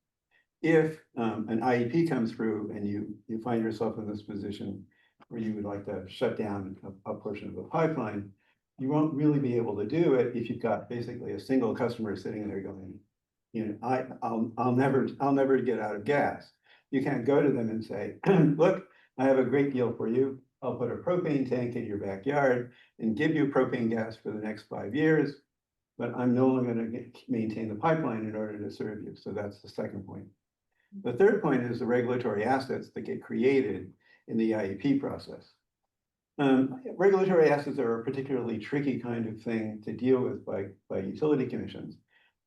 if an IEP comes through and you find yourself in this position where you would like to shut down a portion of a pipeline, you won't really be able to do it if you've got basically a single customer sitting there going, you know, I'll never get out of gas. You can't go to them and say, look, I have a great deal for you. I'll put a propane tank in your backyard and give you propane gas for the next 5 years, but I'm no longer going to maintain the pipeline in order to serve you. So that's the second point. The third point is the regulatory assets that get created in the IEP process. Regulatory assets are a particularly tricky kind of thing to deal with by utility commissions.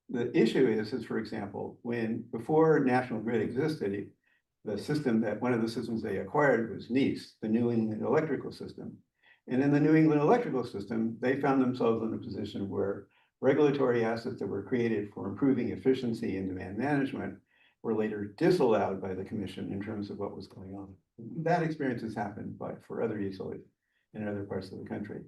The issue is for example, before National Grid existed, one of the systems they acquired was NEIS, the New England Electrical System. And in the New England Electrical System, they found themselves in a position where regulatory assets that were created for improving efficiency and demand management were later disallowed by the commission in terms of what was going on. That experience has happened for other utilities in other parts of the country.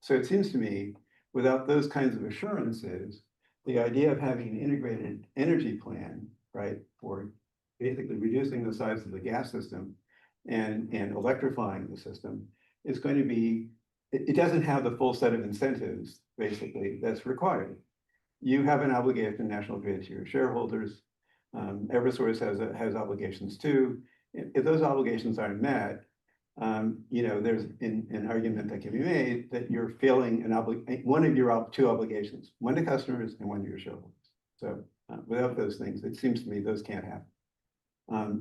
So it seems to me, without those kinds of assurances, the idea of having an integrated energy plan, right, for basically reducing the size of the gas system and electrifying the system is going to be, it doesn't have the full set of incentives, basically, that's required. You have an obligation, National Grid, to your shareholders. Eversource has obligations too. If those obligations aren't met, you know, there's an argument that can be made that you're failing one of your two obligations, one to customers and one to your shareholders. So without those things, it seems to me those can't happen.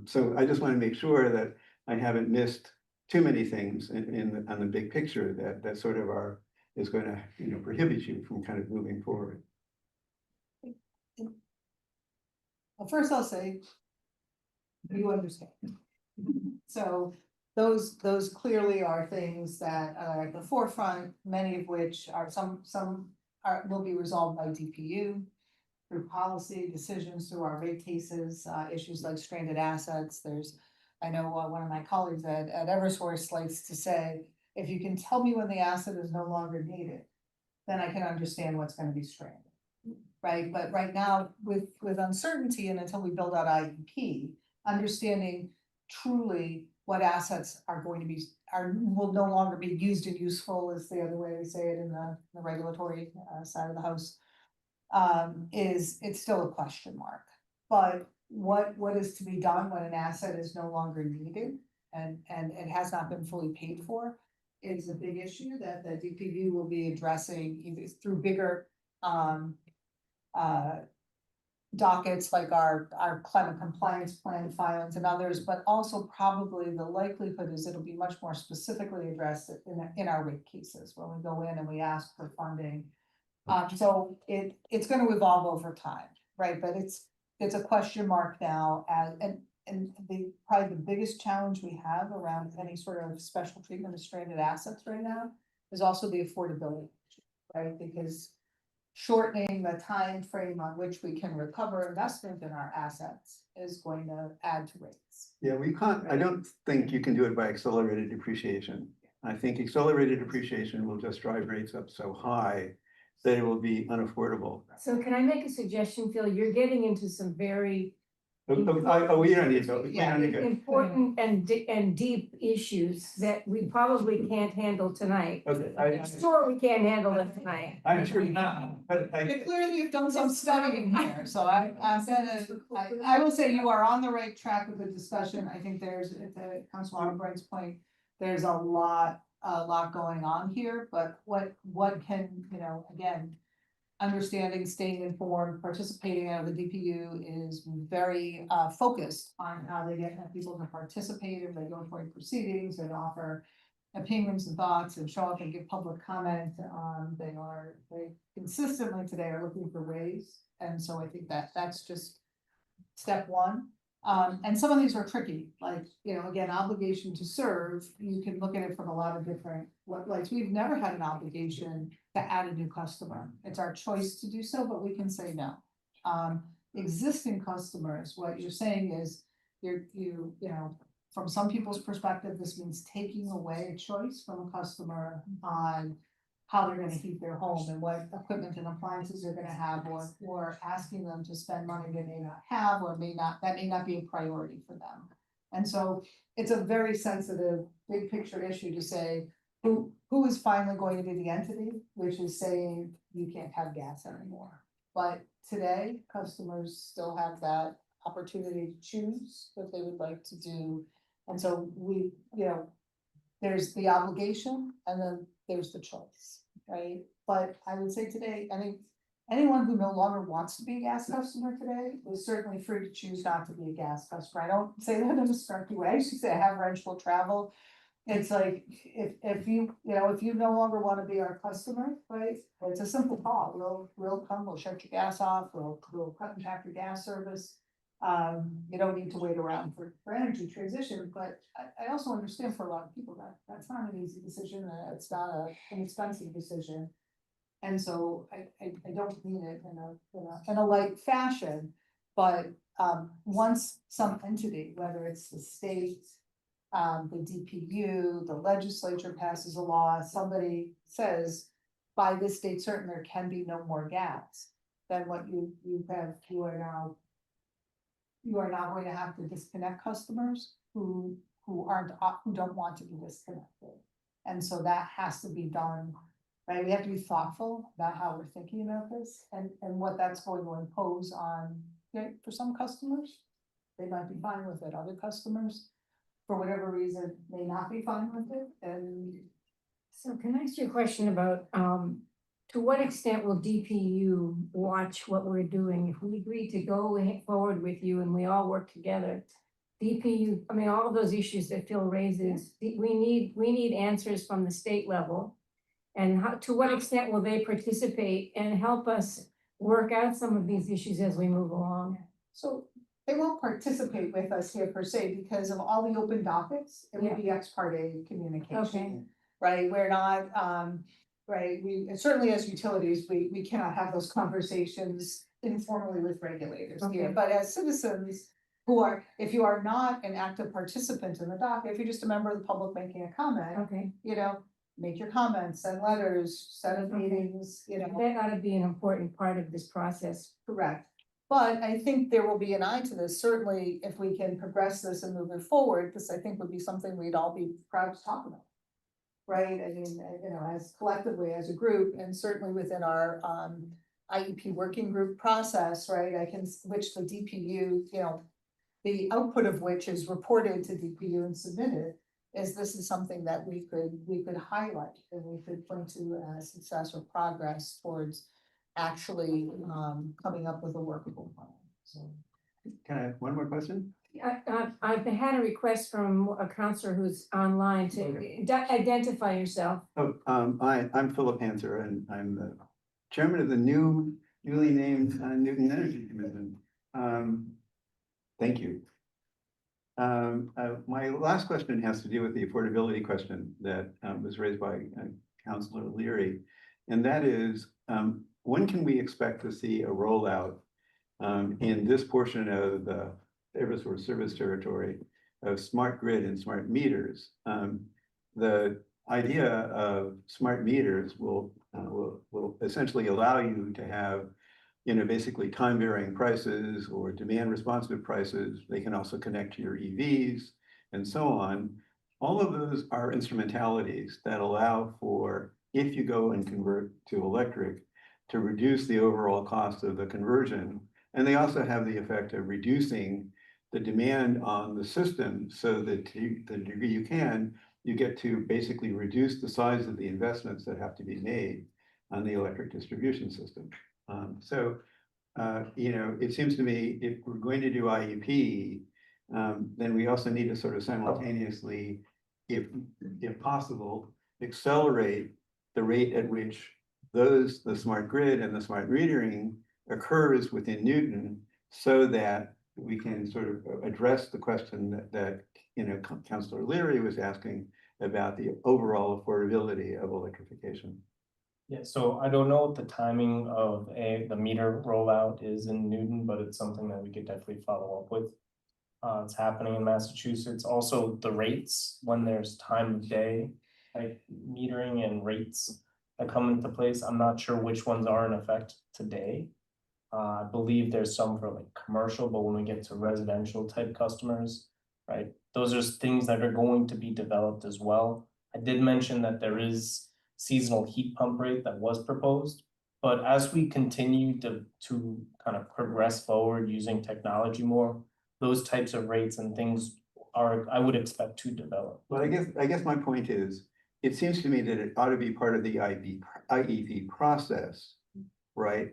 So I just want to make sure that I haven't missed too many things on the big picture that sort of is going to, you know, prohibit you from kind of moving forward. Well, first I'll say, you understand. So those clearly are things that are at the forefront, many of which are will be resolved by DPU through policy decisions, through our rate cases, issues like stranded assets. I know one of my colleagues at Eversource likes to say, if you can tell me when the asset is no longer needed, then I can understand what's going to be stranded. Right, but right now with uncertainty and until we build out IEP, understanding truly what assets are going to be will no longer be used and useful is the other way we say it in the regulatory side of the house. It's still a question mark. But what is to be done when an asset is no longer needed and it has not been fully paid for is a big issue that the DPU will be addressing either through bigger dockets like our climate compliance plan filings and others, but also probably the likelihood is it'll be much more specifically addressed in our rate cases when we go in and we ask for funding. So it's going to evolve over time, right? But it's a question mark now, and probably the biggest challenge we have around any sort of special treatment of stranded assets right now is also the affordability, right? Because shortening the time frame on which we can recover investment in our assets is going to add to rates. Yeah, I don't think you can do it by accelerated depreciation. I think accelerated depreciation will just drive rates up so high that it will be unaffordable. So can I make a suggestion, Phil? You're getting into some very We don't need to. We don't need to. important and deep issues that we probably can't handle tonight. Okay, I'm sure we can't handle them tonight. I'm sure you're not, but Clearly you've done some studying here, so I will say you are on the right track with the discussion. I think there's, at the Councilor Albright's point, there's a lot going on here, but what can, you know, again, understanding, staying informed, participating out of the DPU is very focused on how they get people to participate in regulatory proceedings and offer opinions and thoughts and show up and give public comment. They consistently today are looking for ways. And so I think that's just step one. And some of these are tricky, like, you know, again, obligation to serve, you can look at it from a lot of different, like, we've never had an obligation to add a new customer. It's our choice to do so, but we can say no. Existing customers, what you're saying is, you know, from some people's perspective, this means taking away a choice from a customer on how they're gonna heat their home and what equipment and appliances they're gonna have, or asking them to spend money they may not have, or that may not be a priority for them. And so it's a very sensitive, big picture issue to say, who is finally going to be the entity, which is saying you can't have gas anymore. But today, customers still have that opportunity to choose what they would like to do. And so we, you know, there's the obligation and then there's the choice, right? But I would say today, anyone who no longer wants to be a gas customer today is certainly free to choose not to be a gas customer. I don't say that in a snarky way. I used to say I have vengeful travel. It's like, if you no longer want to be our customer, right? It's a simple call. We'll come, we'll shut your gas off, we'll cut and tap your gas service. You don't need to wait around for energy transition, but I also understand for a lot of people that that's not an easy decision, it's not an expensive decision. And so I don't mean it in a light fashion, but once some entity, whether it's the state, the DPU, the legislature passes a law, somebody says, by this date certain, there can be no more gas, then what you are now going to have to disconnect customers who don't want to be disconnected. And so that has to be done, right? We have to be thoughtful about how we're thinking about this and what that's going to impose on, for some customers, they might be fine with it. Other customers, for whatever reason, may not be fine with it. And So can I ask you a question about, to what extent will DPU watch what we're doing? If we agree to go forward with you and we all work together, DPU, I mean, all of those issues that Phil raises, we need answers from the state level. And to what extent will they participate and help us work out some of these issues as we move along? so they won't participate with us here per se because of all the open dockets. It would be ex parte communication, Okay. right? We're not, right, and certainly as utilities, we cannot have those conversations informally with regulators here. Okay. But as citizens if you are not an active participant in the docket, if you're just a member of the public making a comment, Okay. you know, make your comments, send letters, set up meetings, you know. That ought to be an important part of this process. Correct. But I think there will be an eye to this, certainly if we can progress this and move it forward, this I think would be something we'd all be proud to talk about. Right, I mean, you know, as collectively as a group and certainly within our IEP working group process, right, which the DPU, you know, the output of which is reported to DPU and submitted, is this is something that we could highlight and we could point to as success or progress towards actually coming up with a workable plan, so. Can I have one more question? I've had a request from a counselor who's online to identify yourself. Oh, I'm Philip Hanser and I'm the chairman of the newly named Newton Energy Commission. Thank you. My last question has to do with the affordability question that was raised by Councilor Leary. And that is, when can we expect to see a rollout in this portion of the Eversource service territory of smart grid and smart meters? The idea of smart meters will essentially allow you to have, you know, basically time varying prices or demand responsive prices. They can also connect to your EVs and so on. All of those are instrumentalities that allow for, if you go and convert to electric, to reduce the overall cost of the conversion. And they also have the effect of reducing the demand on the system so that to the degree you get to basically reduce the size of the investments that have to be made on the electric distribution system. You know, it seems to me if we're going to do IEP, then we also need to sort of simultaneously, if possible, accelerate the rate at which the smart grid and the smart metering occurs within Newton so that we can sort of address the question that, you know, Councilor Leary was asking about the overall affordability of electrification. Yeah, so I don't know what the timing of the meter rollout is in Newton, but it's something that we could definitely follow up with. It's happening in Massachusetts. Also, the rates, when there's time of day, like metering and rates that come into place. I'm not sure which ones are in effect today. I believe there's some for like commercial, but when we get to residential type customers, right? Those are things that are going to be developed as well. I did mention that there is seasonal heat pump rate that was proposed. But as we continue to kind of progress forward using technology more, those types of rates and things are, I would expect to develop. Well, I guess my point is, it seems to me that it ought to be part of the IEP process, right?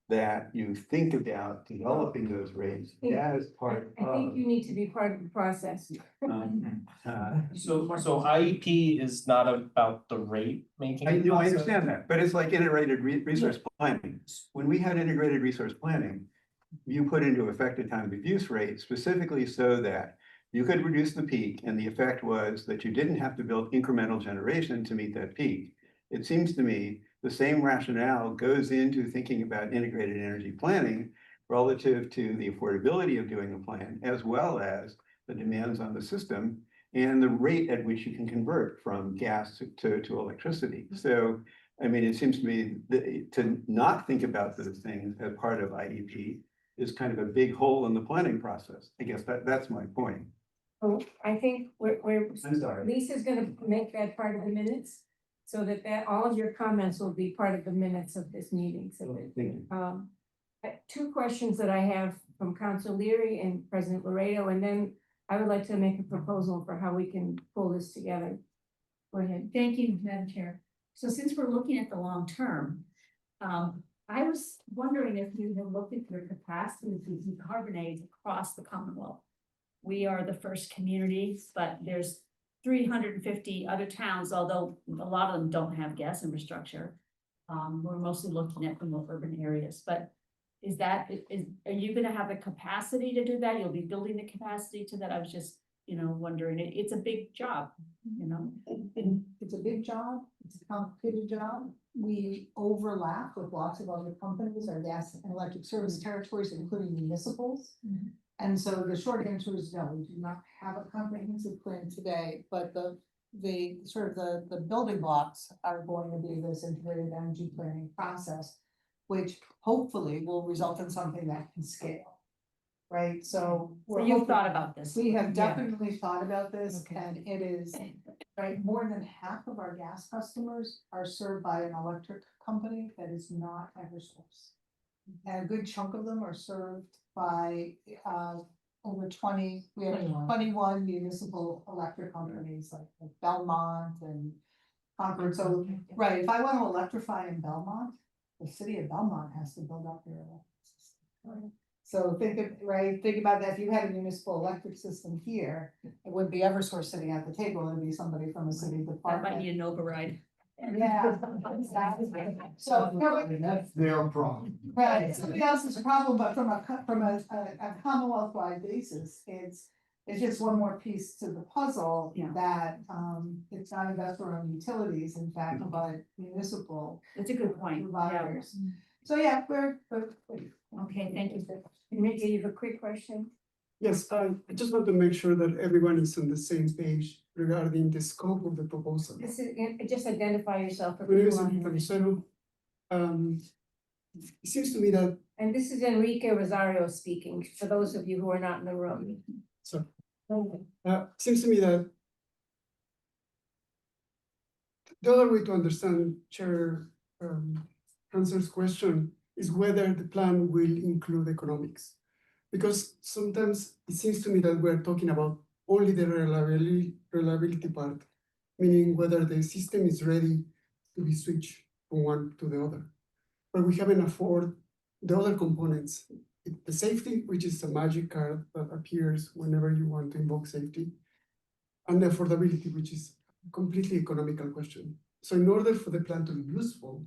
That you think about developing those rates as part I think of. you need to be part of the process. So IEP is not about the rate making. I process. understand that, but it's like integrated resource planning. When we had integrated resource planning, you put into effect a time of use rate specifically so that you could reduce the peak, and the effect was that you didn't have to build incremental generation to meet that peak. It seems to me the same rationale goes into thinking about integrated energy planning relative to the affordability of doing a plan, as well as the demands on the system and the rate at which you can convert from gas to electricity. So, I mean, it seems to me that to not think about those things as part of IEP is kind of a big hole in the planning process. I guess that's my point. Oh, I think we're, I'm sorry. Lisa's gonna make that part of the minutes. So that all of your comments will be part of the minutes of this meeting, so that, Thank you. two questions that I have from Council Leary and President Laredo, and then I would like to make a proposal for how we can pull this together. Go ahead. Thank you, Madam Chair. So since we're looking at the long term, I was wondering if you have looked at your capacity to decarbonate across the Commonwealth. We are the first community, but there's 350 other towns, although a lot of them don't have gas infrastructure. We're mostly looking at the more urban areas, but are you gonna have the capacity to do that? You'll be building the capacity to that? I was just, wondering, it's a big job, It's a big job, it's a complicated job. We overlap with lots of other companies, our gas and electric service territories, including municipals. And so the short answer is no, we do not have a comprehensive plan today, but the building blocks are going to be this integrated energy planning process, which hopefully will result in something that can scale. Right, so. You've thought about this. We have Yeah. definitely thought about this, and it is, right, more than half of our gas customers are served by an electric company that is not Eversource. And a good chunk of them are served by over 20, we have 21 municipal electric companies like Belmont and Concord. So, right, if I want to electrify in Belmont, the city of Belmont has to build up their electric system. Right? So think about that. If you had a municipal electric system here, it wouldn't be Eversource sitting at the table, it'd be somebody from a city That department. might be an override. Yeah. So, That's their problem. right, somebody else's problem, but from a Commonwealth-wide basis, it's just one more piece to the puzzle that, it's not investor-owned utilities, in fact, but municipal. That's a good point. Providers. So, yeah, we're. Okay, thank you. Enrique, you have a quick question? Yes, I just want to make sure that everyone is on the same page regarding the scope of the proposal. This is, just identify yourself. For My name is people on Enrique here. Lucero. It seems to me that. And this is Enrique Rosario speaking, for those of you who are not in the room. So, seems to me that the other way to understand Chair Answer's question is whether the plan will include economics. Because sometimes it seems to me that we're talking about only the reliability part, meaning whether the system is ready to be switched from one to the other. But we haven't afforded the other components, the safety, which is a magic card that appears whenever you want to invoke safety, and the affordability, which is a completely economical question. So in order for the plan to be useful,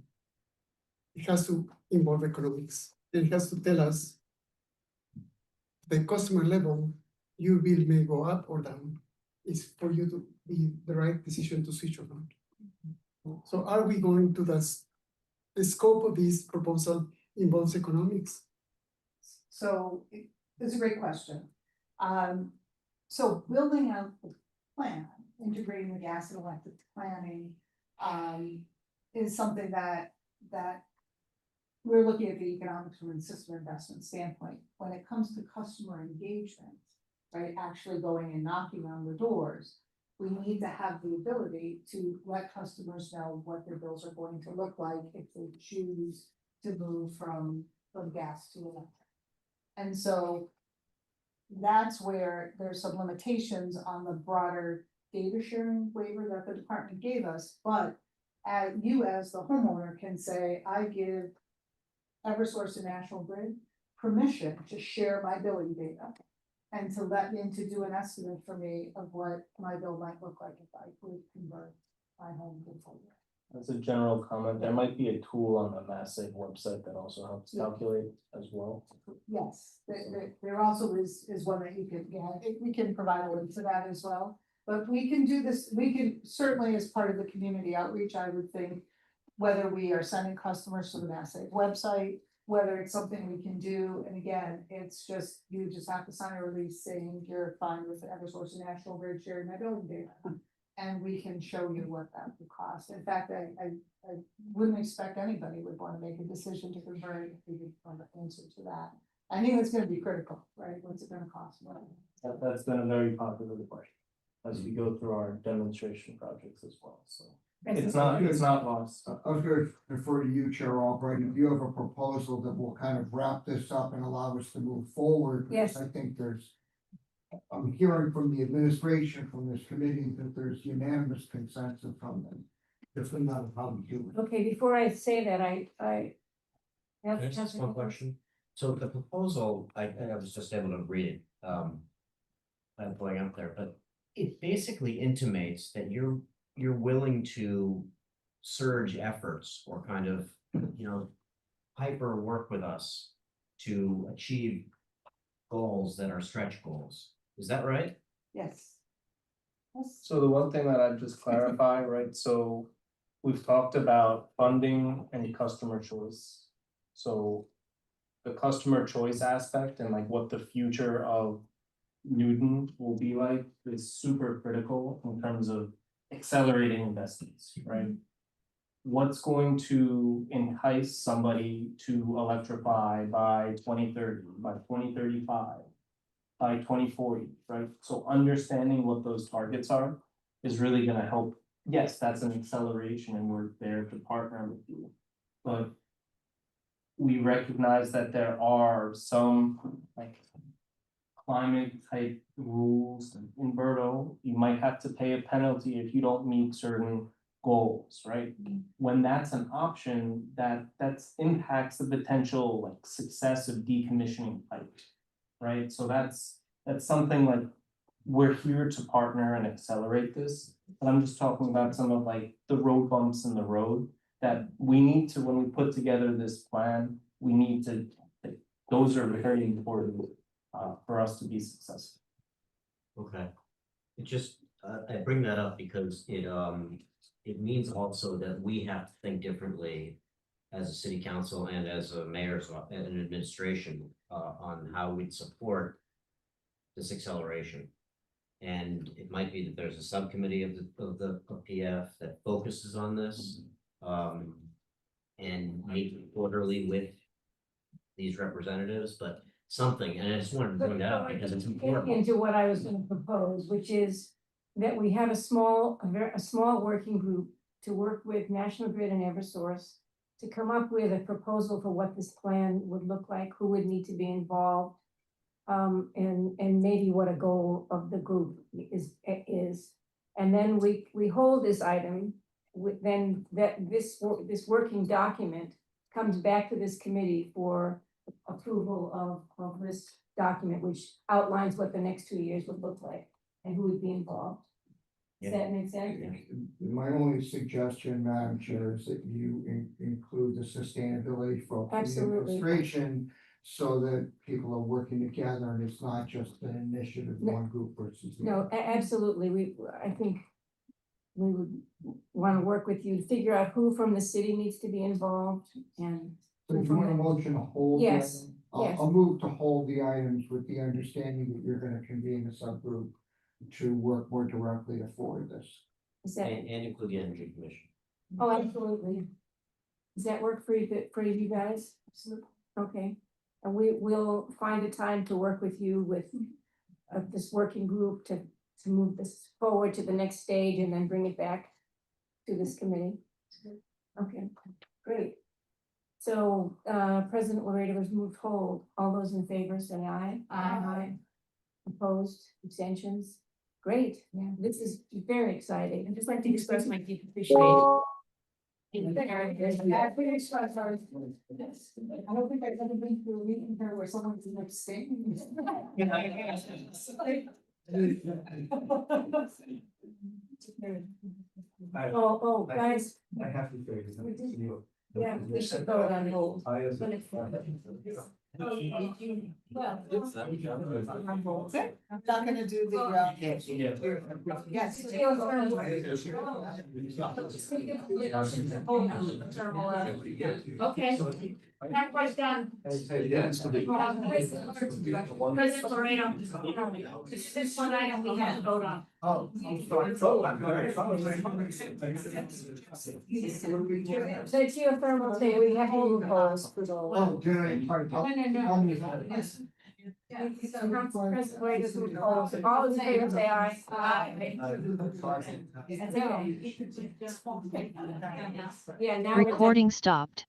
it has to involve economics. It has to tell us the customer level, your bill may go up or down. It's for you to be the right decision to switch or not. So are we going to the scope of this proposal involves economics? So it's a great question. So building out the plan, integrating the gas and electric planning, is something that we're looking at the economics from a system investment standpoint. When it comes to customer engagement, right, actually going and knocking on the doors, we need to have the ability to let customers know what their bills are going to look like if they choose to move from gas to electric. And so that's where there's some limitations on the broader data sharing waiver that the department gave us, but you as the homeowner can say, I give Eversource and National Grid permission to share my billing data and to let me to do an estimate for me of what my bill might look like if I would convert my home to full. As a general comment, there might be a tool on the MassSave website that also helps calculate as well. Yes, there also is one that you can, we can provide a link to that as well. But we can do this, we can certainly as part of the community outreach, I would think, whether we are sending customers to the MassSave website, whether it's something we can do, and again, it's just, you just have to sign a release saying you're fine with Eversource and National Grid sharing my billing data. And we can show you what that would cost. In fact, I wouldn't expect anybody would want to make a decision to convert if we didn't know the answer to that. I think that's gonna be critical, right? What's it gonna cost? That's been a very popular question as we go through our demonstration projects as well, so. It's not lost. I was going to refer to you, Chair Albright, if you have a proposal that will kind of wrap this up and allow us to move forward. Yes. I think I'm hearing from the administration, from this committee, that there's unanimous consensus from them. If not, how we do it. Okay, before I say that, I. Can I just ask one question? So the proposal, I was just able to read it, I'm going up there, but it basically intimates that you're willing to surge efforts or kind of, hyper work with us to achieve goals that are stretch goals. Is that right? Yes. So the one thing that I'd just clarify, right, so we've talked about funding and customer choice. So the customer choice aspect and like what the future of Newton will be like is super critical in terms of accelerating investments, right? What's going to entice somebody to electrify by 2030, by 2035? By 2040, right? So understanding what those targets are is really gonna help. Yes, that's an acceleration and we're there to partner with you. But we recognize that there are some like climate type rules in Berto. You might have to pay a penalty if you don't meet certain goals, right? When that's an option, that's impacts the potential like success of decommissioning pipe. Right, so that's something like, we're here to partner and accelerate this, but I'm just talking about some of like the road bumps in the road that we need to, when we put together this plan, we need to, those are very important for us to be successful. Okay. It just, I bring that up because it means also that we have to think differently as a city council and as a mayor's and an administration on how we'd support this acceleration. And it might be that there's a subcommittee of the PF that focuses on this and meet quarterly with these representatives, but something, and I just wanted to bring that up because it's important. Into what I was gonna propose, which is that we have a small working group to work with National Grid and Eversource to come up with a proposal for what this plan would look like, who would need to be involved, and maybe what a goal of the group is. And then we hold this item, then this working document comes back to this committee for approval of this document, which outlines what the next 2 years would look like and who would be involved. Does that make sense? My only suggestion, Madam Chair, is that you include the sustainability folks in the Absolutely. administration, so that people are working together and it's not just an initiative, No. one group versus the No, other. absolutely. I think we would want to work with you, figure out who from the city needs to be involved and. So if you want a motion to hold. the Yes, item, yes. I'll move to hold the items with the understanding that you're gonna convene a subgroup to work more directly to forward this. Is that, And include the energy commission. oh, absolutely. Does that work for you guys? Okay, and we will find a time to work with you with this working group to move this forward to the next stage and then bring it back to this committee. Okay, great. So, President Laredo has moved hold. All those in favor say aye. Aye. Opposed, abstentions? Great, yeah, this is very exciting. I'd just like to express my deep appreciation. I don't think I've ever been through a meeting here where someone's abstaining. Oh, guys, I have to say this. We did- yeah, we should go on hold. I as But it's- Well, I'm not gonna do the, yes. Okay, that was done. President Moreno, this is one item we have to vote on. Oh, I'm sorry. The geothermal thing, we have to move polls. Oh, generate part. No, no, no. President Laredo's moved polls. All those in favor say aye. Aye. That's okay. Yeah, now. we're done. Recording stopped.